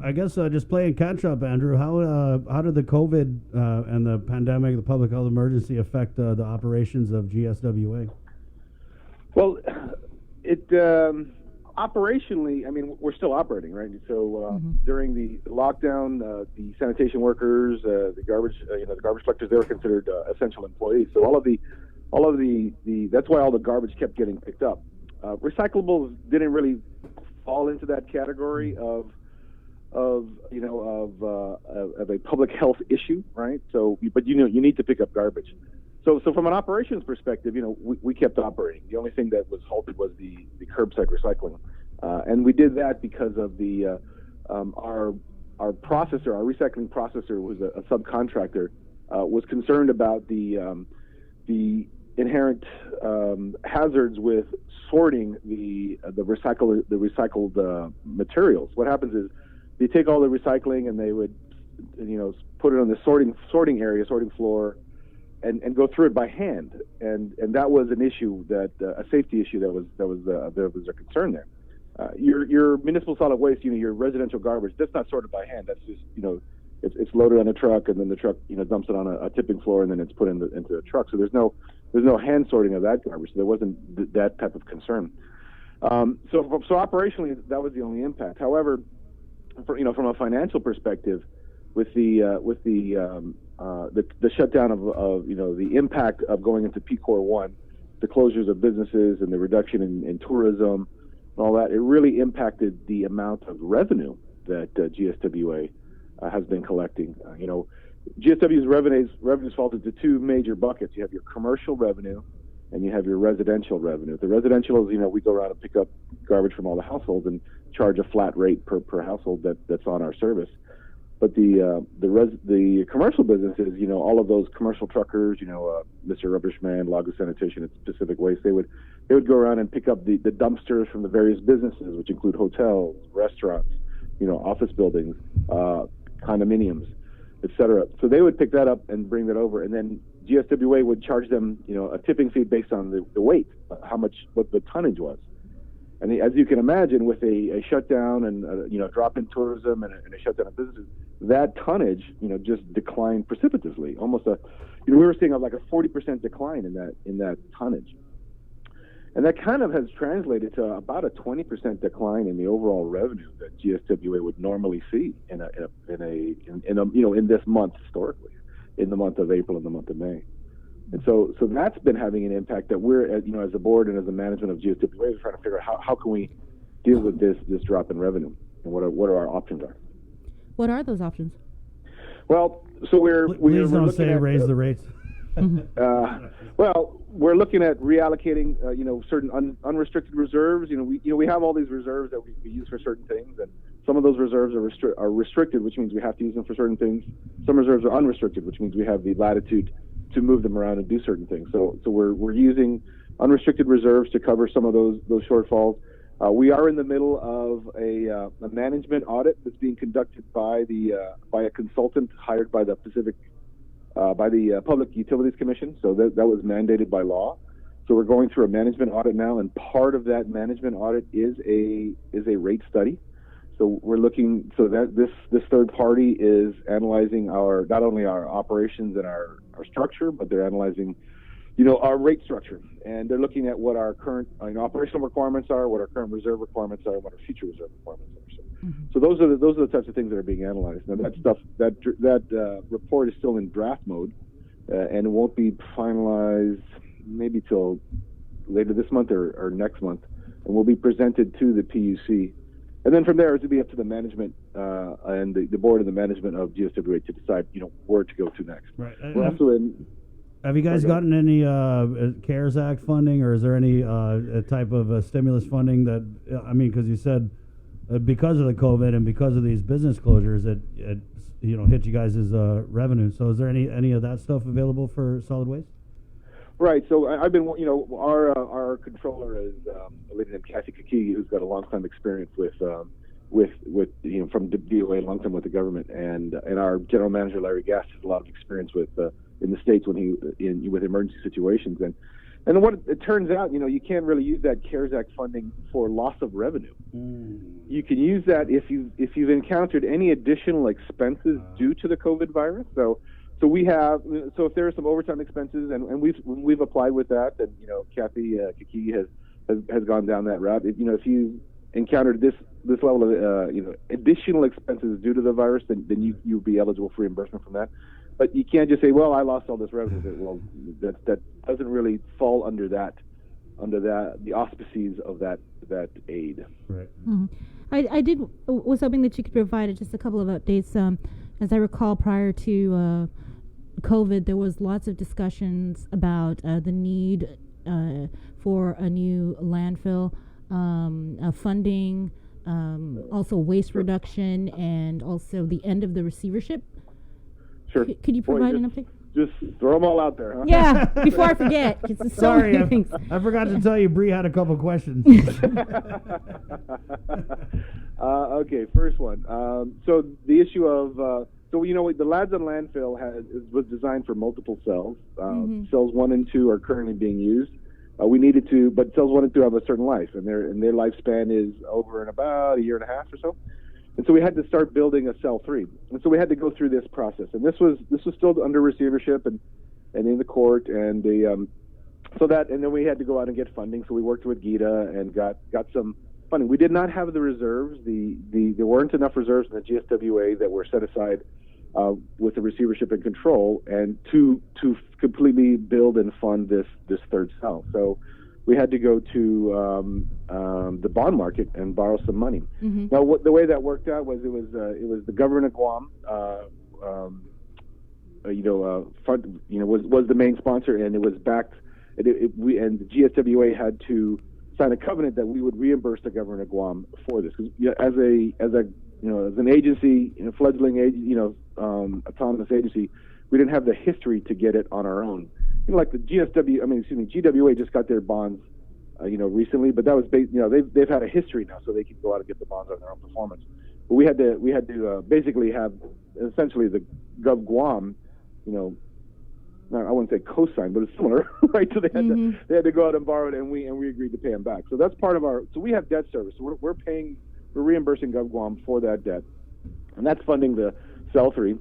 I guess just playing catch up, Andrew. How did the COVID and the pandemic, the public health emergency, affect the operations of GSWA? Well, it operationally, I mean, we're still operating, right? So during the lockdown, the sanitation workers, the garbage collectors, they were considered essential employees. So all of the that's why all the garbage kept getting picked up. Recyclables didn't really fall into that category of a public health issue, right? So, but you need to pick up garbage. So from an operations perspective, we kept operating. The only thing that was halted was the curbside recycling, and we did that because of our processor, our recycling processor was a subcontractor, was concerned about the inherent hazards with sorting the recycled materials. What happens is they take all the recycling and they would put it on the sorting area, sorting floor, and go through it by hand, and that was an issue, a safety issue that was a concern there. Your municipal solid waste, your residential garbage, that's not sorted by hand. That's just it's loaded on a truck, and then the truck dumps it on a tipping floor, and then it's put into a truck. So there's no hand sorting of that garbage. So there wasn't that type of concern. So operationally, that was the only impact. However, from a financial perspective, with the shutdown of the impact of going into PCOR 1, the closures of businesses and the reduction in tourism and all that, it really impacted the amount of revenue that GSWA has been collecting. GSW's revenues fall into two major buckets. You have your commercial revenue and you have your residential revenue. The residential is, we go around and pick up garbage from all the households and charge a flat rate per household that's on our service. But the commercial businesses, all of those commercial truckers, Mr. Rubbishman, Lago Sanitation, and Pacific Waste, they would go around and pick up the dumpsters from the various businesses, which include hotels, restaurants, office buildings, condominiums, etc. So they would pick that up and bring that over, and then GSWA would charge them, a tipping fee based on the weight, what the tonnage was. And as you can imagine, with a shutdown and a drop in tourism and a shutdown of businesses, that tonnage, just declined precipitously. Almost we were seeing like a 40% decline in that tonnage, and that kind of has translated to about a 20% decline in the overall revenue that GSWA would normally see in this month historically, in the month of April and the month of May. And so that's been having an impact that we're, as a board and as a management of GSWA, we're trying to figure out how can we deal with this drop in revenue, and what are our options are. What are those options? Well, so Please don't say raise the rates. Well, we're looking at reallocating, certain unrestricted reserves. We have all these reserves that we use for certain things, and some of those reserves are restricted, which means we have to use them for certain things. Some reserves are unrestricted, which means we have the latitude to move them around and do certain things. So we're using unrestricted reserves to cover some of those shortfalls. We are in the middle of a management audit that's being conducted by a consultant hired by the Public Utilities Commission. So that was mandated by law. So we're going through a management audit now, and part of that management audit is a rate study. So we're looking, so that this third party is analyzing not only our operations and our structure, but they're analyzing, our rate structure, and they're looking at what our current operational requirements are, what our current reserve requirements are, and what our future reserve requirements are. So those are the types of things that are being analyzed. Now that report is still in draft mode, and it won't be finalized maybe till later this month or next month, and will be presented to the PUC. And then from there, it will be up to the management and the board and the management of GSWA to decide, where to go to next. Right. We're also in. Have you guys gotten any CARES Act funding, or is there any type of stimulus funding that? Because you said because of the COVID and because of these business closures, it hit you guys' revenue. So is there any of that stuff available for solid waste? Right. So I've been, our controller is a lady named Kathy Kiki, who's got a long time experience with from DOA, a long time with the government, and our general manager Larry Gass has a lot of experience with in the States with emergency situations, and what it turns out, you can't really use that CARES Act funding for loss of revenue. You can use that if you've encountered any additional expenses due to the COVID virus. So if there are some overtime expenses, and we've applied with that, and Kathy Kiki has gone down that route. If you encountered this level of additional expenses due to the virus, then you'll be eligible for reimbursement from that. But you can't just say, well, I lost all this revenue. Well, that doesn't really fall under the auspices of that aid. Right. Mm-hmm. I was hoping that you could provide just a couple of updates. As I recall, prior to COVID, there was lots of discussions about the need for a new landfill, funding, also waste reduction, and also the end of the receivership. Sure. Could you provide an update? Just throw them all out there, huh? Yeah, before I forget. Sorry, I forgot to tell you, Bree had a couple questions. Okay, first one. So the issue of the Ladson landfill was designed for multiple cells. Cells 1 and 2 are currently being used. We needed to, but cells 1 and 2 have a certain life, and their lifespan is over and about a year and a half or so. And so we had to start building a cell 3, and so we had to go through this process. And this was still under receivership and in the court, and and then we had to go out and get funding. So we worked with GITA and got some funding. We did not have the reserves. There weren't enough reserves in the GSWA that were set aside with the receivership and control, and to completely build and fund this third cell. So we had to go to the bond market and borrow some money. Mm-hmm. Now, the way that worked out was it was the government of Guam, was the main sponsor, and it was backed. And the GSWA had to sign a covenant that we would reimburse the government of Guam for this. Because as an agency, fledgling autonomous agency, we didn't have the history to get it on our own. Like the GWA just got their bonds, recently, but that was they've had a history now, so they can go out and get the bonds on their own performance. But we had to basically have essentially the Gov Guam, I wouldn't say co-sign, but it's similar, right? So they had to go out and borrow it, and we agreed to pay them back. So that's part of our. So we have debt service. So we're reimbursing Gov Guam for that debt, and that's funding the cell 3.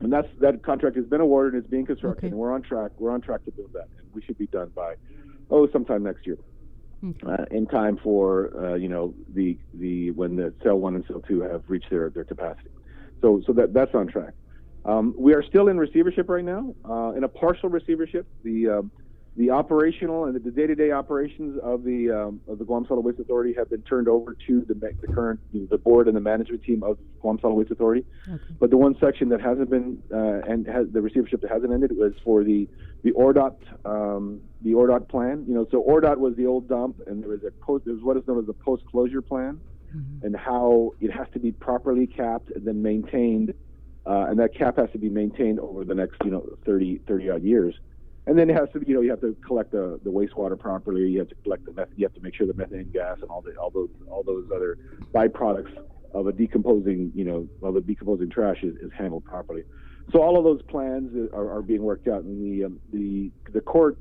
And that contract has been awarded and it's being constructed, and we're on track. We're on track to build that, and we should be done by sometime next year, in time for when the cell 1 and cell 2 have reached their capacity. So that's on track. We are still in receivership right now, in a partial receivership. The operational and the day-to-day operations of the Guam Solid Waste Authority have been turned over to the current the board and the management team of Guam Solid Waste Authority. Okay. But the one section that hasn't been the receivership that hasn't ended was for the ORDOT plan. So ORDOT was the old dump, and there was what is known as a post-closure plan, and how it has to be properly capped and then maintained, and that cap has to be maintained over the next 30 odd years. And then it has to, you have to collect the wastewater properly. You have to collect you have to make sure the methane gas and all those other byproducts of a decomposing, of the decomposing trash is handled properly. So all of those plans are being worked out, and the court,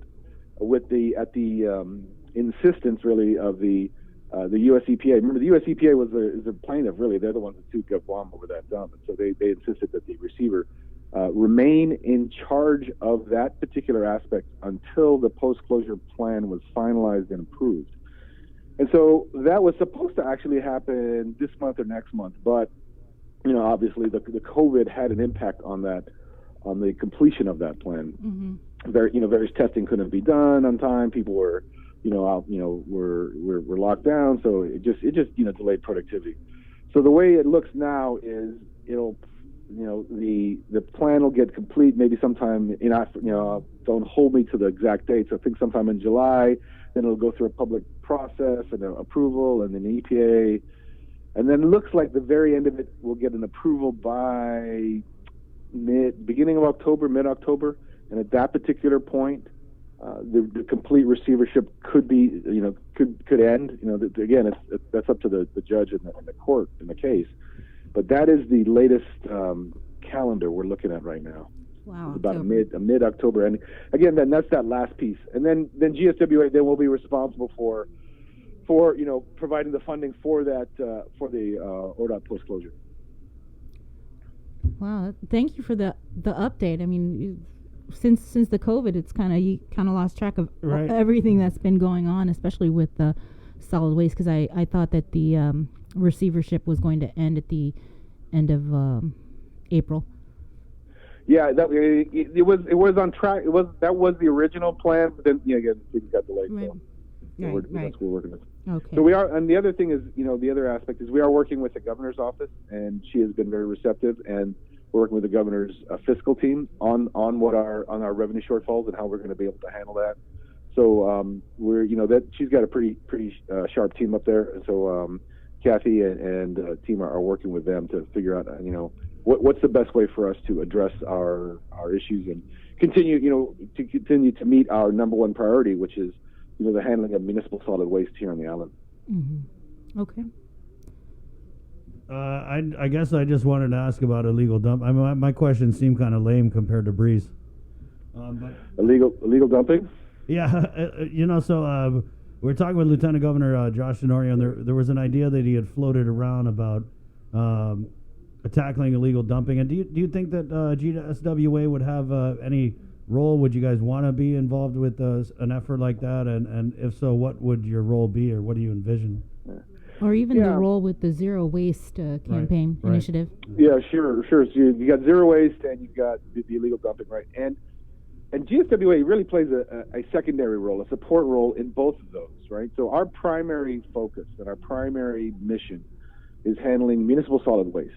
at the insistence really of the U.S. EPA. Remember, the U.S. EPA is the plaintiff. Really, they're the ones that sued Guam over that dump, and so they insisted that the receiver remain in charge of that particular aspect until the post-closure plan was finalized and approved. And so that was supposed to actually happen this month or next month, but obviously the COVID had an impact on the completion of that plan. Mm-hmm. Various testing couldn't be done on time. People were were locked down, so it just delayed productivity. So the way it looks now is the plan will get complete maybe sometime don't hold me to the exact date. So I think sometime in July, then it'll go through a public process and an approval and an EPA. And then it looks like the very end of it will get an approval by beginning of October, mid-October. And at that particular point, the complete receivership could be, could end. Again, that's up to the judge and the court in the case. But that is the latest calendar we're looking at right now. Wow. About a mid-October. And again, that's that last piece. And then GSWA then will be responsible for providing the funding for that for the ORDOT post-closure. Wow. Thank you for the update. I mean, since the COVID, it's you kind of lost track of everything that's been going on, especially with the solid waste, because I thought that the receivership was going to end at the end of April. Yeah, it was on track. That was the original plan, but then again things got delayed. Right. So that's what we're working with. Okay. So we are, and the other thing is, the other aspect is we are working with the governor's office, and she has been very receptive, and we're working with the governor's fiscal team on our revenue shortfalls and how we're going to be able to handle that. So we're that she's got a pretty sharp team up there, and so Kathy and team are working with them to figure out what's the best way for us to address our issues and continue to meet our number one priority, which is the handling of municipal solid waste here on the island. Mm-hmm. Okay. I guess I just wanted to ask about illegal dump. I mean, my question seemed kind of lame compared to Bree's. But illegal dumping? Yeah, so we were talking with Lieutenant Governor Josh Tenorio, and there was an idea that he had floated around about tackling illegal dumping. And do you think that GSWA would have any role? Would you guys want to be involved with an effort like that? And if so, what would your role be, or what do you envision? Or even the role with the zero waste campaign initiative. Yeah, sure. So you got zero waste and you've got the illegal dumping, right? And GSWA really plays a secondary role, a support role in both of those, right? So our primary focus and our primary mission is handling municipal solid waste,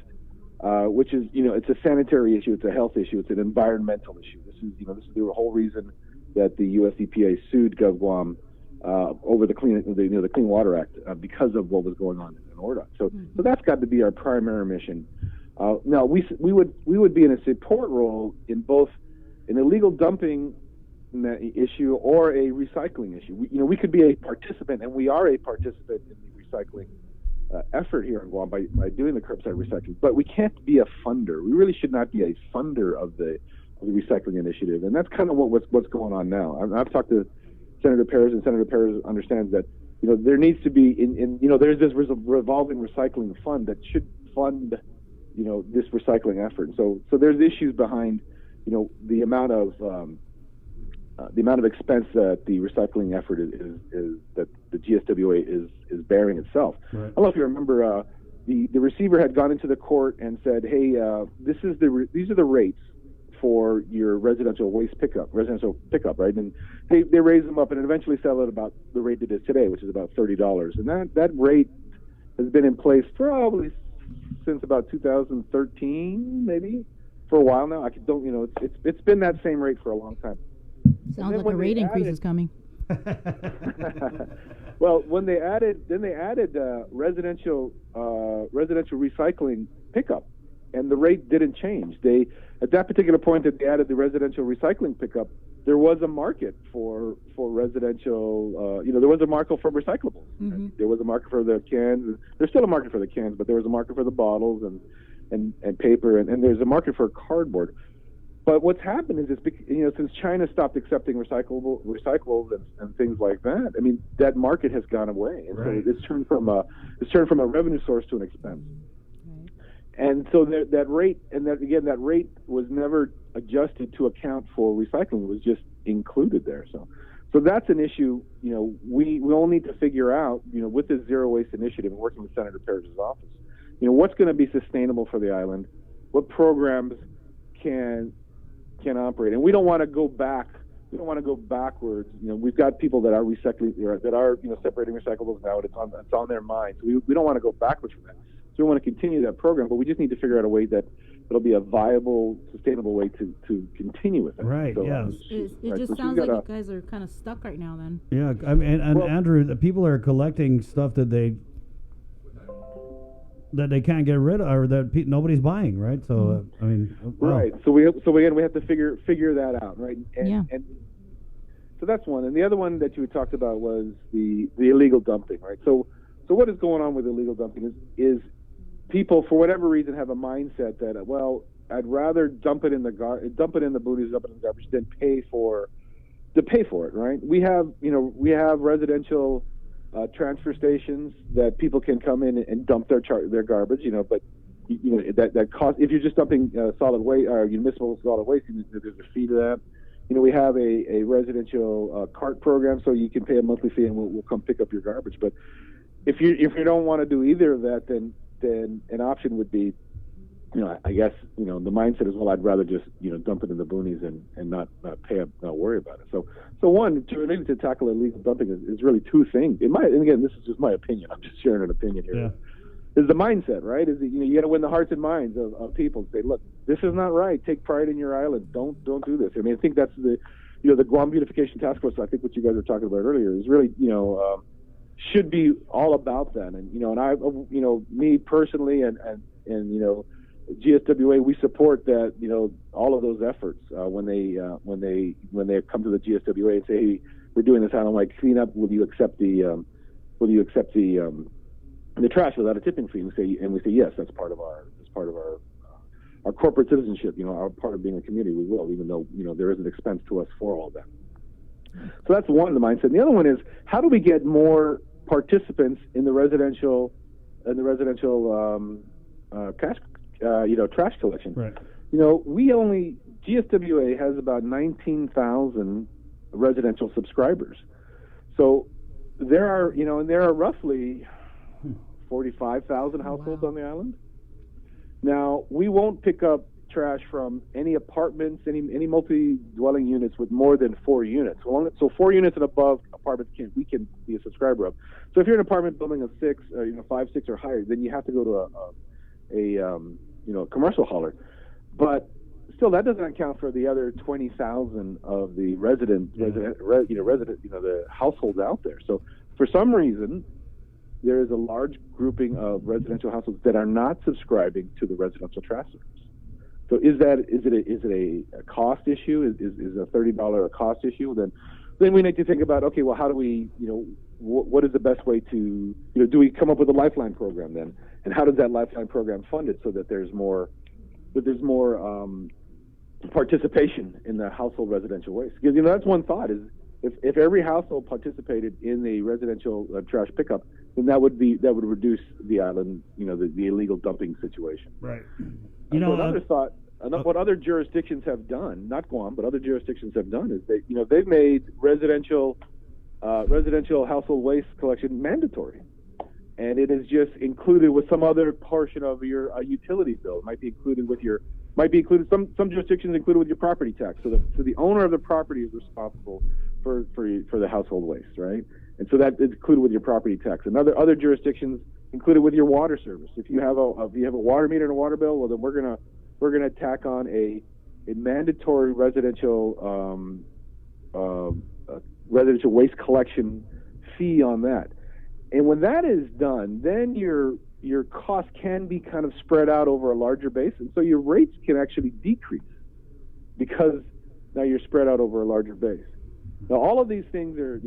which is, it's a sanitary issue, it's a health issue, it's an environmental issue. This is the whole reason that the U.S. EPA sued GovGuam over the Clean Water Act because of what was going on in ORDOT. So that's got to be our primary mission. Now we would be in a support role in both an illegal dumping issue or a recycling issue. We could be a participant, and we are a participant in the recycling effort here in Guam by doing the curbside recycling. But we can't be a funder. We really should not be a funder of the recycling initiative, and that's kind of what's going on now. I've talked to Senator Perez, and Senator Perez understands that there needs to be there's this revolving recycling fund that should fund this recycling effort. So there's issues behind the amount of expense that the recycling effort is that the GSWA is bearing itself. Right. I don't know if you remember the receiver had gone into the court and said, hey, these are the rates for your residential pickup, right? And they raised them up and eventually settled at about the rate it is today, which is about $30. And that rate has been in place probably since about 2013, maybe, for a while now. It's been that same rate for a long time. Sounds like a rate increase is coming. Well, when they added residential recycling pickup, and the rate didn't change. At that particular point that they added the residential recycling pickup, there was a market for residential. There was a market for recyclables. Mm-hmm. There was a market for the cans. There's still a market for the cans, but there was a market for the bottles and paper, and there's a market for cardboard. But what's happened is, since China stopped accepting recyclables and things like that, I mean, that market has gone away, and right. so it's turned from a revenue source to an expense. Right. And so that rate was never adjusted to account for recycling. It was just included there. So that's an issue. We all need to figure out, with this zero waste initiative and working with Senator Parrish's office, what's going to be sustainable for the island, what programs can operate, and we don't want to go back. We don't want to go backwards. We've got people that are recycling, that are separating recyclables now. It's on their minds. We don't want to go backwards from that. So we want to continue that program, but we just need to figure out a way that it'll be a viable, sustainable way to continue with it. Right. So, yeah. It just sounds like you guys are kind of stuck right now. Then. Yeah. Andrew, the people are collecting stuff that they can't get rid of, or that nobody's buying, right? So right. So again we have to figure that out, right? And so that's one. And the other one that you had talked about was the illegal dumping, right? So what is going on with illegal dumping is people, for whatever reason, have a mindset that, well, I'd rather dump it in the boonies, dump it in the garbage than pay for it, right? We have residential transfer stations that people can come in and dump their garbage, but that cost, if you're just dumping solid waste or municipal solid waste, there's a fee to that. We have a residential cart program, so you can pay a monthly fee and we'll come pick up your garbage. But if you don't want to do either of that, then an option would be, I guess, the mindset is, well, I'd rather just, dump it in the boonies and not worry about it. So one, to tackle illegal dumping is really two things. And again, this is just my opinion. I'm just sharing an opinion here. Yeah. Is the mindset, right? Is that, you got to win the hearts and minds of people. Say, look, this is not right. Take pride in your island. Don't do this. I mean, I think that's the Guam Beautification Task Force. I think what you guys were talking about earlier is really, should be all about that. And I, me personally, and GSWA, we support that. All of those efforts when they come to the GSWA and say, hey, we're doing this island-wide cleanup. Will you accept the trash without a tipping fee? And we say yes. That's part of our corporate citizenship. Our part of being a community. We will, even though there is an expense to us for all that. So that's one of the mindset. And the other one is, how do we get more participants in the residential trash collection? Right. GSWA has about 19,000 residential subscribers. So there are roughly 45,000 households on the island. Now, we won't pick up trash from any apartments, any multi-dwelling units with more than 4 units. So 4 units and above apartments we can be a subscriber of. So if you're in an apartment building of 6, 5, 6 or higher, then you have to go to a commercial hauler. But still, that doesn't account for the other 20,000 of the the households out there. So for some reason, there is a large grouping of residential households that are not subscribing to the residential trash service. So is it a cost issue? Is a $30 a cost issue? Then we need to think about, okay, well, how do we, what is the best way to, do we come up with a lifeline program then? And how does that lifeline program fund it so that there's more participation in the household residential waste? Because that's one thought, is if every household participated in the residential trash pickup, then that would reduce the island, the illegal dumping situation. Right. Another thought. What other jurisdictions have done, not Guam, but other jurisdictions have done, is they've made residential household waste collection mandatory. and it is just included with some other portion of your utility bill. It might be included with your, some jurisdictions included with your property tax. So the owner of the property is responsible for the household waste, right? And so that is included with your property tax. And other jurisdictions included with your water service. If you have a water meter and a water bill, well then we're gonna tack on a mandatory residential waste collection fee on that. And when that is done, then your cost can be kind of spread out over a larger base, and so your rates can actually decrease because now you're spread out over a larger base. Now, all of these things are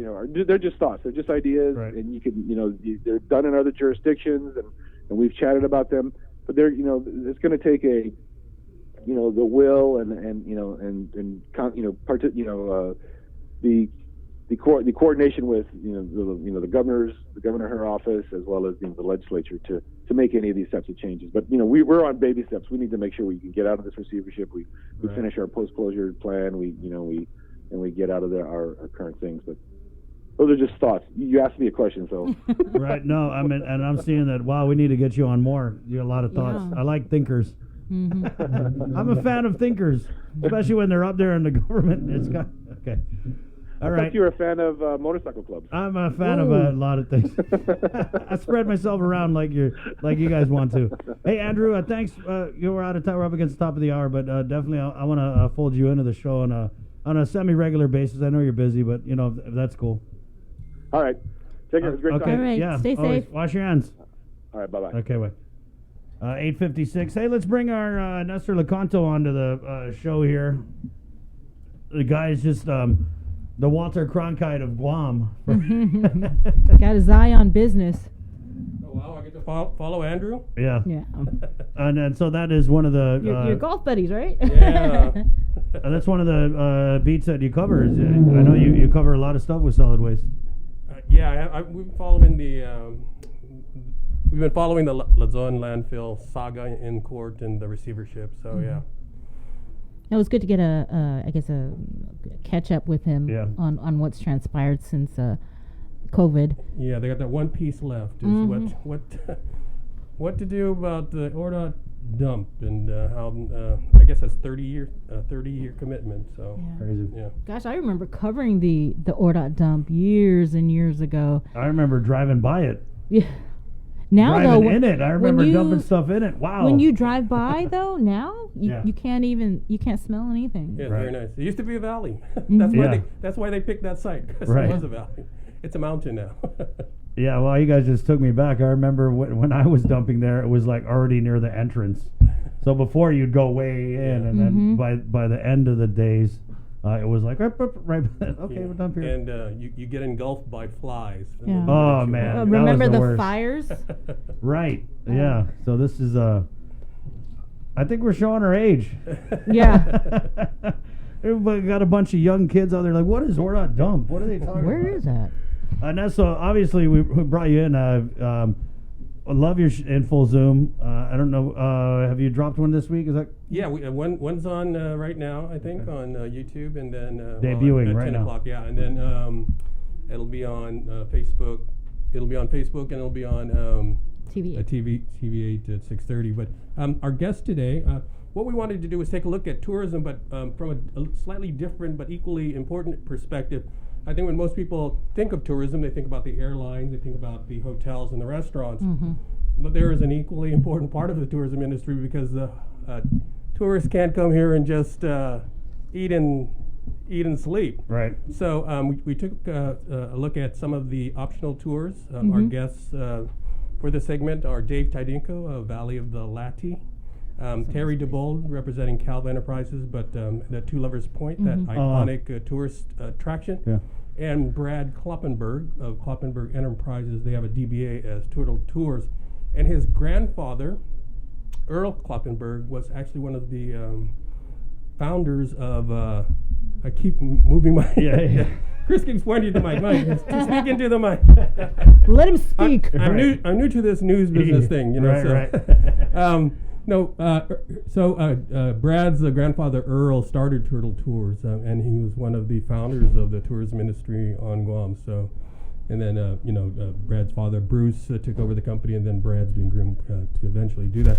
they're just thoughts, they're just ideas, right. And you can they're done in other jurisdictions, and we've chatted about them, but they're it's going to take the will the coordination with the governor, her office, as well as the legislature to make any of these types of changes. But we're on baby steps. We need to make sure we can get out of this receivership. We finish our post closure plan. We get out of our current things. But those are just thoughts. You asked me a question, so right. No, I'm seeing that. Wow, we need to get you on more. You have a lot of thoughts. Yeah. I like thinkers. Mm-hmm. I'm a fan of thinkers, especially when they're up there in the government. It's got okay. All right. I thought you were a fan of motorcycle clubs. I'm a fan of a lot of things. I spread myself around like you guys want to. Hey, Andrew, thanks. You were out of time. We're up against the top of the hour, but definitely I want to fold you into the show on a semi-regular basis. I know you're busy, but if that's cool. All right. Take care. It was a great time. All right. Yeah. Stay safe. Wash your hands. All right. Bye-bye. Okay, wait. 8:56. Hey, let's bring our Nestor Lecanto onto the show here. The guy is just the Walter Cronkite of Guam. Got his eye on business. Oh, wow. I get to follow Andrew? Yeah. Yeah. And so that is one of the... your golf buddies, right? Yeah. That's one of the beats that you cover. I know you cover a lot of stuff with solid waste. Yeah, we've been following the Luzon landfill saga in court and the receivership, so yeah. It was good to get a catch up with him on what's transpired since COVID. Yeah, they got that one piece left. Is what to do about the ORDOT dump and how I guess that's 30-year commitment. So crazy. Yeah. Gosh, I remember covering the ORDOT dump years and years ago. I remember driving by it. Yeah. Now driving in it, I remember dumping stuff in it. Wow. When you drive by though, now you can't smell anything. Yeah, very nice. It used to be a valley. That's why they picked that site. Because it was a valley. It's a mountain now. Yeah, well, you guys just took me back. I remember when I was dumping there, it was like already near the entrance. So before you'd go way in, and then by the end of the days, it was like right. Okay, we're done here. And you get engulfed by flies. Yeah. Oh man! Remember the worst. fires? Right. Yeah. So this is I think we're showing our age. Yeah. Everybody got a bunch of young kids out there like, what is ORDOT dump? What are they talking about? Where is that? And so obviously we brought you in. I love your in full Zoom. I don't know. Have you dropped one this week? Is that? Yeah, one's on right now. I think on YouTube, and then debuting at right 10 now. o'clock. Yeah, and then it'll be on Facebook. It'll be on Facebook, and it'll be on TV8 at 6:30. But our guest today, what we wanted to do was take a look at tourism, but from a slightly different but equally important perspective. I think when most people think of tourism, they think about the airlines, they think about the hotels and the restaurants. Mm-hmm. But there is an equally important part of the tourism industry because tourists can't come here and just eat and sleep. Right. So we took a look at some of the optional tours. Our guests for this segment are Dave Tidinko of Valley of the Lati, Terry DeBold representing Calva Enterprises, but the Two Lovers Point, that iconic tourist attraction. Yeah. And Brad Kloppenberg of Kloppenberg Enterprises. They have a DBA as Turtle Tours. And his grandfather, Earl Kloppenberg, was actually one of the founders of, I keep moving my... Yeah. Chris keeps pointing to my mic. Speak into the mic. Let him speak. I'm new to this news business thing, you know. Brad's grandfather Earl started Turtle Tours, and he was one of the founders of the tourism industry on Guam. So And then, Brad's father, Bruce, took over the company, and then Brad's being groomed to eventually do that.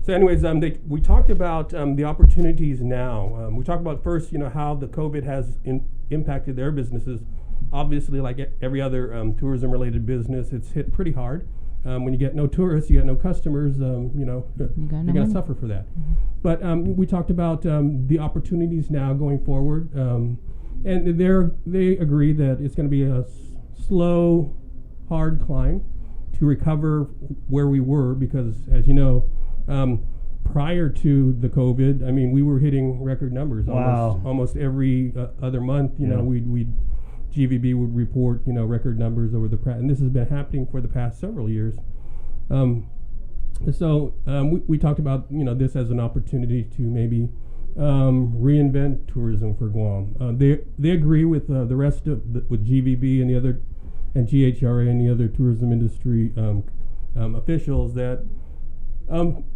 So anyways, we talked about the opportunities now. We talked about first, how the COVID has impacted their businesses. Obviously, like every other tourism-related business, it's hit pretty hard. When you get no tourists, you get no customers, you're going to suffer for that. But we talked about the opportunities now going forward. And they agree that it's going to be a slow, hard climb to recover where we were, because, as you know, prior to the COVID, I mean, we were hitting record numbers. Wow. Almost every other month, GVB would report, record numbers over and this has been happening for the past several years. So we talked about, this as an opportunity to maybe reinvent tourism for Guam. They agree with the rest of with GVB and the other, and GHRA and the other tourism industry officials that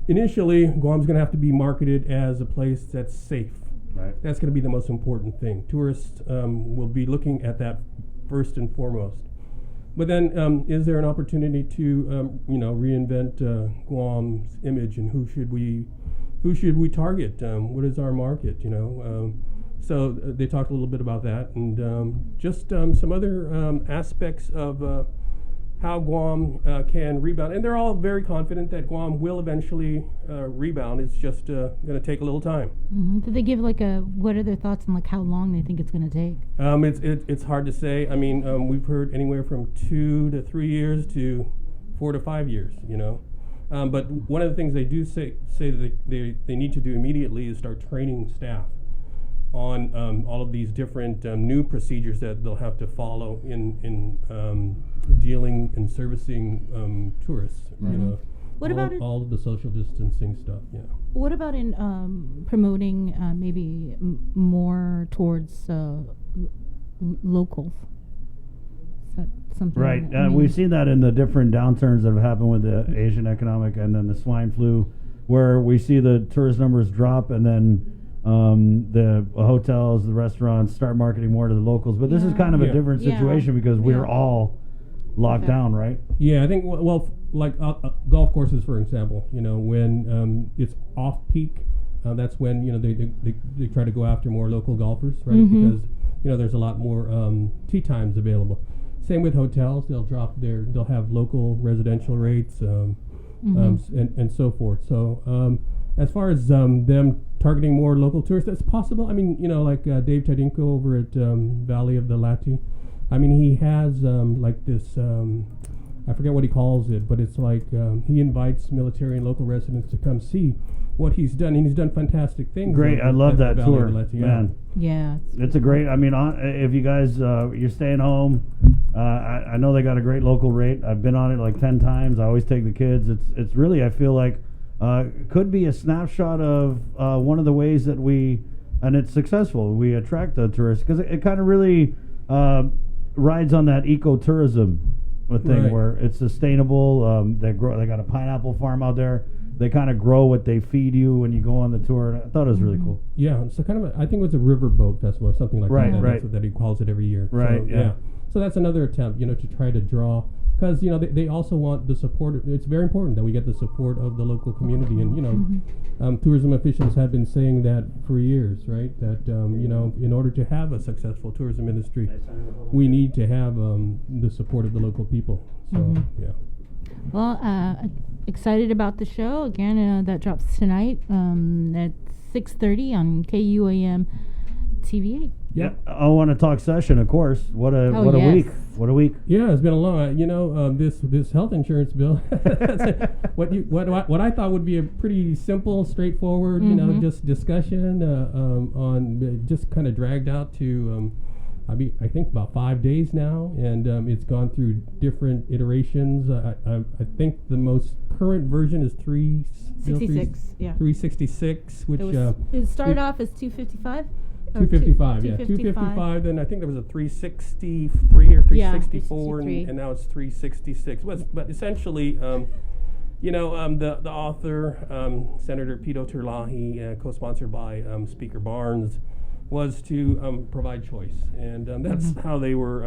initially Guam's going to have to be marketed as a place that's safe. Right. That's going to be the most important thing. Tourists will be looking at that first and foremost. But then, is there an opportunity to, reinvent Guam's image, and who should we target? What is our market? So they talked a little bit about that, and just some other aspects of how Guam can rebound. And they're all very confident that Guam will eventually rebound. It's just going to take a little time. Mm-hmm. Did they give what are their thoughts on how long they think it's going to take? It's hard to say. I mean, we've heard anywhere from 2 to 3 years to 4 to 5 years, But one of the things they do say that they need to do immediately is start training staff on all of these different new procedures that they'll have to follow in dealing and servicing tourists. Mm-hmm. What about all of the social distancing stuff? Yeah. What about in promoting maybe more towards locals? Is that something? Right. We've seen that in the different downturns that have happened with the Asian economic and then the swine flu, where we see the tourist numbers drop, and then the hotels, the restaurants start marketing more to the locals. But this is kind of a different situation because we're all locked down, right? Yeah, I think, like golf courses, for example, when it's off peak, that's when, they try to go after more local golfers, right? Mm-hmm. Because, there's a lot more tee times available. Same with hotels. They'll have local residential rates, and so forth. So, as far as them targeting more local tourists, that's possible. I mean, like Dave Tadinko over at Valley of the Lati. I mean, he has this, I forget what he calls it, but it's like he invites military and local residents to come see what he's done, and he's done fantastic things. Great, I love that tour, man. Yeah. It's a great, I mean, if you guys, you're staying home, I know they got a great local rate. I've been on it like 10 times. I always take the kids. It's really, I feel like, could be a snapshot of one of the ways that and it's successful, we attract the tourists, because it kind of really rides on that ecotourism thing, where it's sustainable. They got a pineapple farm out there. They kind of grow what they feed you when you go on the tour. I thought it was really cool. Yeah, so kind of I think it was a riverboat festival or something like that. Right. That's what that he calls it every year. Right. So, yeah. So that's another attempt, to try to draw, because they also want the support. It's very important that we get the support of the local community, and tourism officials have been saying that for years, right? That in order to have a successful tourism industry, we need to have the support of the local people. So yeah. Well, excited about the show again. That drops tonight at 6:30 on KUAM TV8. Yeah, I want to talk session, of course. What a week! What a week! Yeah, it's been a long. This health insurance bill. what I thought would be a pretty simple, straightforward, just discussion on just kind of dragged out to. I think about 5 days now, and it's gone through different iterations. I think the most current version is 366, which it started off as 255. 255, yeah. 255, then I think there was a 363 or 364, and now it's 366. But essentially, the author, Senator Pito Turlahi, co-sponsored by Speaker Barnes, was to provide choice, and that's how they were,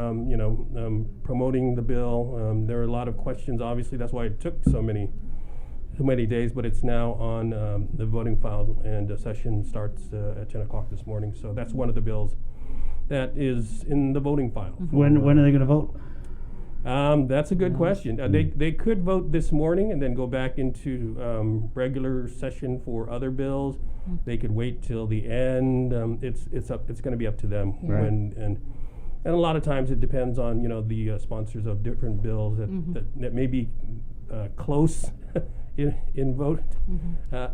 promoting the bill. There were a lot of questions. Obviously, that's why it took so many days. But it's now on the voting file, and the session starts at 10 o'clock this morning. So that's one of the bills that is in the voting file. When are they going to vote? That's a good question. They could vote this morning and then go back into regular session for other bills. They could wait till the end. It's going to be up to them. Right. And a lot of times it depends on the sponsors of different bills that may be close in vote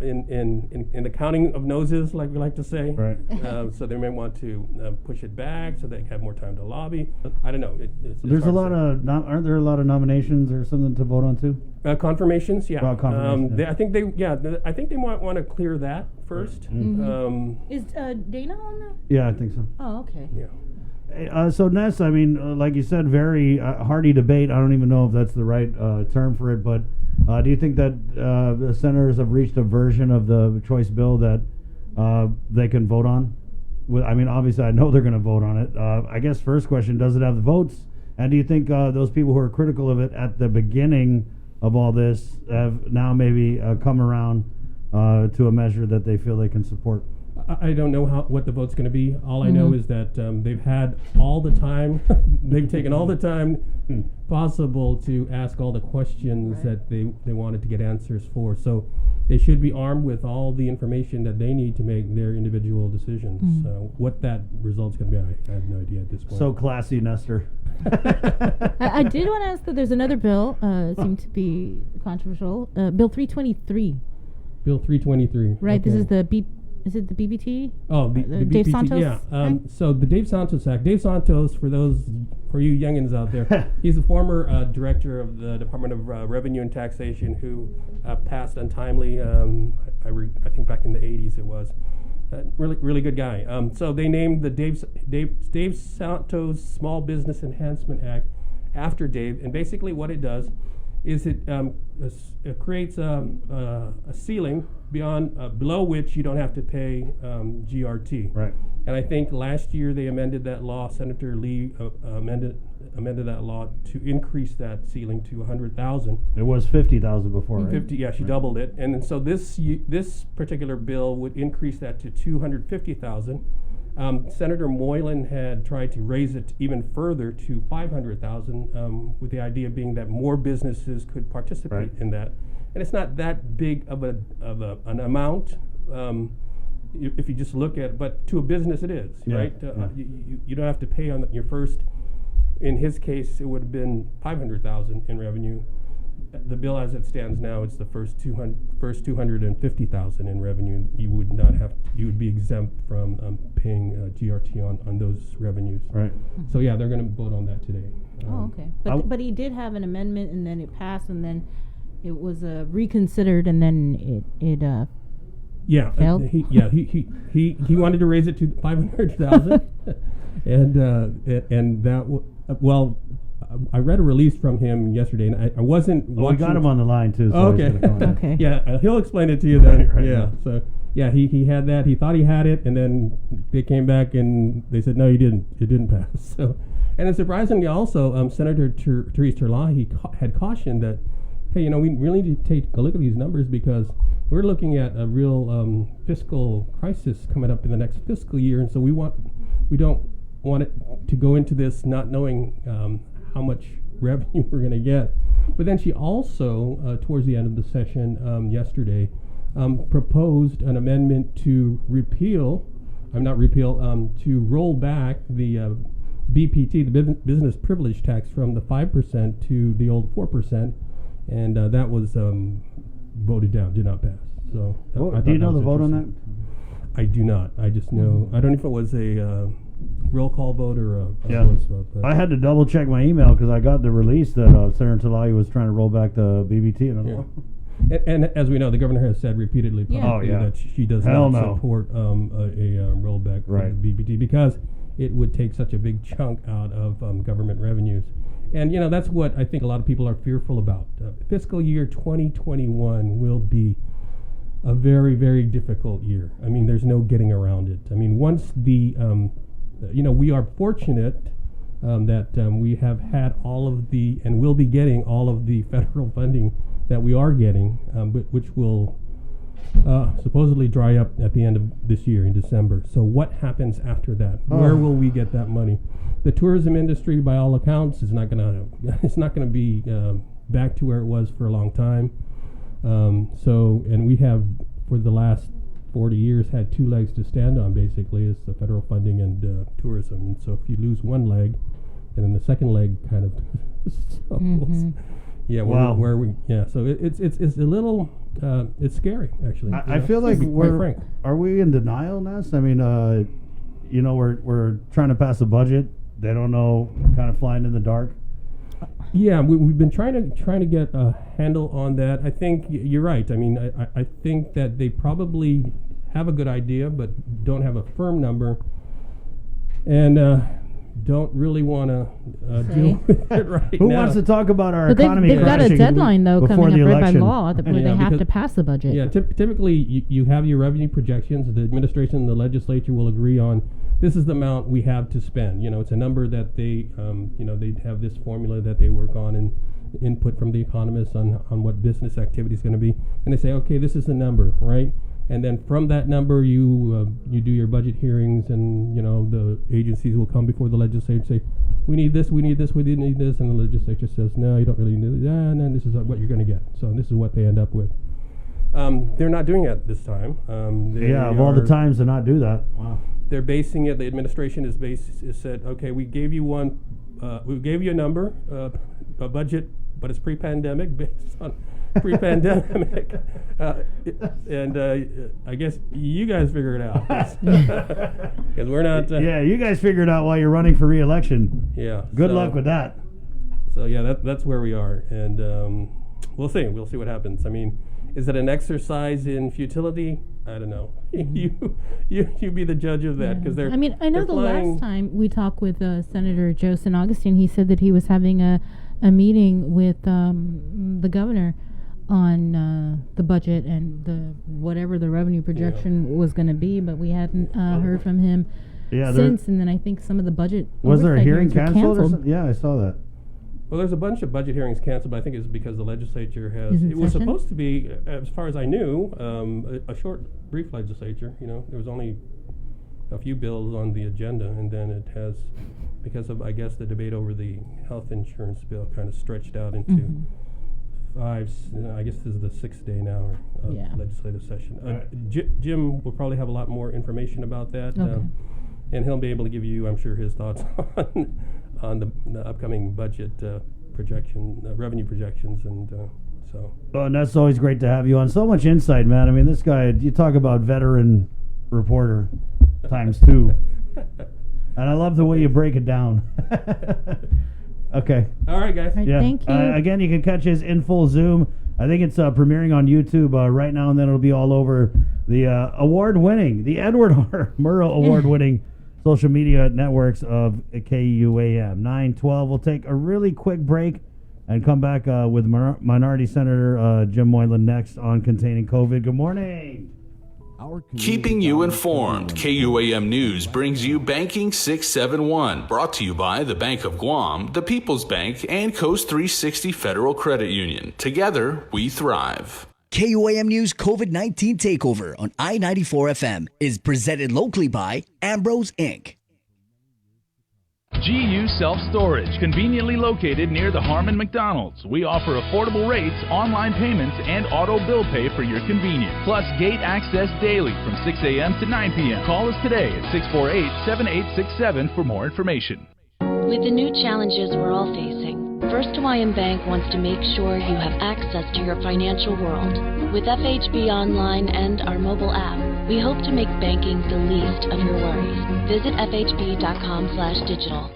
in the counting of noses, like we like to say. Right. So they may want to push it back so they have more time to lobby. I don't know. It's There's a lot of aren't there a lot of nominations or something to vote on too? Confirmations, yeah. Well, confirmation, I think they might want to clear that first. Is Dana on that? Yeah, I think so. Oh, okay. Yeah. So Ness, I mean, like you said, very hearty debate. I don't even know if that's the right term for it, but do you think that the senators have reached a version of the choice bill that they can vote on? I mean, obviously, I know they're going to vote on it. I guess first question, does it have the votes? And do you think those people who are critical of it at the beginning of all this have now maybe come around to a measure that they feel they can support? I don't know what the vote's going to be. All I know is that they've had all the time, they've taken all the time possible to ask all the questions that they wanted to get answers for. So they should be armed with all the information that they need to make their individual decisions. So what that result's going to be, I have no idea at this point. So classy, Nestor. I did want to ask that there's another bill, seemed to be controversial, Bill 323. Bill 323. Right, okay. This is is it the BBT? Oh, the Dave BBT, Santos? yeah. So the Dave Santos Act. Dave Santos, for you youngins out there, he's a former director of the Department of Revenue and Taxation who passed untimely. I think back in the 80s it was. Really good guy. So they named the Dave Santos Small Business Enhancement Act after Dave, and basically what it does is it creates a ceiling below which you don't have to pay GRT. Right. And I think last year they amended that law. Senator Lee amended that law to increase that ceiling to 100,000. It was 50,000 before, right? 50, yeah, she doubled it. And then so this particular bill would increase that to 250,000. Senator Moylan had tried to raise it even further to 500,000, with the idea being that more businesses could participate in that. And it's not that big of an amount if you just look at it, but to a business it is, right? You don't have to pay on your first. In his case, it would have been 500,000 in revenue. The bill as it stands now, it's the first 250,000 in revenue. You would not have. You would be exempt from paying GRT on those revenues. Right. So yeah, they're going to vote on that today. Okay. But he did have an amendment, and then it passed, and then it was reconsidered, and then it failed. He wanted to raise it to 500,000, and that well. I read a release from him yesterday, and I wasn't watching. We got him on the line too. So okay. Okay. Yeah, he'll explain it to you then. Right, yeah. So yeah, he had that. He thought he had it, and then they came back and they said no, you didn't. It didn't pass. So, and then surprisingly, also Senator Therese Terlahi had cautioned that, hey, we really need to take a look at these numbers because we're looking at a real fiscal crisis coming up in the next fiscal year, and so we don't want it to go into this not knowing how much revenue we're going to get. But then she also, towards the end of the session yesterday, proposed an amendment to to roll back the BPT, the business privilege tax, from the 5% to the old 4%, and that was voted down, did not pass. So do you know the vote on that? I do not. I just know. I don't know if it was a roll call vote or a voice vote. But I had to double check my email because I got the release that Senator Talahi was trying to roll back the BBT. And as we know, the governor has said repeatedly publicly that she does not support a rollback of the BBT because it would take such a big chunk out of government revenues. And that's what I think a lot of people are fearful about. Fiscal year 2021 will be a very, very difficult year. I mean, there's no getting around it. I mean, once we are fortunate that we have had all of the, and will be getting all of the federal funding that we are getting, which will supposedly dry up at the end of this year in December. So what happens after that? Where will we get that money? The tourism industry, by all accounts, is not gonna be back to where it was for a long time. And we have, for the last 40 years, had two legs to stand on, basically. It's the federal funding and tourism. And so if you lose one leg, and then the second leg kind of so it's a little it's scary, actually. I feel like are we in denial, Ness? I mean, we're trying to pass a budget. They don't know, kind of flying in the dark. Yeah, we've been trying to get a handle on that. I think you're right. I mean, I think that they probably have a good idea, but don't have a firm number, and don't really want to deal with it right Who now. wants to talk about our but economy? They've got a deadline, though, coming up right by law where they have because, to pass the budget. Yeah, typically you have your revenue projections. The administration and the legislature will agree on, this is the amount we have to spend. It's a number that they have this formula that they work on and input from the economists on what business activity is going to be. And they say, okay, this is the number, right? And then from that number, you do your budget hearings, and the agencies will come before the legislature and say, we need this, we need this, we need this, and the legislature says, no, you don't really need that, and then this is what you're going to get. So this is what they end up with. They're not doing it this time. Of all the times to not do that. Wow. They're basing it. The administration is said, okay, we gave you a number, a budget, but it's pre-pandemic, based on pre-pandemic, and I guess you guys figure it out, because we're not. You guys figure it out while you're running for re-election. Yeah. Good luck with that. So that's where we are, and we'll see. We'll see what happens. I mean, is it an exercise in futility? I don't know. You be the judge of that, because they're. I mean, I know the last time we talked with Senator Joe St. Augustine, he said that he was having a meeting with the governor on the budget and whatever the revenue projection was going to be, but we hadn't heard from him since. And then I think some of the budget was there a hearing canceled? Or something? Yeah, I saw that. Well, there's a bunch of budget hearings canceled, but I think it's because the legislature has. It was supposed to be, as far as I knew, a short, brief legislature. There was only a few bills on the agenda, and then it has, because of, I guess, the debate over the health insurance bill, kind of stretched out into I guess this is the 6th day now of legislative session. Jim will probably have a lot more information about that, and he'll be able to give you, I'm sure, his thoughts on the upcoming budget revenue projections, and so. Oh, and that's always great to have you on. So much insight, man. I mean, this guy, you talk about veteran reporter times 2. And I love the way you break it down. Okay. All right, guys. Right, thank you. Again, you can catch his in full Zoom. I think it's premiering on YouTube right now, and then it'll be all over the award-winning, the Edward R. Murrow award-winning social media networks of KUAM 912. We'll take a really quick break and come back with Minority Senator Jim Moylan next on Containing COVID. Good morning. Keeping you informed, KUAM News brings you Banking 671, brought to you by the Bank of Guam, the People's Bank, and Coast 360 Federal Credit Union. Together, we thrive. KUAM News COVID-19 Takeover on I-94 FM is presented locally by Ambrose Inc. GU Self-Storage, conveniently located near the Harmon McDonald's. We offer affordable rates, online payments, and auto bill pay for your convenience. Plus gate access daily from 6 a.m. to 9 p.m. Call us today at 648-7867 for more information. With the new challenges we're all facing, First Hawaiian Bank wants to make sure you have access to your financial world. With FHB Online and our mobile app, we hope to make banking the least of your worries. Visit fhb.com/digital.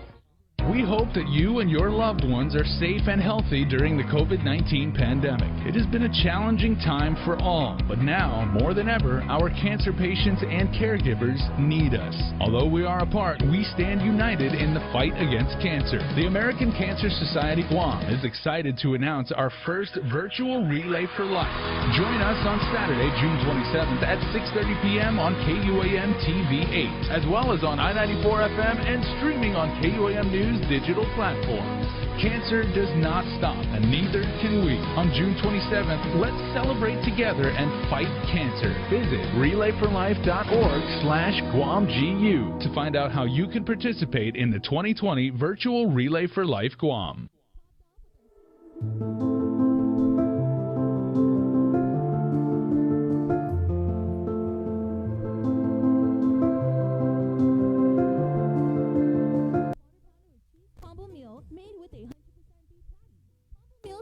We hope that you and your loved ones are safe and healthy during the COVID-19 pandemic. It has been a challenging time for all, but now, more than ever, our cancer patients and caregivers need us. Although we are apart, we stand united in the fight against cancer. The American Cancer Society Guam is excited to announce our first virtual Relay for Life. Join us on Saturday, June 27th at 6:30 p.m. on KUAM TV 8, as well as on I-94 FM and streaming on KUAM News digital platforms. Cancer does not stop, and neither can we. On June 27th, let's celebrate together and fight cancer. Visit relayforlife.org/GuamGU to find out how you can participate in the 2020 virtual Relay for Life Guam.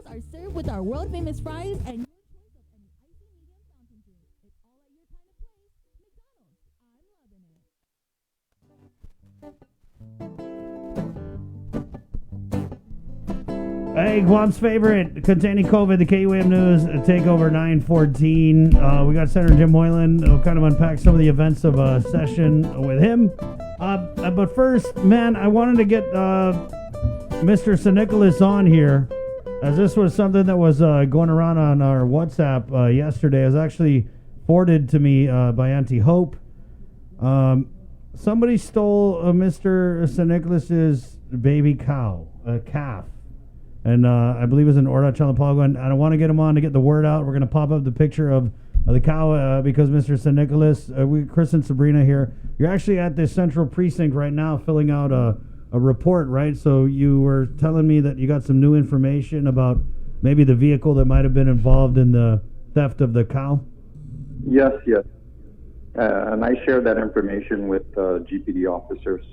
Are served with our world famous fries and your choice of any icy medium fountain drink. It's all at your kind of place. McDonald's. I'm loving it. Hey, Guam's favorite containing COVID, the KUAM News Takeover 914. We got Senator Jim Moylan. We'll kind of unpack some of the events of a session with him. But first, man, I wanted to get Mr. St. Nicholas on here, as this was something that was going around on our WhatsApp yesterday. It was actually forwarded to me by Auntie Hope. Somebody stole Mr. St. Nicholas's baby cow, a calf. And I believe it was in Orda Chalapago. And I want to get him on to get the word out. We're going to pop up the picture of the cow because Mr. St. Nicholas, Chris and Sabrina here, you're actually at the Central Precinct right now filling out a report, right? So you were telling me that you got some new information about maybe the vehicle that might have been involved in the theft of the cow? Yes. And I shared that information with GPD officers,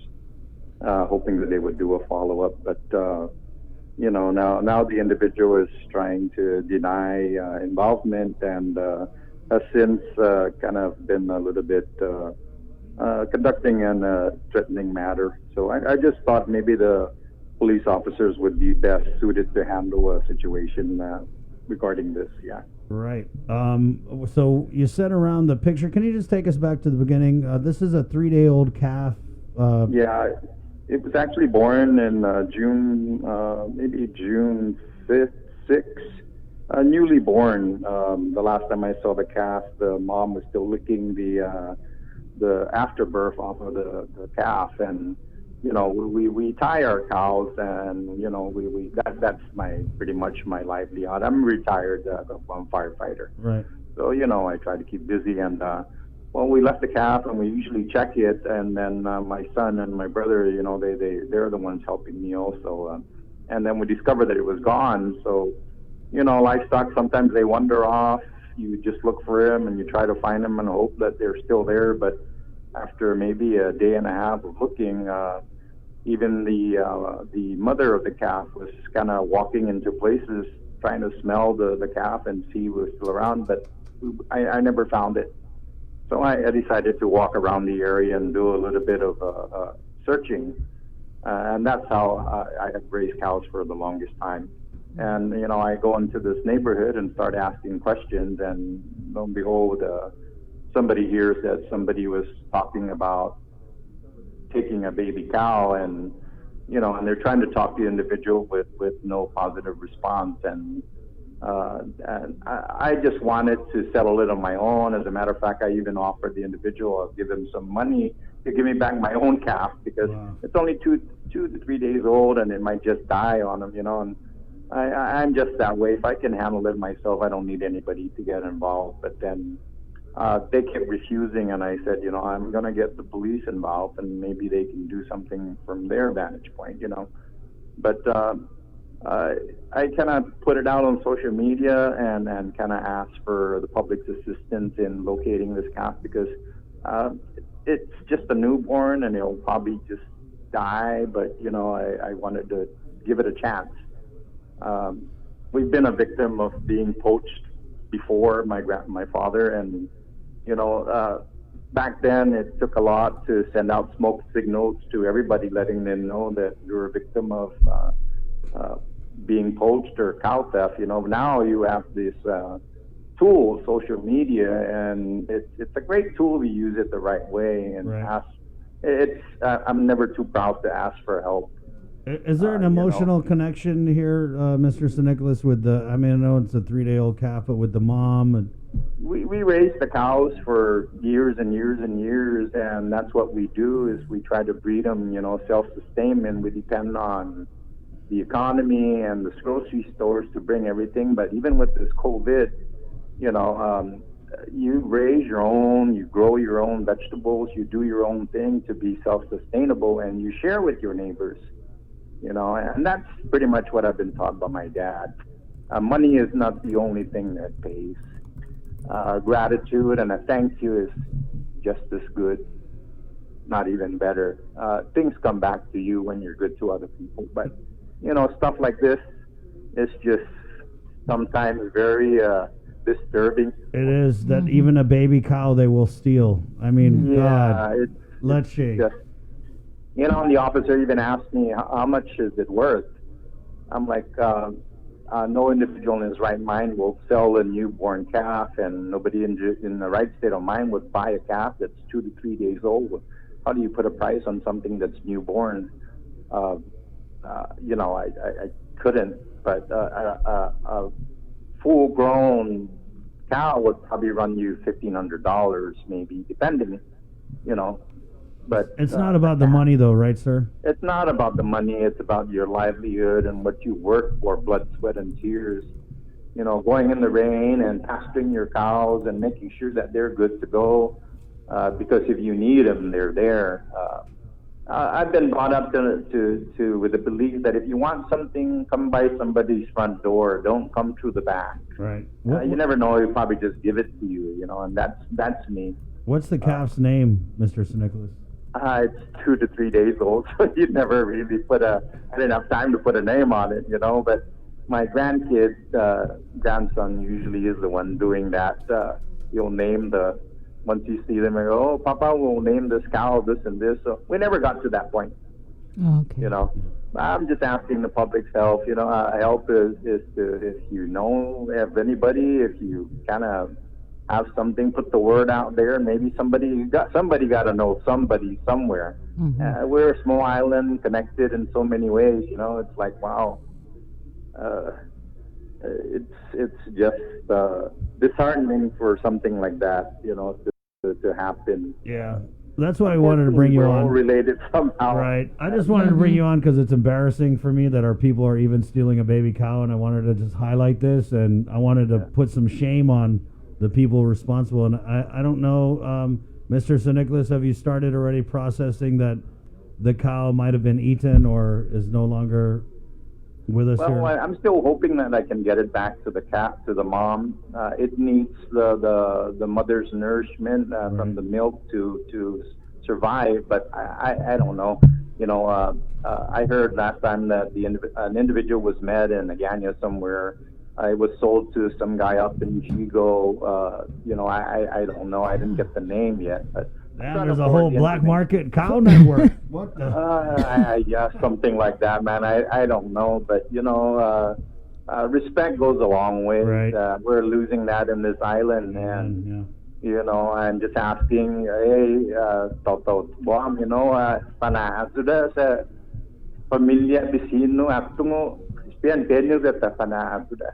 hoping that they would do a follow-up. But, now the individual is trying to deny involvement and has since kind of been a little bit conducting a threatening matter. So I just thought maybe the police officers would be best suited to handle a situation regarding this, yeah. Right. So you said around the picture, can you just take us back to the beginning? This is a 3-day-old calf. Yeah, it was actually born in June 5th, 6th. Newly born. The last time I saw the calf, the mom was still licking the afterbirth off of the calf, and we tie our cows, and that's pretty much my livelihood. I'm retired. I'm a firefighter. Right. So I try to keep busy, and we left the calf, and we usually check it, and then my son and my brother, they're the ones helping me also, and then we discovered that it was gone. So livestock, sometimes they wander off. You just look for them and you try to find them and hope that they're still there. But after maybe a day and a half of looking, even the mother of the calf was kind of walking into places trying to smell the calf and see who was still around. But I never found it. So I decided to walk around the area and do a little bit of searching. And that's how I have raised cows for the longest time. And, I go into this neighborhood and start asking questions, and lo and behold, somebody here said somebody was talking about taking a baby cow, and, and they're trying to talk to the individual with no positive response. And I just wanted to settle it on my own. As a matter of fact, I even offered the individual, I'll give him some money to give me back my own calf, because it's only 2 to 3 days old, and it might just die on him, and I'm just that way. If I can handle it myself, I don't need anybody to get involved. But then they kept refusing, and I said, I'm going to get the police involved, and maybe they can do something from their vantage point, But I kind of put it out on social media and kind of asked for the public's assistance in locating this calf, because it's just a newborn, and it'll probably just die. But, I wanted to give it a chance. We've been a victim of being poached before, my father, and back then it took a lot to send out smoke signals to everybody, letting them know that you're a victim of being poached or cow theft. Now you have this tool, social media, and it's a great tool if you use it the right way and ask. I'm never too proud to ask for help. Is there an emotional connection here, Mr. St. Nicholas, with I know it's a 3-day-old calf, but with the mom? We raised the cows for years and years and years, and that's what we do is we try to breed them, self-sustainment. We depend on the economy and the grocery stores to bring everything, but even with this COVID, you raise your own, you grow your own vegetables, you do your own thing to be self-sustainable, and you share with your neighbors, and that's pretty much what I've been taught by my dad. Money is not the only thing that pays. Gratitude and a thank you is just as good, not even better. Things come back to you when you're good to other people, but stuff like this is just sometimes very disturbing. It is that even a baby cow they will steal. I mean, God, let's see. And the officer even asked me, how much is it worth? I'm like, no individual in his right mind will sell a newborn calf, and nobody in the right state of mind would buy a calf that's 2 to 3 days old. How do you put a price on something that's newborn? I couldn't, but a full-grown cow would probably run you $1,500, maybe, depending, But it's not about the money, though, right, sir? It's not about the money. It's about your livelihood and what you work for, blood, sweat, and tears. Going in the rain and pasturing your cows and making sure that they're good to go, because if you need them, they're there. I've been brought up to with the belief that if you want something, come by somebody's front door. Don't come through the back. Right. You never know. He'll probably just give it to you, and that's me. What's the calf's name, Mr. St. Nicholas? It's 2 to 3 days old, so you never really I didn't have time to put a name on it, but my grandson usually is the one doing that. He'll name once you see them, I go, oh, Papa will name this cow this and this. So we never got to that point. Okay. I'm just asking the public's help. Help is to, if you know of anybody, if you kind of have something, put the word out there. Maybe somebody got to know somebody somewhere. Mm-hmm. We're a small island connected in so many ways. It's like, wow. It's just disheartening for something like that, to happen. Yeah. That's why I wanted to bring you on. All related somehow. Right. I just wanted to bring you on because it's embarrassing for me that our people are even stealing a baby cow, and I wanted to just highlight this, and I wanted to put some shame on the people responsible. And I don't know, Mr. St. Nicholas, have you started already processing that the cow might have been eaten or is no longer with us here? Well, I'm still hoping that I can get it back to the calf, to the mom. It needs the mother's nourishment from the milk to survive, but I don't know. I heard last time that an individual was met in Agana somewhere. It was sold to some guy up in Chigo. I don't know. I didn't get the name yet, but there's a whole black market cow network. What the? Yeah, something like that, man. I don't know, but respect goes a long way. Right. We're losing that in this island, and I'm just asking, hey, Guam, pana sudah sa pamilya bisino atungo spian penyo zeta pana sudah.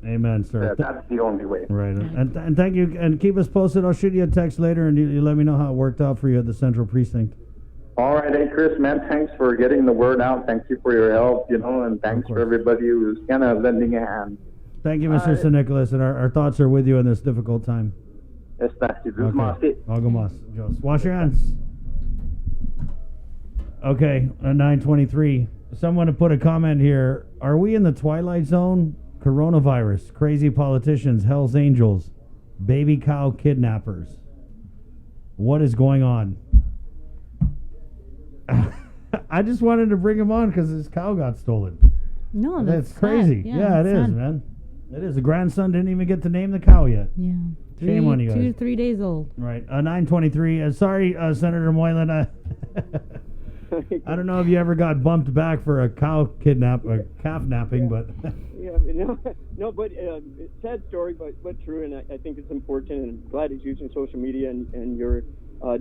Amen, sir. That's the only way. Right. And thank you, and keep us posted. I'll shoot you a text later, and you let me know how it worked out for you at the Central Precinct. All right. Hey, Chris, man, thanks for getting the word out. Thank you for your help, and thanks for everybody who's kind of lending a hand. Thank you, Mr. St. Nicholas, and our thoughts are with you in this difficult time. Okay. Wash your hands. Okay, 9:23. Someone to put a comment here. Are we in the twilight zone? Coronavirus, crazy politicians, Hell's Angels, baby cow kidnappers. What is going on? I just wanted to bring him on because his cow got stolen. No, that's crazy. Sad. Yeah, it is, sad. man. It is. The grandson didn't even get to name the cow yet. Yeah. Shame on you guys. 2 to 3 days old. Right. 923. Sorry, Senator Moylan. I don't know if you ever got bumped back for a cow kidnap or calf napping, but Yeah, no, but sad story, but true, and I think it's important, and I'm glad he's using social media and your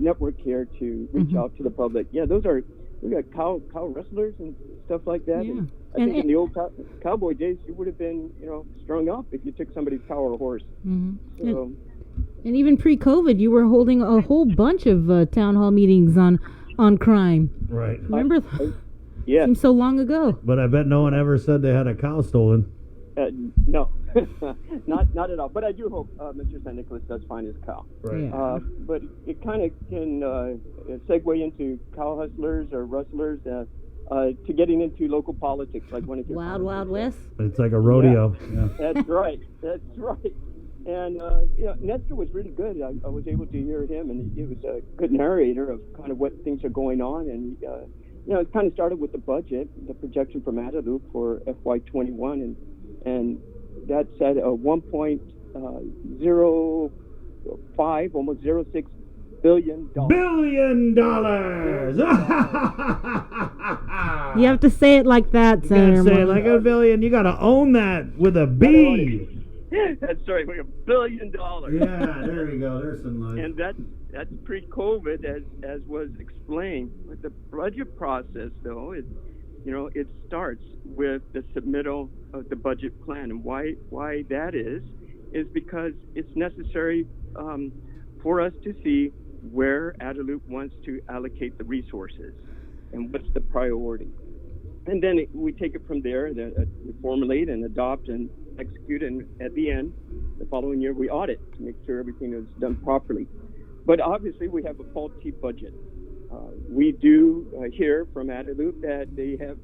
network here to reach out to the public. Yeah, we got cow wrestlers and stuff like that. Yeah. And I think in the old cowboy days, you would have been, strung up if you took somebody's cow or horse. Mm-hmm. So, and even pre-COVID, you were holding a whole bunch of town hall meetings on crime. Right. Remember? Yeah. Seems so long ago. But I bet no one ever said they had a cow stolen. No, not at all. But I do hope Mr. St. Nicholas does find his cow. Right. But it kind of can segue into cow hustlers or rustlers to getting into local politics, like one of your Wild West. It's like a rodeo. Yeah. That's right. And Nestor was really good. I was able to hear him, and he was a good narrator of kind of what things are going on. And it kind of started with the budget, the projection from Guadalupe for FY21, and that said 1.05, almost 06 $billion. $billion. You have to say it like that, Senator. You gotta say it like a billion. You gotta own that with a B. That's right, like $1 billion. Yeah, there we go. There's some line. And that's pre-COVID, as was explained. With the budget process, though, it starts with the submittal of the budget plan, and why that is because it's necessary for us to see where Guadalupe wants to allocate the resources and what's the priority. And then we take it from there, we formulate and adopt and execute, and at the end, the following year, we audit to make sure everything is done properly. But obviously, we have a faulty budget. We do hear from Guadalupe that they have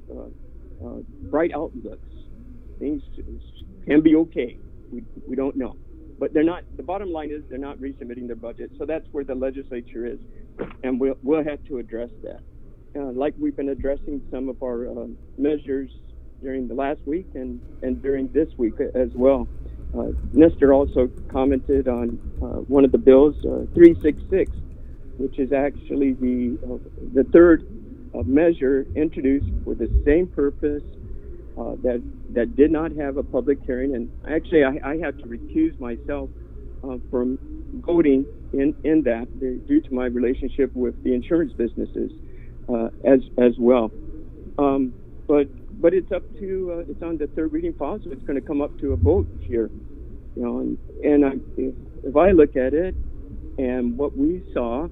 bright outlooks. Things can be okay. We don't know. But they're not. The bottom line is they're not resubmitting their budget. So that's where the legislature is, and we'll have to address that. Like we've been addressing some of our measures during the last week and during this week as well. Nestor also commented on one of the bills, 366, which is actually the third measure introduced for the same purpose that did not have a public hearing. And actually, I had to recuse myself from voting in that due to my relationship with the insurance businesses as well. But it's up to it's on the third reading file, so it's going to come up to a vote here. If I look at it and what we saw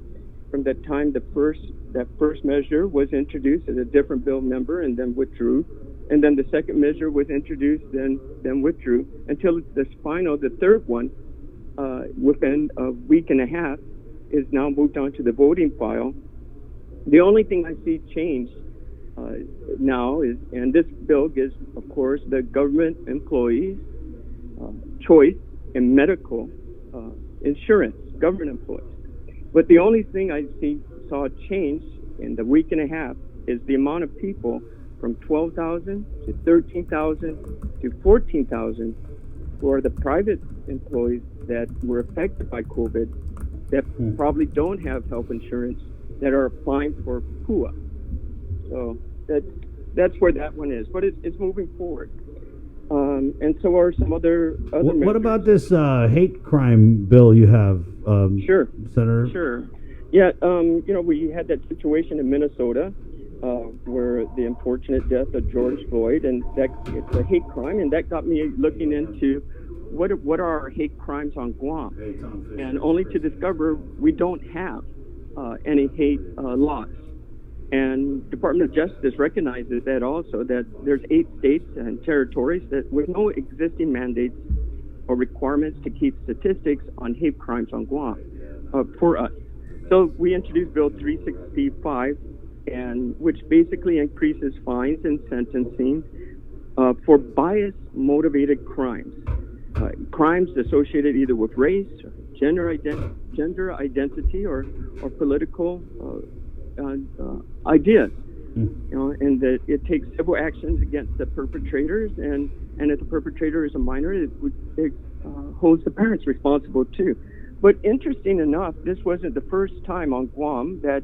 from the time that first measure was introduced as a different bill number and then withdrew, and then the second measure was introduced, then withdrew, until the third one, within a week and a half, is now moved on to the voting file. The only thing I see changed now is, and this bill gives, of course, the government employees choice in medical insurance, government employees. But the only thing I saw change in the week and a half is the amount of people from 12,000 to 13,000 to 14,000 who are the private employees that were affected by COVID that probably don't have health insurance that are applying for PUA. So that's where that one is. But it's moving forward. And so are some other What about this hate crime bill you have, Sure. Senator? Sure. Yeah, we had that situation in Minnesota where the unfortunate death of George Floyd, and it's a hate crime, and that got me looking into what are our hate crimes on Guam, and only to discover we don't have any hate laws. And Department of Justice recognizes that also, that there's 8 states and territories that with no existing mandates or requirements to keep statistics on hate crimes on Guam for us. So we introduced Bill 365, which basically increases fines and sentencing for bias-motivated crimes. Crimes associated either with race, or gender identity, or political ideas. And that it takes civil actions against the perpetrators, and and if the perpetrator is a minor, it holds the parents responsible too. But interesting enough, this wasn't the first time on Guam that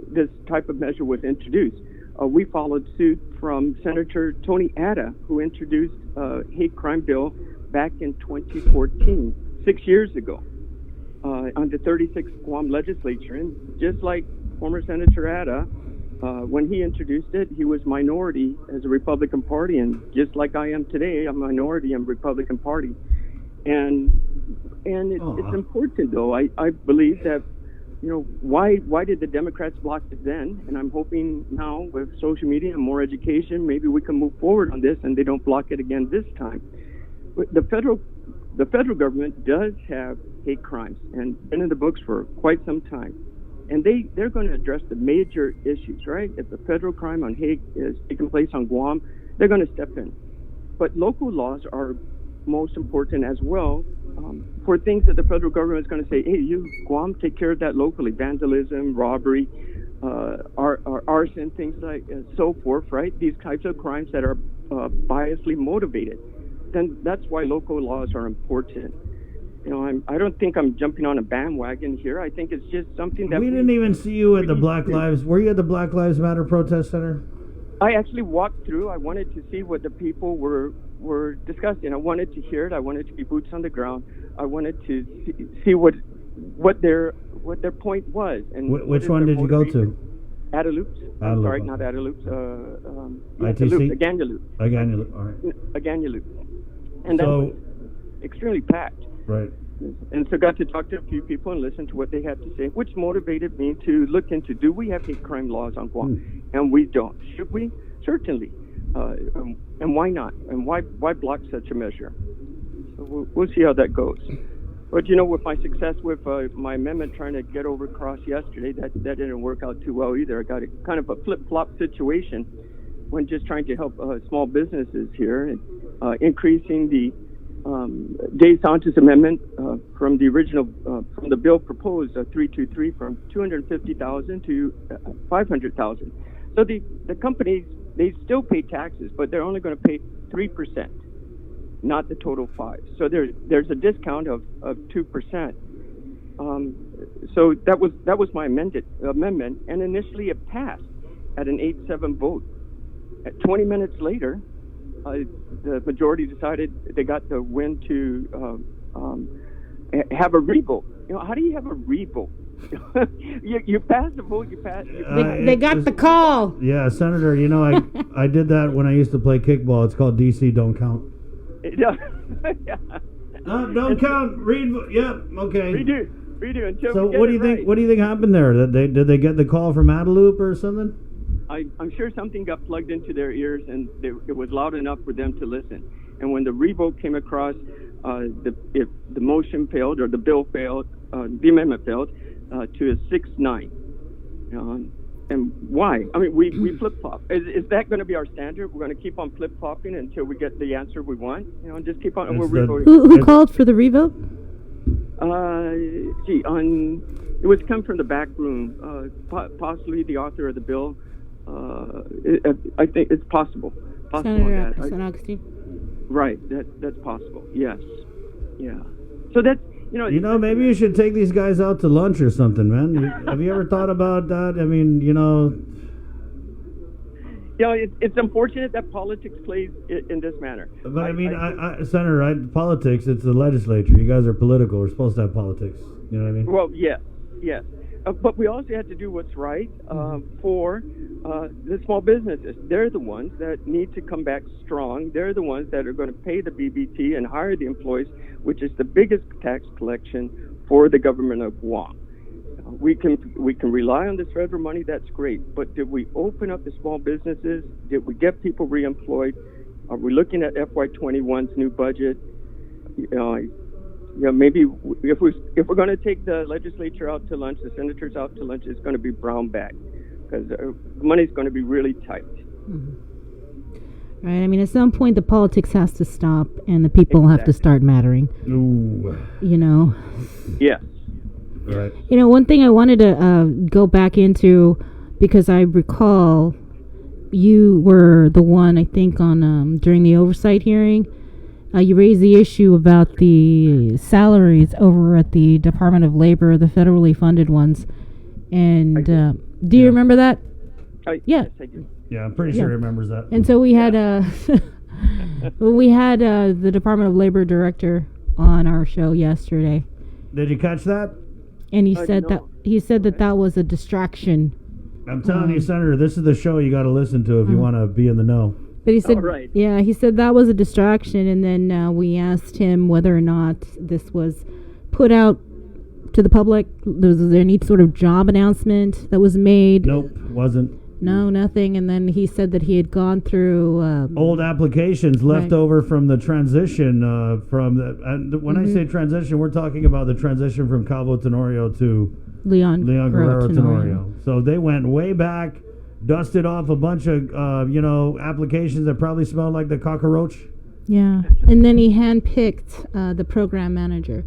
this type of measure was introduced. We followed suit from Senator Tony Atta, who introduced a hate crime bill back in 2014, 6 years ago, on the 36th Guam legislature. And just like former Senator Atta, when he introduced it, he was minority as a Republican Party, and just like I am today, I'm minority in Republican Party. And it's important, though. I believe that, you know, why did the Democrats block it then? And I'm hoping now with social media and more education, maybe we can move forward on this and they don't block it again this time. But the federal government does have hate crimes and been in the books for quite some time. And they're going to address the major issues, right? If the federal crime on hate is taking place on Guam, they're going to step in. But local laws are most important as well, for things that the federal government is going to say, hey, you, Guam, take care of that locally. Vandalism, robbery, arson, things like so forth, right? These types of crimes that are biasly motivated. Then that's why local laws are important. You know, I don't think I'm jumping on a bandwagon here. I think it's just something that we didn't even see you at the Black Lives. Were you at the Black Lives Matter protest center? I actually walked through. I wanted to see what the people were discussing. I wanted to hear it. I wanted to be boots on the ground. I wanted to see what their point was. And which one did you go to? Adeloops. I'm sorry, not Adeloops. ITC? Aganyaloop. Aganyaloop. All right. Aganyaloop. And that was extremely packed. Right. And so got to talk to a few people and listen to what they had to say, which motivated me to look into, do we have hate crime laws on Guam? And we don't. Should we? Certainly. And why not? And why block such a measure? So we'll see how that goes. But, you know, with my success with my amendment trying to get over across yesterday, that didn't work out too well either. I got a kind of a flip-flop situation when just trying to help small businesses here and increasing the Jay Sanchez amendment from the original, from the bill proposed, 323, from $250,000 to $500,000. So the companies, they still pay taxes, but they're only going to pay 3%, not the total 5%. So there's a discount of 2%. So that was my amendment, and initially it passed at an 8-7 vote. At 20 minutes later, the majority decided they got the win to have a revote. You know, how do you have a revote? you pass the vote, you pass. They got the call. Yeah, Senator, you know, I did that when I used to play kickball. It's called DC Don't Count. Yeah. Don't count. Yep. Okay. Redo until so we get what do you right. think? What do you think happened there? Did they get the call from Adeloop or something? I'm sure something got plugged into their ears, and it was loud enough for them to listen. And when the revote came across, if the motion failed or the bill failed, the amendment failed, to a 6-9. And why? I mean, we flip-flop. Is that going to be our standard? We're going to keep on flip-flopping until we get the answer we want? You know, and just keep on. We're revoting. Who called for the revote? It was come from the back room, possibly the author of the bill. I think it's possible. Senator San Augustine. Right, that's possible. Yes, yeah. So that's You know, maybe you should take these guys out to lunch or something, man. Have you ever thought about that? I mean, you know. Yeah, it's unfortunate that politics plays in this manner. But I mean, Senator, politics, it's the legislature. You guys are political. We're supposed to have politics. You know what I mean? Well, yes. But we also have to do what's right for the small businesses. They're the ones that need to come back strong. They're the ones that are going to pay the BBT and hire the employees, which is the biggest tax collection for the government of Guam. We can rely on this federal money. That's great. But did we open up the small businesses? Did we get people reemployed? Are we looking at FY21's new budget? Maybe if we're going to take the legislature out to lunch, the senators out to lunch, it's going to be brown bag, because the money's going to be really tight. Right. I mean, at some point, the politics has to stop, and the people have to start mattering. Ooh. You know. Yeah. Right. You know, one thing I wanted to go back into, because I recall, you were the one, I think, on during the oversight hearing. You raised the issue about the salaries over at the Department of Labor, the federally funded ones. And do you remember that? Yeah. Yes, I do. Yeah, I'm pretty sure he remembers that. And so we had the Department of Labor director on our show yesterday. Did you catch that? And he said that was a distraction. I'm telling you, Senator, this is the show you got to listen to if you want to be in the know. But he said, he said that was a distraction, and then we asked him whether or not this was put out to the public. Was there any sort of job announcement that was made? Nope, wasn't. No, nothing. And then he said that he had gone through old applications left over from the transition. When I say transition, we're talking about the transition from Calvo Tenorio to Leon Guerrero Tenorio. So they went way back, dusted off a bunch of applications that probably smelled like the cockroach. Yeah, and then he handpicked the program manager.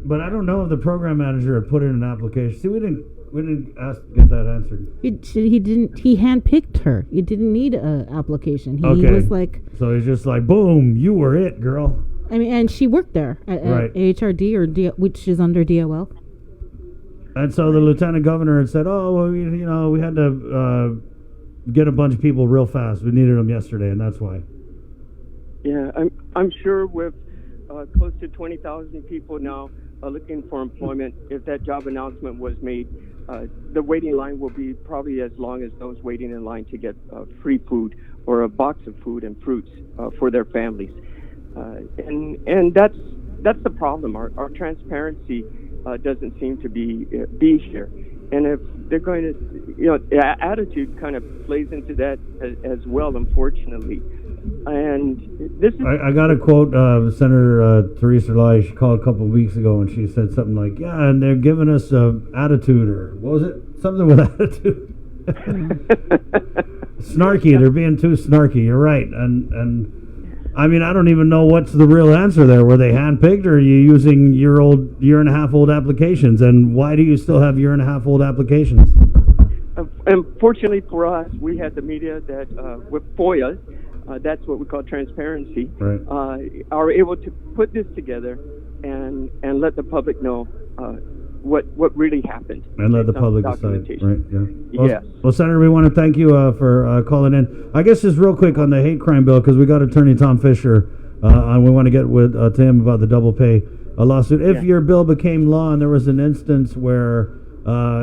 But I don't know if the program manager had put in an application. See, we didn't get that answered. He didn't. He handpicked her. You didn't need an application. He was like. So he's just like, boom, you were it, girl. I mean, and she worked there at HRD which is under DOL. And so the lieutenant governor had said, "Oh, well, we had to get a bunch of people real fast. We needed them yesterday, and that's why." Yeah, I'm sure with close to 20,000 people now looking for employment, if that job announcement was made, the waiting line will be probably as long as those waiting in line to get free food or a box of food and fruits for their families. And that's the problem. Our transparency doesn't seem to be here. And if they're going to, attitude kind of plays into that as well, unfortunately. And this is... I got to quote Senator Theresa Lai. She called a couple of weeks ago and she said something like, yeah, and they're giving us attitude, or what was it? Something with attitude. Snarky. They're being too snarky. You're right. And I mean, I don't even know what's the real answer there. Were they handpicked, or are you using year and a half old applications? And why do you still have year and a half old applications? Unfortunately for us, we had the media that with FOIA, that's what we call transparency, are able to put this together and let the public know what really happened. And let the public decide. Right, yeah. Well, yes. Well, Senator, we want to thank you for calling in. I guess just real quick on the hate crime bill, because we got Attorney Tom Fisher, and we want to get with to him about the double pay lawsuit. If your bill became law and there was an instance where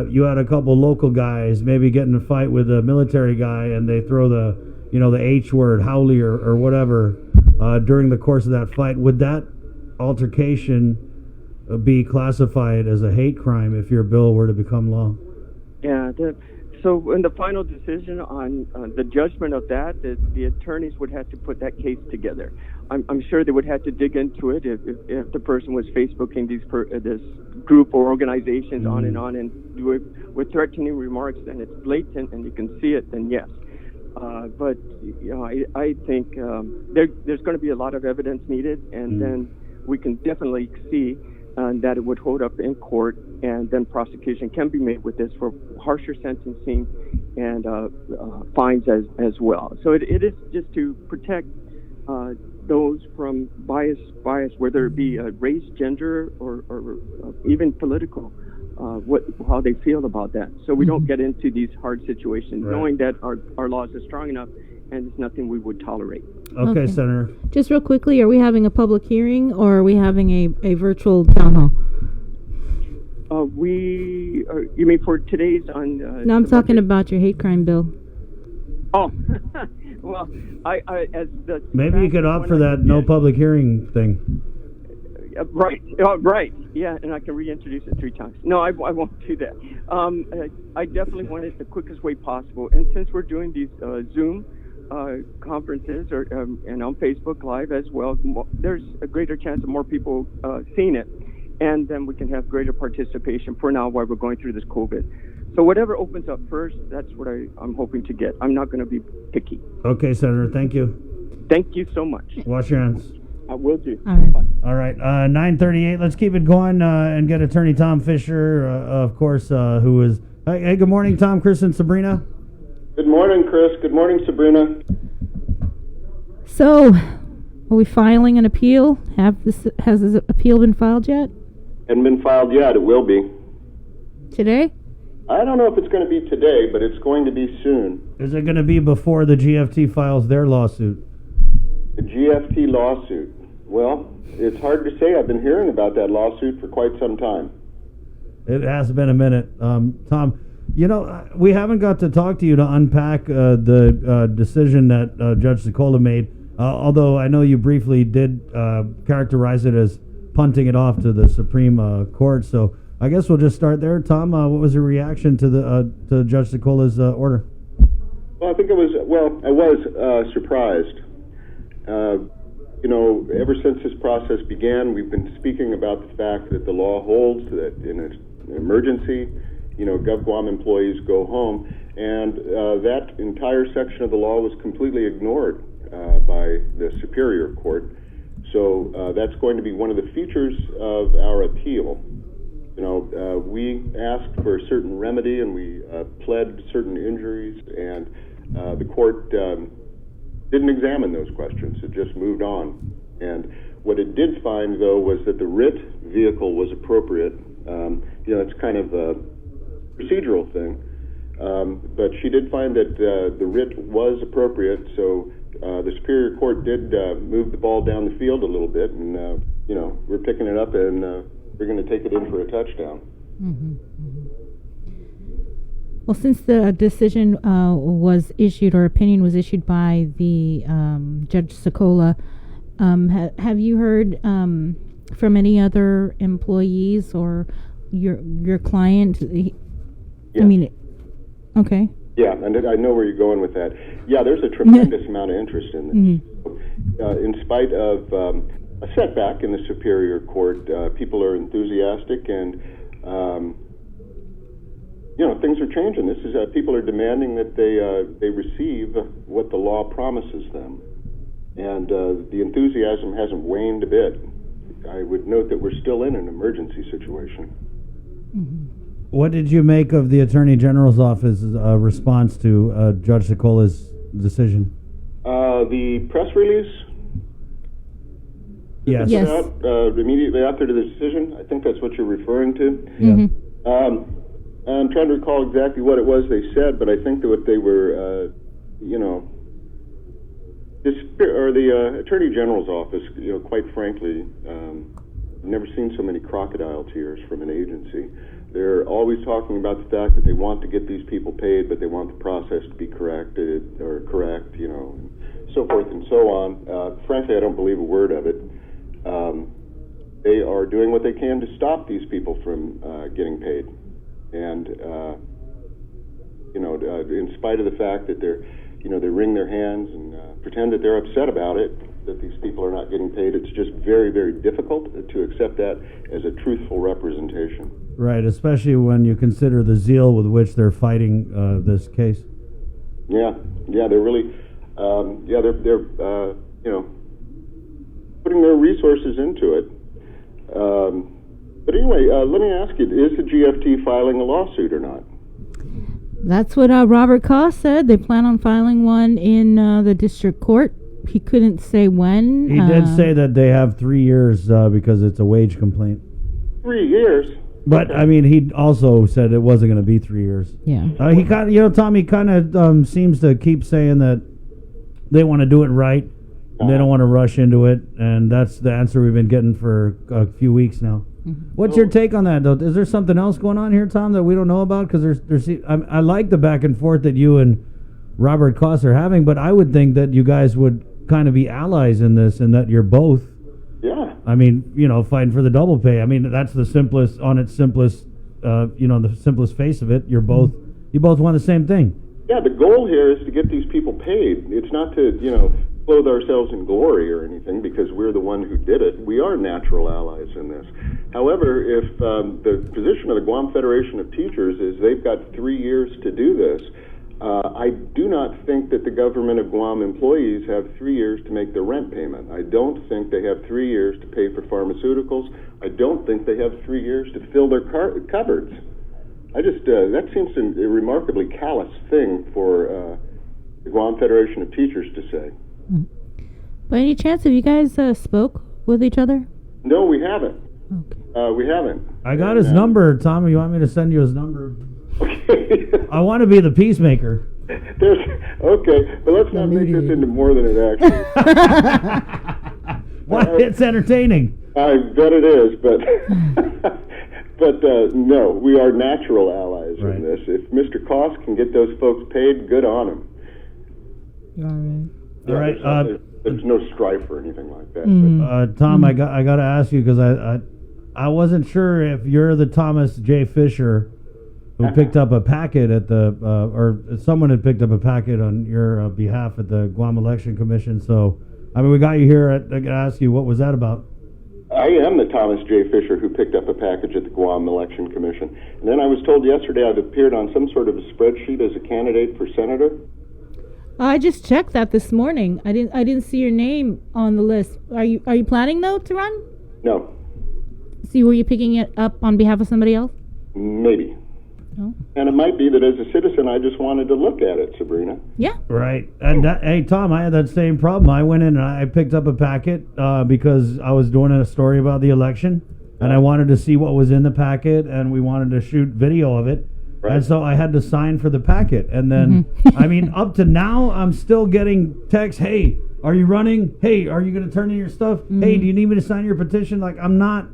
you had a couple local guys maybe get in a fight with a military guy and they throw the H word, howley or whatever, during the course of that fight, would that altercation be classified as a hate crime if your bill were to become law? Yeah. So in the final decision on the judgment of that, the attorneys would have to put that case together. I'm sure they would have to dig into it if the person was Facebooking this group or organizations on and with threatening remarks, and it's blatant and you can see it, then yes. But I think there's going to be a lot of evidence needed, and then we can definitely see that it would hold up in court, and then prosecution can be made with this for harsher sentencing and fines as well. So it is just to protect those from bias, whether it be race, gender, or even political. How they feel about that, so we don't get into these hard situations, knowing that our laws are strong enough and it's nothing we would tolerate. Okay, Senator. Just real quickly, are we having a public hearing or are we having a virtual town hall? You mean for today's on? No, I'm talking about your hate crime bill. Oh, well, I as the maybe you could opt for that no public hearing thing. Right. Right. Yeah, and I can reintroduce it 3 times. No, I won't do that. I definitely want it the quickest way possible. And since we're doing these Zoom conferences and on Facebook Live as well, there's a greater chance of more people seeing it. And then we can have greater participation for now while we're going through this COVID. So whatever opens up first, that's what I'm hoping to get. I'm not going to be picky. Okay, Senator. Thank you. Thank you so much. Wash your hands. I will do. All right. 9:38. Let's keep it going and get Attorney Tom Fisher, of course, who is... Hey, good morning, Tom, Chris, and Sabrina. Good morning, Chris. Good morning, Sabrina. So, are we filing an appeal? Has this appeal been filed yet? Hadn't been filed yet. It will be. Today? I don't know if it's going to be today, but it's going to be soon. Is it going to be before the GFT files their lawsuit? The GFT lawsuit. Well, it's hard to say. I've been hearing about that lawsuit for quite some time. It has been a minute. Tom, you know, we haven't got to talk to you to unpack the decision that Judge Secola made, although I know you briefly did characterize it as punting it off to the Supreme Court. So I guess we'll just start there. Tom, what was your reaction to Judge Secola's order? Well, I think I was surprised. You know, ever since this process began, we've been speaking about the fact that the law holds that in an emergency, you know, GovGuam employees go home, and that entire section of the law was completely ignored by the Superior Court. So that's going to be one of the features of our appeal. You know, we asked for a certain remedy, and we pled certain injuries, and the court didn't examine those questions. It just moved on. And what it did find, though, was that the writ vehicle was appropriate. You know, it's kind of a procedural thing. But she did find that the writ was appropriate, so the Superior Court did move the ball down the field a little bit, and, you know, we're picking it up, and we're going to take it in for a touchdown. Mm-hmm. Well, since the decision was issued, or opinion was issued by the Judge Secola, have you heard from any other employees or your client? Yes. I mean, okay. Yeah, and I know where you're going with that. Yeah, there's a tremendous amount of interest in this. Mm-hmm. In spite of a setback in the Superior Court, people are enthusiastic, and you know, things are changing. This is people are demanding that they receive what the law promises them, and the enthusiasm hasn't waned a bit. I would note that we're still in an emergency situation. Mm-hmm. What did you make of the Attorney General's office's response to Judge Secola's decision? The press release. Yes. Put out immediately after the decision. I think that's what you're referring to. Yeah. I'm trying to recall exactly what it was they said, but I think that what they were, you know, the Attorney General's office, you know, quite frankly, I've never seen so many crocodile tears from an agency. They're always talking about the fact that they want to get these people paid, but they want the process to be correct, you know, and so forth and so on. Frankly, I don't believe a word of it. They are doing what they can to stop these people from getting paid. And, you know, in spite of the fact that they wring their hands and pretend that they're upset about it, that these people are not getting paid, it's just very, very difficult to accept that as a truthful representation. Right, especially when you consider the zeal with which they're fighting this case. Yeah, they're really, they're you know, putting their resources into it. But anyway, let me ask you, is the GFT filing a lawsuit or not? That's what Robert Koss said. They plan on filing one in the district court. He couldn't say when. He did say that they have 3 years because it's a wage complaint. 3 years? But, I mean, he also said it wasn't going to be 3 years. Yeah. He kind of, you know, Tommy kind of seems to keep saying that they want to do it right. They don't want to rush into it, and that's the answer we've been getting for a few weeks now. Mm-hmm. What's your take on that, though? Is there something else going on here, Tom, that we don't know about? Because I like the back and forth that you and Robert Koss are having, but I would think that you guys would kind of be allies in this, and that you're both. Yeah. I mean, you know, fighting for the double pay. I mean, that's the simplest, on its simplest, you know, the simplest face of it. You both want the same thing. Yeah, the goal here is to get these people paid. It's not to, you know, clothe ourselves in glory or anything because we're the one who did it. We are natural allies in this. However, if the position of the Guam Federation of Teachers is they've got 3 years to do this, I do not think that the government of Guam employees have 3 years to make their rent payment. I don't think they have 3 years to pay for pharmaceuticals. I don't think they have 3 years to fill their cupboards. That seems a remarkably callous thing for the Guam Federation of Teachers to say. By any chance, have you guys spoke with each other? No, we haven't. We haven't. I got his number, Tom. You want me to send you his number? Okay. I want to be the peacemaker. Okay, but let's not make this into more than it actually is. What? It's entertaining. I bet it is, but no, we are natural allies in this. If Mr. Koss can get those folks paid, good on him. All right. There's no strife or anything like that. Tom, I got to ask you because I wasn't sure if you're the Thomas J. Fisher who picked up a packet at the or someone had picked up a packet on your behalf at the Guam Election Commission. So, I mean, we got you here. I got to ask you, what was that about? I am the Thomas J. Fisher who picked up a package at the Guam Election Commission. And then I was told yesterday I've appeared on some sort of a spreadsheet as a candidate for senator. I just checked that this morning. I didn't see your name on the list. Are you planning though to run? No. See, were you picking it up on behalf of somebody else? Maybe. Oh. And it might be that as a citizen I just wanted to look at it, Sabrina. Yeah. Right. And hey, Tom, I had that same problem. I went in and I picked up a packet because I was doing a story about the election, and I wanted to see what was in the packet, and we wanted to shoot video of it. Right. And so I had to sign for the packet. And then, I mean, up to now, I'm still getting texts, hey, are you running? Hey, are you going to turn in your stuff? Hey, do you need me to sign your petition? Like, I'm not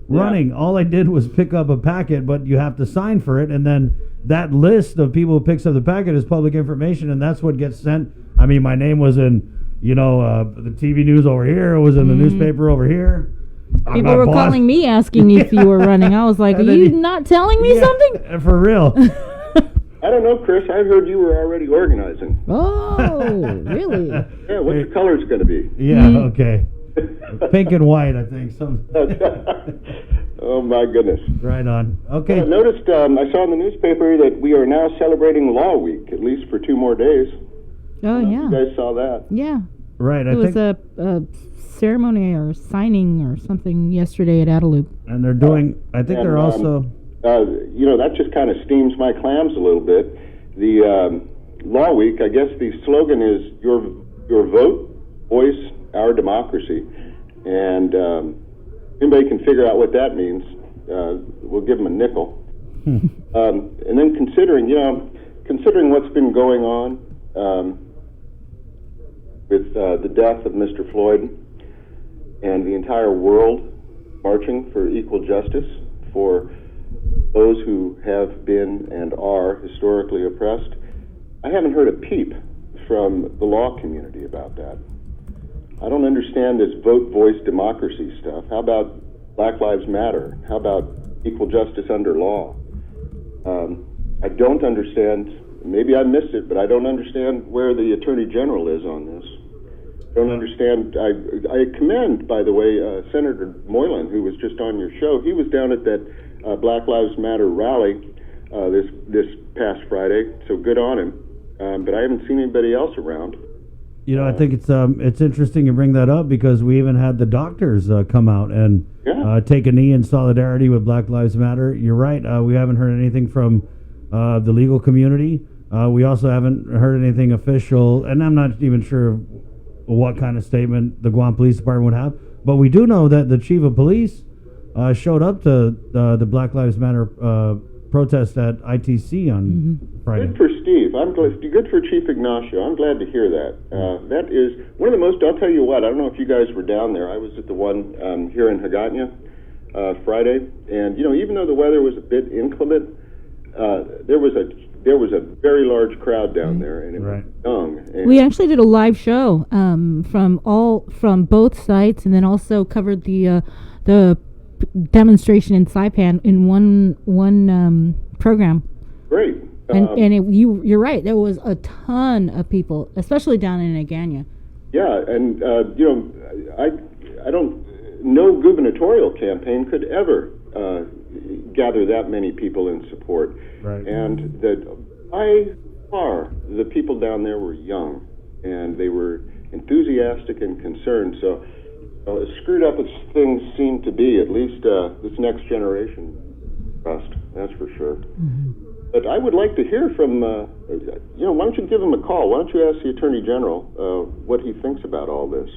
running. All I did was pick up a packet, but you have to sign for it. And then that list of people who picks up the packet is public information, and that's what gets sent. I mean, my name was in, the TV news over here. It was in the newspaper over here. People were calling me asking if you were running. I was like, are you not telling me something? For real. I don't know, Chris. I heard you were already organizing. Oh, really? Yeah, what's the colors going to be? Yeah, okay. Pink and white, I think. Oh, my goodness. Right on. Okay. I noticed, I saw in the newspaper that we are now celebrating Law Week, at least for 2 more days. Oh, yeah. You guys saw that? Yeah. Right. It was a ceremony or signing or something yesterday at Adelup. And they're doing, I think they're also... that just kind of steams my clams a little bit. The Law Week, I guess the slogan is your vote, voice, our democracy. And anybody can figure out what that means. We'll give them a nickel. And then considering what's been going on with the death of Mr. Floyd and the entire world marching for equal justice for those who have been and are historically oppressed, I haven't heard a peep from the law community about that. I don't understand this vote, voice, democracy stuff. How about Black Lives Matter? How about equal justice under law? I don't understand, maybe I missed it, but I don't understand where the Attorney General is on this. Don't understand. I commend, by the way, Senator Moylan, who was just on your show. He was down at that Black Lives Matter rally this past Friday, so good on him. But I haven't seen anybody else around. I think it's interesting you bring that up because we even had the doctors come out and take a knee in solidarity with Black Lives Matter. You're right. We haven't heard anything from the legal community. We also haven't heard anything official, and I'm not even sure what kind of statement the Guam Police Department would have. But we do know that the chief of police showed up to the Black Lives Matter protest at ITC on Friday. Good for Steve. I'm glad. Good for Chief Ignacio. I'm glad to hear that. That is one of the most. I'll tell you what. I don't know if you guys were down there. I was at the one here in Hagåtña Friday, and even though the weather was a bit inclement, there was a very large crowd down there, and it was young. And we actually did a live show from both sites, and then also covered the demonstration in Saipan in one program. Great. You're right. There was a ton of people, especially down in Hagåtña. Yeah, and I don't. No gubernatorial campaign could ever gather that many people in support. Right. And that by far the people down there were young, and they were enthusiastic and concerned. So as screwed up as things seem to be, at least this next generation trust. That's for sure. But I would like to hear from, why don't you give him a call? Why don't you ask the Attorney General what he thinks about all this?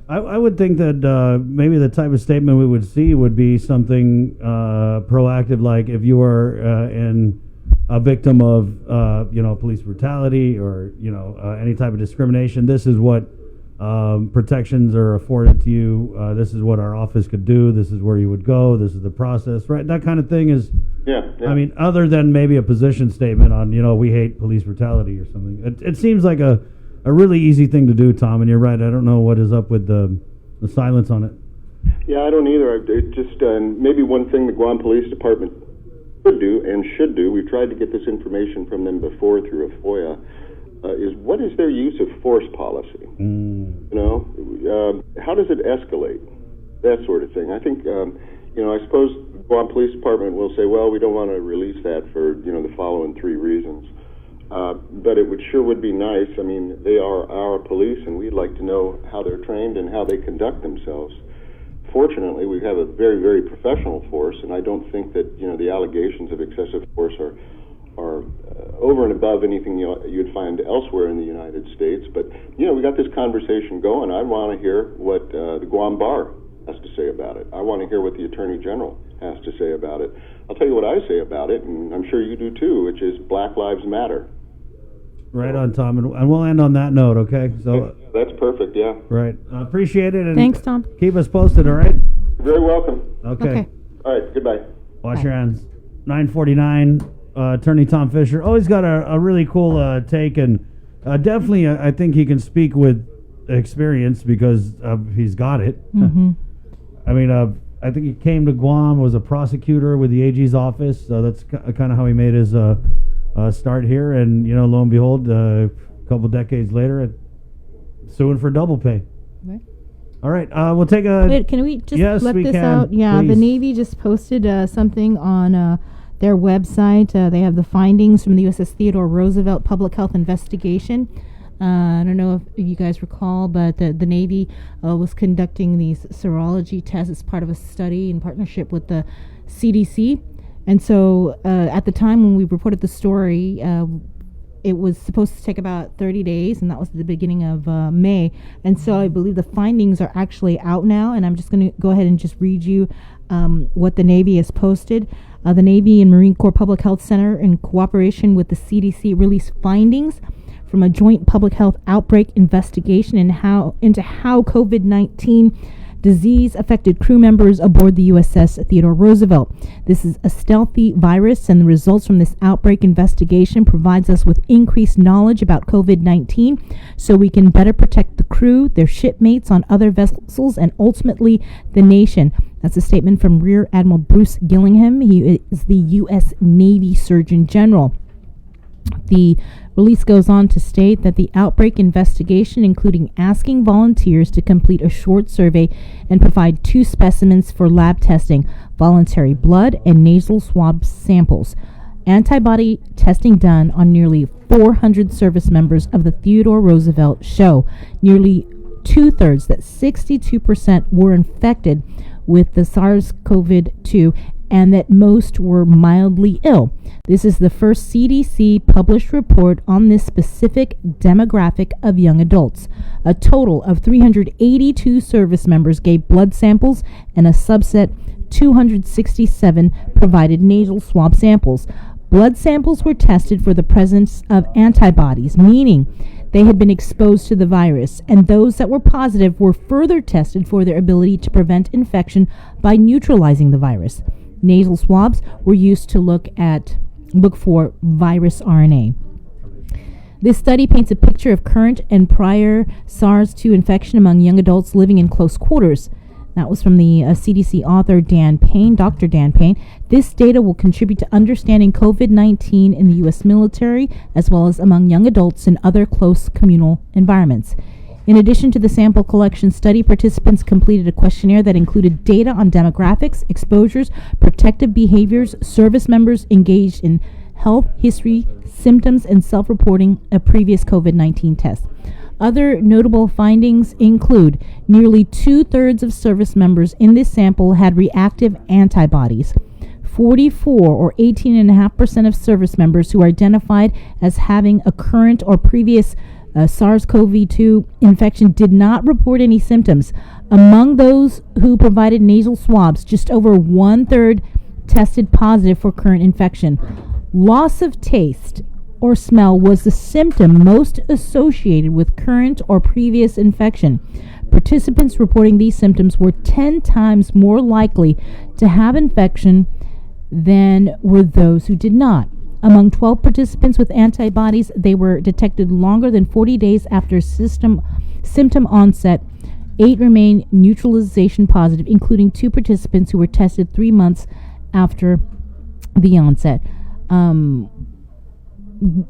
I would think that maybe the type of statement we would see would be something proactive, like if you are a victim of police brutality or any type of discrimination, this is what protections are afforded to you. This is what our office could do. This is where you would go. This is the process, right? That kind of thing is. Yeah. I mean, other than maybe a position statement on we hate police brutality or something. It seems like a really easy thing to do, Tom, and you're right. I don't know what is up with the silence on it. Yeah, I don't either. It just maybe one thing the Guam Police Department could do and should do, we've tried to get this information from them before through a FOIA, is what is their use of force policy? How does it escalate? That sort of thing. I think, I suppose the Guam Police Department will say, well, we don't want to release that for, the following 3 reasons. But it would be nice. I mean, they are our police, and we'd like to know how they're trained and how they conduct themselves. Fortunately, we have a very, very professional force, and I don't think that the allegations of excessive force are over and above anything you'd find elsewhere in the United States. But we got this conversation going. I want to hear what the Guam Bar has to say about it. I want to hear what the Attorney General has to say about it. I'll tell you what I say about it, and I'm sure you do too, which is Black Lives Matter. Right on, Tom, and we'll end on that note, okay? So that's perfect, yeah. Right. Appreciate it. And thanks, Tom. Keep us posted, all right? You're very welcome. Okay. All right, goodbye. Wash your hands. 9:49, Attorney Tom Fisher. Always got a really cool take, and definitely I think he can speak with experience because he's got it. I mean, I think he came to Guam, was a prosecutor with the AG's office, so that's kind of how he made his start here, and lo and behold, a couple decades later, suing for double pay. Right. All right, we'll take a. Wait, can we just yes, let we this can, out? Yeah, please. The Navy just posted something on their website. They have the findings from the USS Theodore Roosevelt public health investigation. I don't know if you guys recall, but the Navy was conducting these serology tests as part of a study in partnership with the CDC. And so at the time when we reported the story, it was supposed to take about 30 days, and that was the beginning of May. And so I believe the findings are actually out now, and I'm just going to go ahead and just read you what the Navy has posted. The Navy and Marine Corps Public Health Center, in cooperation with the CDC, released findings from a joint public health outbreak investigation into how COVID-19 disease affected crew members aboard the USS Theodore Roosevelt. This is a stealthy virus, and the results from this outbreak investigation provides us with increased knowledge about COVID-19 so we can better protect the crew, their shipmates on other vessels, and ultimately the nation. That's a statement from Rear Admiral Bruce Gillingham. He is the U.S. Navy Surgeon General. The release goes on to state that the outbreak investigation, including asking volunteers to complete a short survey and provide 2 specimens for lab testing, voluntary blood and nasal swab samples. Antibody testing done on nearly 400 service members of the Theodore Roosevelt show nearly 2/3, that 62% were infected with the SARS-CoV-2 and that most were mildly ill. This is the first CDC published report on this specific demographic of young adults. A total of 382 service members gave blood samples, and a subset, 267, provided nasal swab samples. Blood samples were tested for the presence of antibodies, meaning they had been exposed to the virus, and those that were positive were further tested for their ability to prevent infection by neutralizing the virus. Nasal swabs were used to look for virus RNA. This study paints a picture of current and prior SARS-2 infection among young adults living in close quarters. That was from the CDC author Dr. Dan Payne. This data will contribute to understanding COVID-19 in the U.S. military, as well as among young adults in other close communal environments. In addition to the sample collection study, participants completed a questionnaire that included data on demographics, exposures, protective behaviors, service members engaged in health history, symptoms, and self-reporting a previous COVID-19 test. Other notable findings include nearly 2/3 of service members in this sample had reactive antibodies. 44 or 18.5% of service members who are identified as having a current or previous SARS-CoV-2 infection did not report any symptoms. Among those who provided nasal swabs, just over 1/3 tested positive for current infection. Loss of taste or smell was the symptom most associated with current or previous infection. Participants reporting these symptoms were 10 times more likely to have infection than were those who did not. Among 12 participants with antibodies, they were detected longer than 40 days after symptom onset. 8 remain neutralization positive, including 2 participants who were tested 3 months after the onset.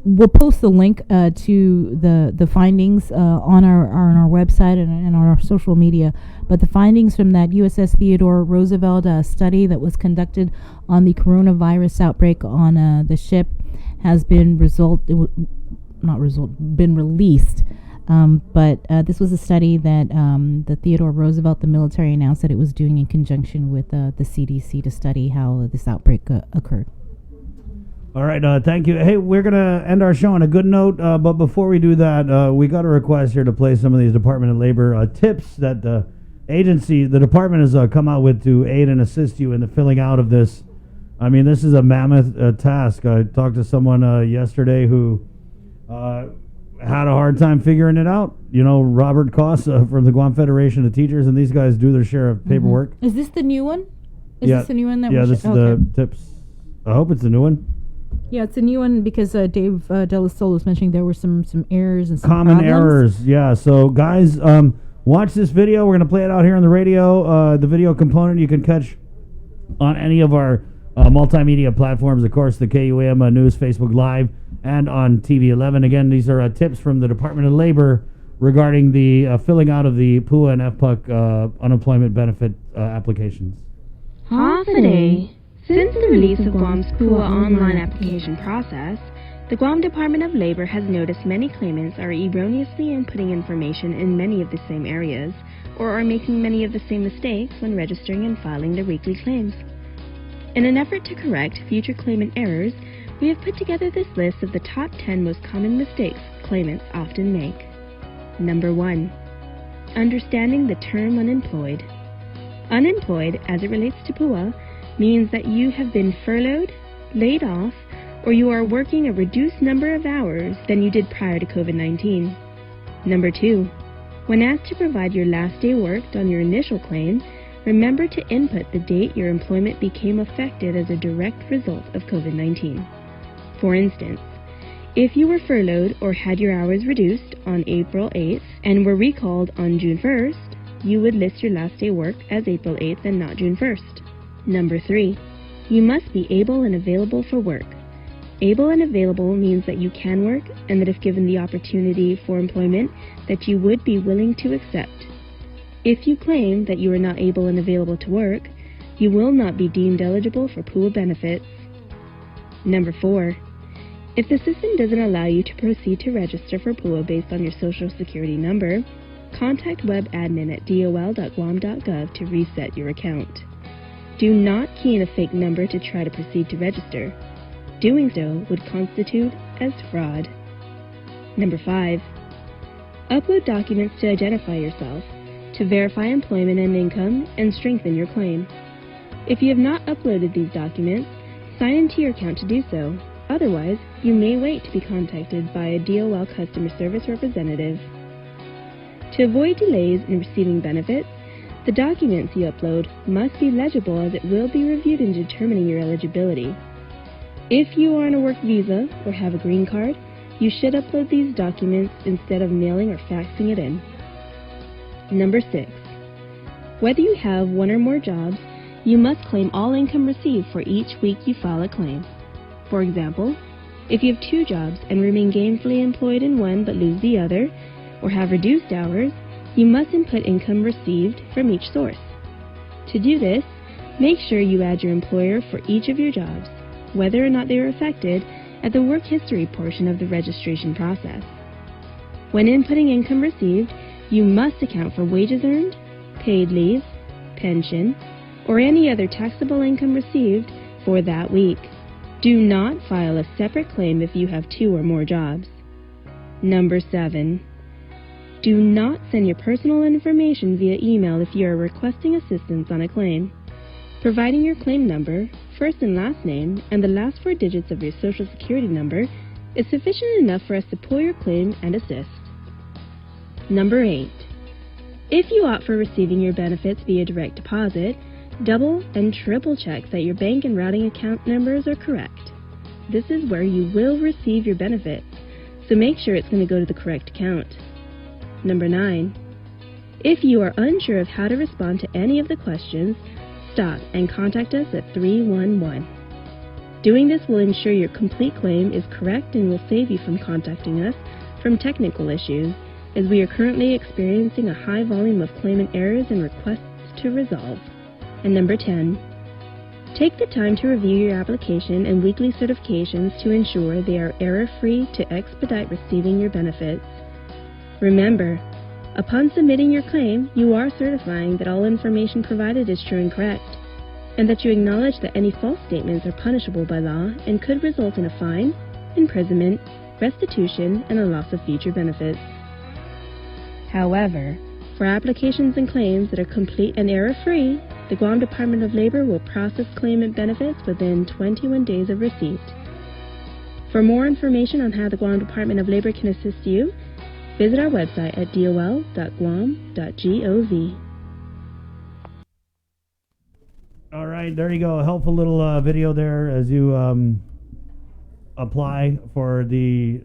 We'll post the link to the findings on our website and on our social media. But the findings from that USS Theodore Roosevelt study that was conducted on the coronavirus outbreak on the ship has been released. But this was a study that the Theodore Roosevelt, the military, announced that it was doing in conjunction with the CDC to study how this outbreak occurred. All right, thank you. Hey, we're going to end our show on a good note, but before we do that, we got a request here to play some of these Department of Labor tips that the department has come out with to aid and assist you in the filling out of this. I mean, this is a mammoth task. I talked to someone yesterday who had a hard time figuring it out. You know, Robert Koss from the Guam Federation of Teachers, and these guys do their share of paperwork. Is this the new one? Is this the new one? This is the tips. I hope it's the new one. Yeah, it's a new one because Dave Delasolo was mentioning there were some errors and some common problems. errors. Yeah, so guys, watch this video. We're going to play it out here on the radio. The video component you can catch on any of our multimedia platforms. Of course, the KUAM News Facebook Live and on TV 11. Again, these are tips from the Department of Labor regarding the filling out of the PUA and FPUC unemployment benefit applications. Half a day. Since the release of Guam's PUA online application process, the Guam Department of Labor has noticed many claimants are erroneously inputting information in many of the same areas, or are making many of the same mistakes when registering and filing their weekly claims. In an effort to correct future claimant errors, we have put together this list of the top 10 most common mistakes claimants often make. Number 1. Understanding the term unemployed. Unemployed, as it relates to PUA, means that you have been furloughed, laid off, or you are working a reduced number of hours than you did prior to COVID-19. Number 2. When asked to provide your last day worked on your initial claim, remember to input the date your employment became affected as a direct result of COVID-19. For instance, if you were furloughed or had your hours reduced on April 8th and were recalled on June 1st, you would list your last day worked as April 8th and not June 1st. Number 3. You must be able and available for work. Able and available means that you can work and that if given the opportunity for employment, that you would be willing to accept. If you claim that you are not able and available to work, you will not be deemed eligible for PUA benefits. Number 4. If the system doesn't allow you to proceed to register for PUA based on your Social Security number, contact webadmin at dol.guam.gov to reset your account. Do not key in a fake number to try to proceed to register. Doing so would constitute as fraud. Number 5. Upload documents to identify yourself, to verify employment and income, and strengthen your claim. If you have not uploaded these documents, sign into your account to do so. Otherwise, you may wait to be contacted by a DOL customer service representative. To avoid delays in receiving benefits, the documents you upload must be legible as it will be reviewed in determining your eligibility. If you are on a work visa or have a green card, you should upload these documents instead of mailing or faxing it in. Number 6. Whether you have one or more jobs, you must claim all income received for each week you file a claim. For example, if you have 2 jobs and remain gainfully employed in one but lose the other, or have reduced hours, you must input income received from each source. To do this, make sure you add your employer for each of your jobs, whether or not they are affected, at the work history portion of the registration process. When inputting income received, you must account for wages earned, paid leave, pension, or any other taxable income received for that week. Do not file a separate claim if you have 2 or more jobs. Number 7. Do not send your personal information via email if you are requesting assistance on a claim. Providing your claim number, first and last name, and the last 4 digits of your Social Security number is sufficient enough for us to pull your claim and assist. Number 8. If you opt for receiving your benefits via direct deposit, double and triple check that your bank and routing account numbers are correct. This is where you will receive your benefits, so make sure it's going to go to the correct account. Number 9. If you are unsure of how to respond to any of the questions, stop and contact us at 311. Doing this will ensure your complete claim is correct and will save you from contacting us from technical issues, as we are currently experiencing a high volume of claimant errors and requests to resolve. And number 10, take the time to review your application and weekly certifications to ensure they are error-free to expedite receiving your benefits. Remember, upon submitting your claim, you are certifying that all information provided is true and correct, and that you acknowledge that any false statements are punishable by law and could result in a fine, imprisonment, restitution, and a loss of future benefits. However, for applications and claims that are complete and error-free, the Guam Department of Labor will process claimant benefits within 21 days of receipt. For more information on how the Guam Department of Labor can assist you, visit our website at dol.guam.gov. All right, there you go. A helpful little video there as you apply for the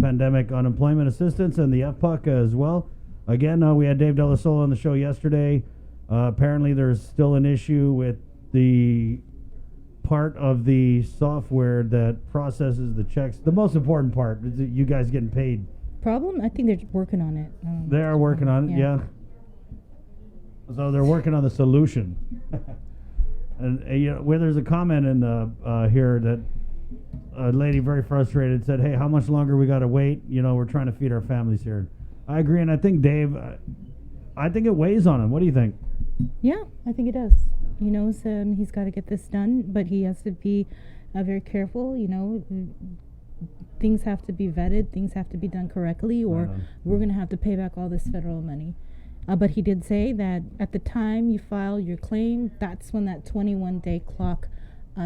pandemic unemployment assistance and the FPUC as well. Again, we had Dave Della Sola on the show yesterday. Apparently, there's still an issue with the part of the software that processes the checks. The most important part is you guys getting paid. Problem? I think they're working on it. They are working on it, yeah. So they're working on the solution. And you know, where there's a comment in here that a lady very frustrated said, "Hey, how much longer we got to wait? You know, we're trying to feed our families here." I agree, and I think Dave, I think it weighs on him. What do you think? Yeah, I think it does. He knows he's got to get this done, but he has to be very careful. You know, things have to be vetted, things have to be done correctly, or we're going to have to pay back all this federal money. But he did say that at the time you file your claim, that's when that 21-day clock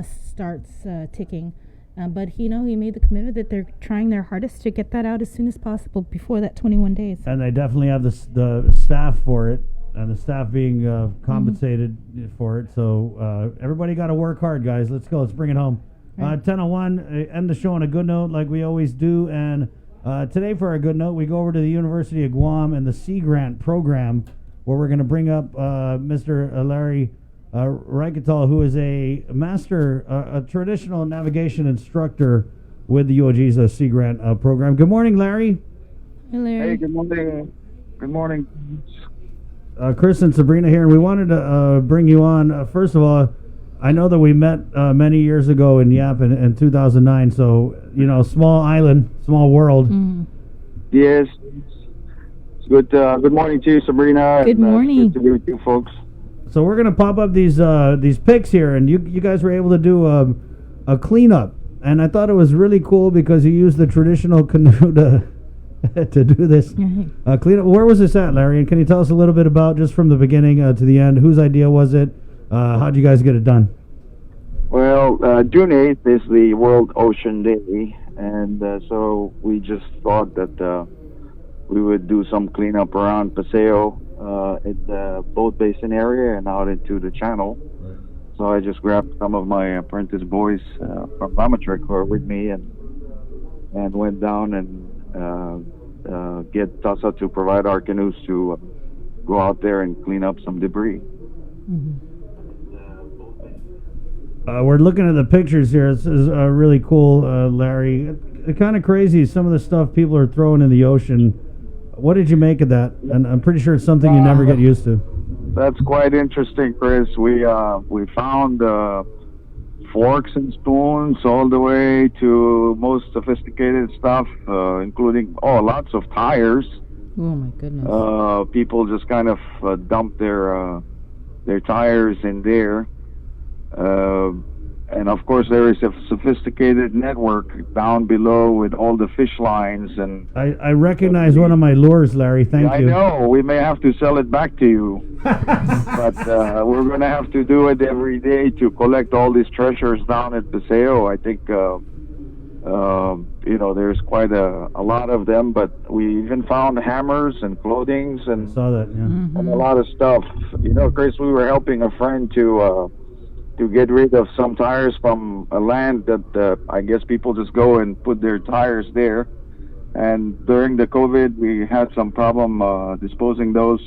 starts ticking. But you know, he made the commitment that they're trying their hardest to get that out as soon as possible before that 21 days. And they definitely have the staff for it, and the staff being compensated for it. So everybody got to work hard, guys. Let's go. Let's bring it home. Right. 10:01. End the show on a good note, like we always do. And today, for our good note, we go over to the University of Guam and the Sea Grant program, where we're going to bring up Mr. Larry Reikatal, who is a master, a traditional navigation instructor with the UOG's Sea Grant program. Good morning, Larry. Hey, Larry. Hey, good morning. Good morning. Chris and Sabrina here, and we wanted to bring you on. First of all, I know that we met many years ago in Yap in 2009, so, you know, small island, small world. Yes. It's good. Good morning to you, Sabrina. Good morning. Good to be with you folks. So we're going to pop up these pics here, and you guys were able to do a cleanup, and I thought it was really cool because you used the traditional canoe to do this cleanup. Where was this at, Larry? And can you tell us a little bit about, just from the beginning to the end, whose idea was it? How'd you guys get it done? Well, June 8th is the World Ocean Day, and so we just thought that we would do some cleanup around Paseo in the boat basin area and out into the channel. Right. So I just grabbed some of my apprentice boys from Amatrick who are with me and went down and get Tasa to provide our canoes to go out there and clean up some debris. We're looking at the pictures here. This is really cool, Larry. It's kind of crazy, some of the stuff people are throwing in the ocean. What did you make of that? And I'm pretty sure it's something you never get used to. That's quite interesting, Chris. We found forks and spoons all the way to most sophisticated stuff, including lots of tires. Oh my goodness! People just kind of dump their tires in there, and of course there is a sophisticated network down below with all the fish lines. And I recognize one of my lures, Larry. Thank you. I know we may have to sell it back to you, but we're going to have to do it every day to collect all these treasures down at Paseo. I think there's quite a lot of them, but we even found hammers and clothing and saw that, yeah. And a lot of stuff. Chris, we were helping a friend to get rid of some tires from a land that I guess people just go and put their tires there. And during the COVID, we had some problem disposing those,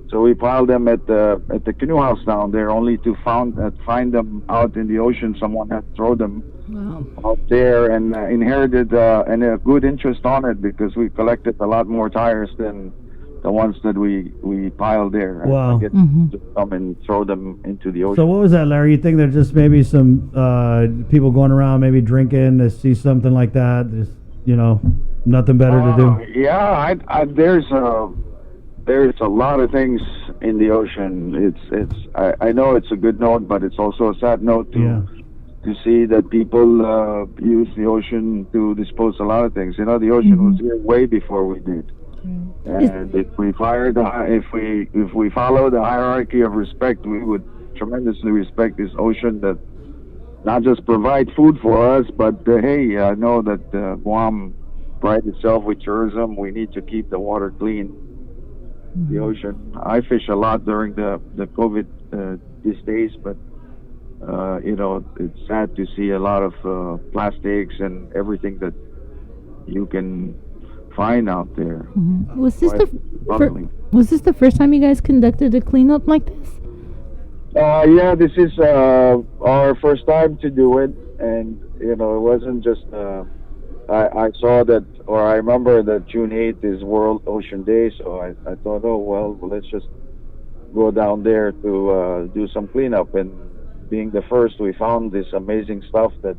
so we piled them at the canoe house down there, only to find them out in the ocean. Someone had thrown them out there and inherited and a good interest on it, because we collected a lot more tires than the ones that we piled there. Wow. I get to come and throw them into the ocean. So what was that, Larry? You think there's just maybe some people going around, maybe drinking, to see something like that? Just, nothing better to do? Yeah, there's a lot of things in the ocean. I know it's a good note, but it's also a sad note to see that people use the ocean to dispose a lot of things. The ocean was here way before we did. And if we follow the hierarchy of respect, we would tremendously respect this ocean that not just provide food for us, but hey, I know that Guam prides itself with tourism. We need to keep the water clean, the ocean. I fish a lot during the COVID these days, but it's sad to see a lot of plastics and everything that you can find out there. Was this the first time you guys conducted a cleanup like this? Yeah, this is our first time to do it, and it wasn't just. I saw that, or I remember that June 8th is World Ocean Day, so I thought, let's just go down there to do some cleanup. And being the first, we found this amazing stuff that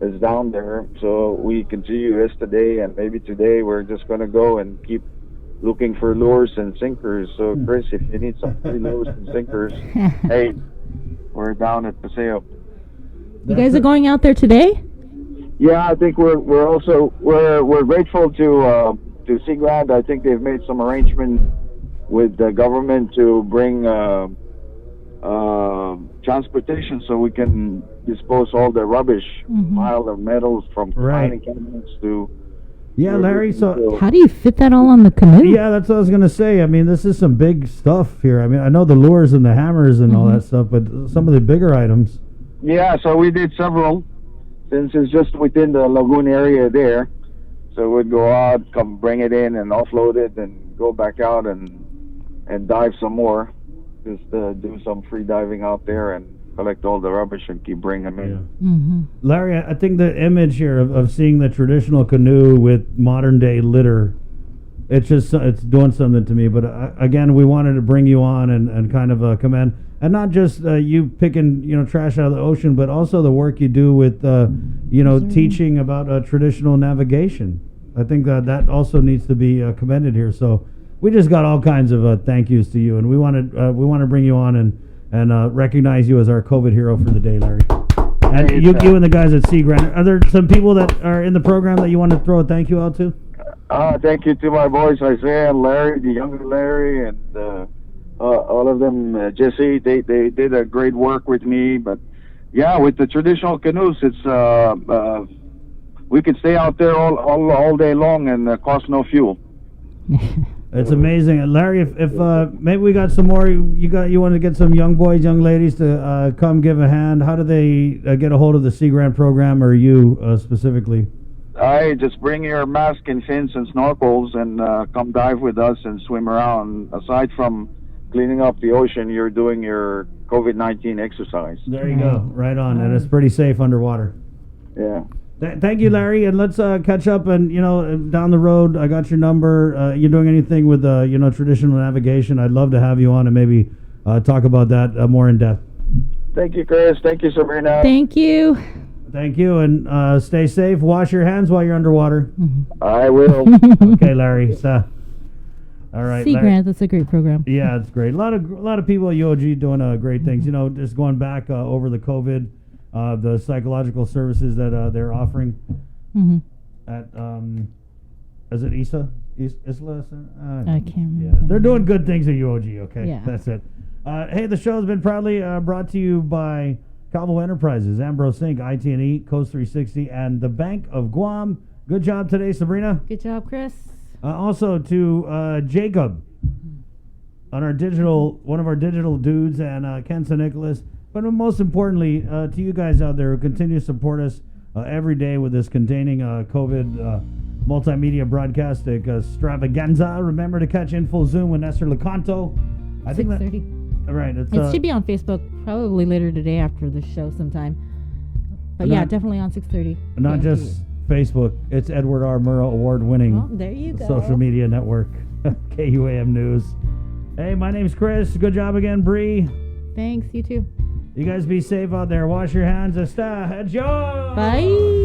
is down there. So we continue yesterday, and maybe today we're just going to go and keep looking for lures and sinkers. So Chris, if you need some free lures and sinkers, hey, we're down at Paseo. You guys are going out there today? Yeah, I think we're grateful to Sea Grant. I think they've made some arrangement with the government to bring transportation so we can dispose all the rubbish, pile of metals from filing cabinets to. Yeah, Larry, so how do you fit that all on the canoe? Yeah, that's what I was going to say. I mean, this is some big stuff here. I mean, I know the lures and the hammers and all that stuff, but some of the bigger items. Yeah, so we did several, since it's just within the lagoon area there. So we'd go out, come bring it in and offload it, and go back out and dive some more. Just do some free diving out there and collect all the rubbish and keep bringing them in. Larry, I think the image here of seeing the traditional canoe with modern day litter, it's doing something to me. But again, we wanted to bring you on and kind of commend, and not just you picking trash out of the ocean, but also the work you do with teaching about traditional navigation. I think that also needs to be commended here. So we just got all kinds of thank yous to you, and we want to bring you on and recognize you as our COVID hero for the day, Larry. And you and the guys at Sea Grant. Are there some people that are in the program that you want to throw a thank you out to? Thank you to my boys, Isaiah and Larry, the younger Larry, and all of them. Jesse, they did a great work with me. But yeah, with the traditional canoes, it's we could stay out there all day long and cost no fuel. It's amazing, Larry. If maybe we got some more, you want to get some young boys, young ladies to come give a hand. How do they get a hold of the Sea Grant program, or you specifically? Just bring your mask and fins and snorkels and come dive with us and swim around. Aside from cleaning up the ocean, you're doing your COVID-19 exercise. There you go, right on, and it's pretty safe underwater. Yeah. Thank you, Larry, and let's catch up. And down the road, I got your number. You're doing anything with traditional navigation? I'd love to have you on and maybe talk about that more in depth. Thank you, Chris. Thank you, Sabrina. Thank you. Thank you, and stay safe. Wash your hands while you're underwater. I will. Okay, Larry. So, all right, Sea Grant, that's a great program. Yeah, it's great. A lot of people at UOG doing great things. Just going back over the COVID. the psychological services that they're offering at, is it ISA? Isla? I can't remember. Yeah, they're doing good things at UOG, okay? Yeah. That's it. Hey, the show's been proudly brought to you by Calvo Enterprises, Ambrose Inc., IT&E, Coast 360, and the Bank of Guam. Good job today, Sabrina. Good job, Chris. Also to Jacob on our one of our digital dudes, and Ken St. Nicholas. But most importantly, to you guys out there who continue to support us every day with this containing COVID multimedia broadcast extravaganza. Remember to catch In Full Zoom with Nestor Lecanto. I think 6:30. Right. It should be on Facebook probably later today after the show sometime. But yeah, definitely on 6:30. Not just Facebook. It's Edward R. Murrow award-winning there you go. social media network, KUAM News. Hey, my name's Chris. Good job again, Bree. Thanks. You too. You guys be safe out there. Wash your hands. Hasta. Adios. Bye.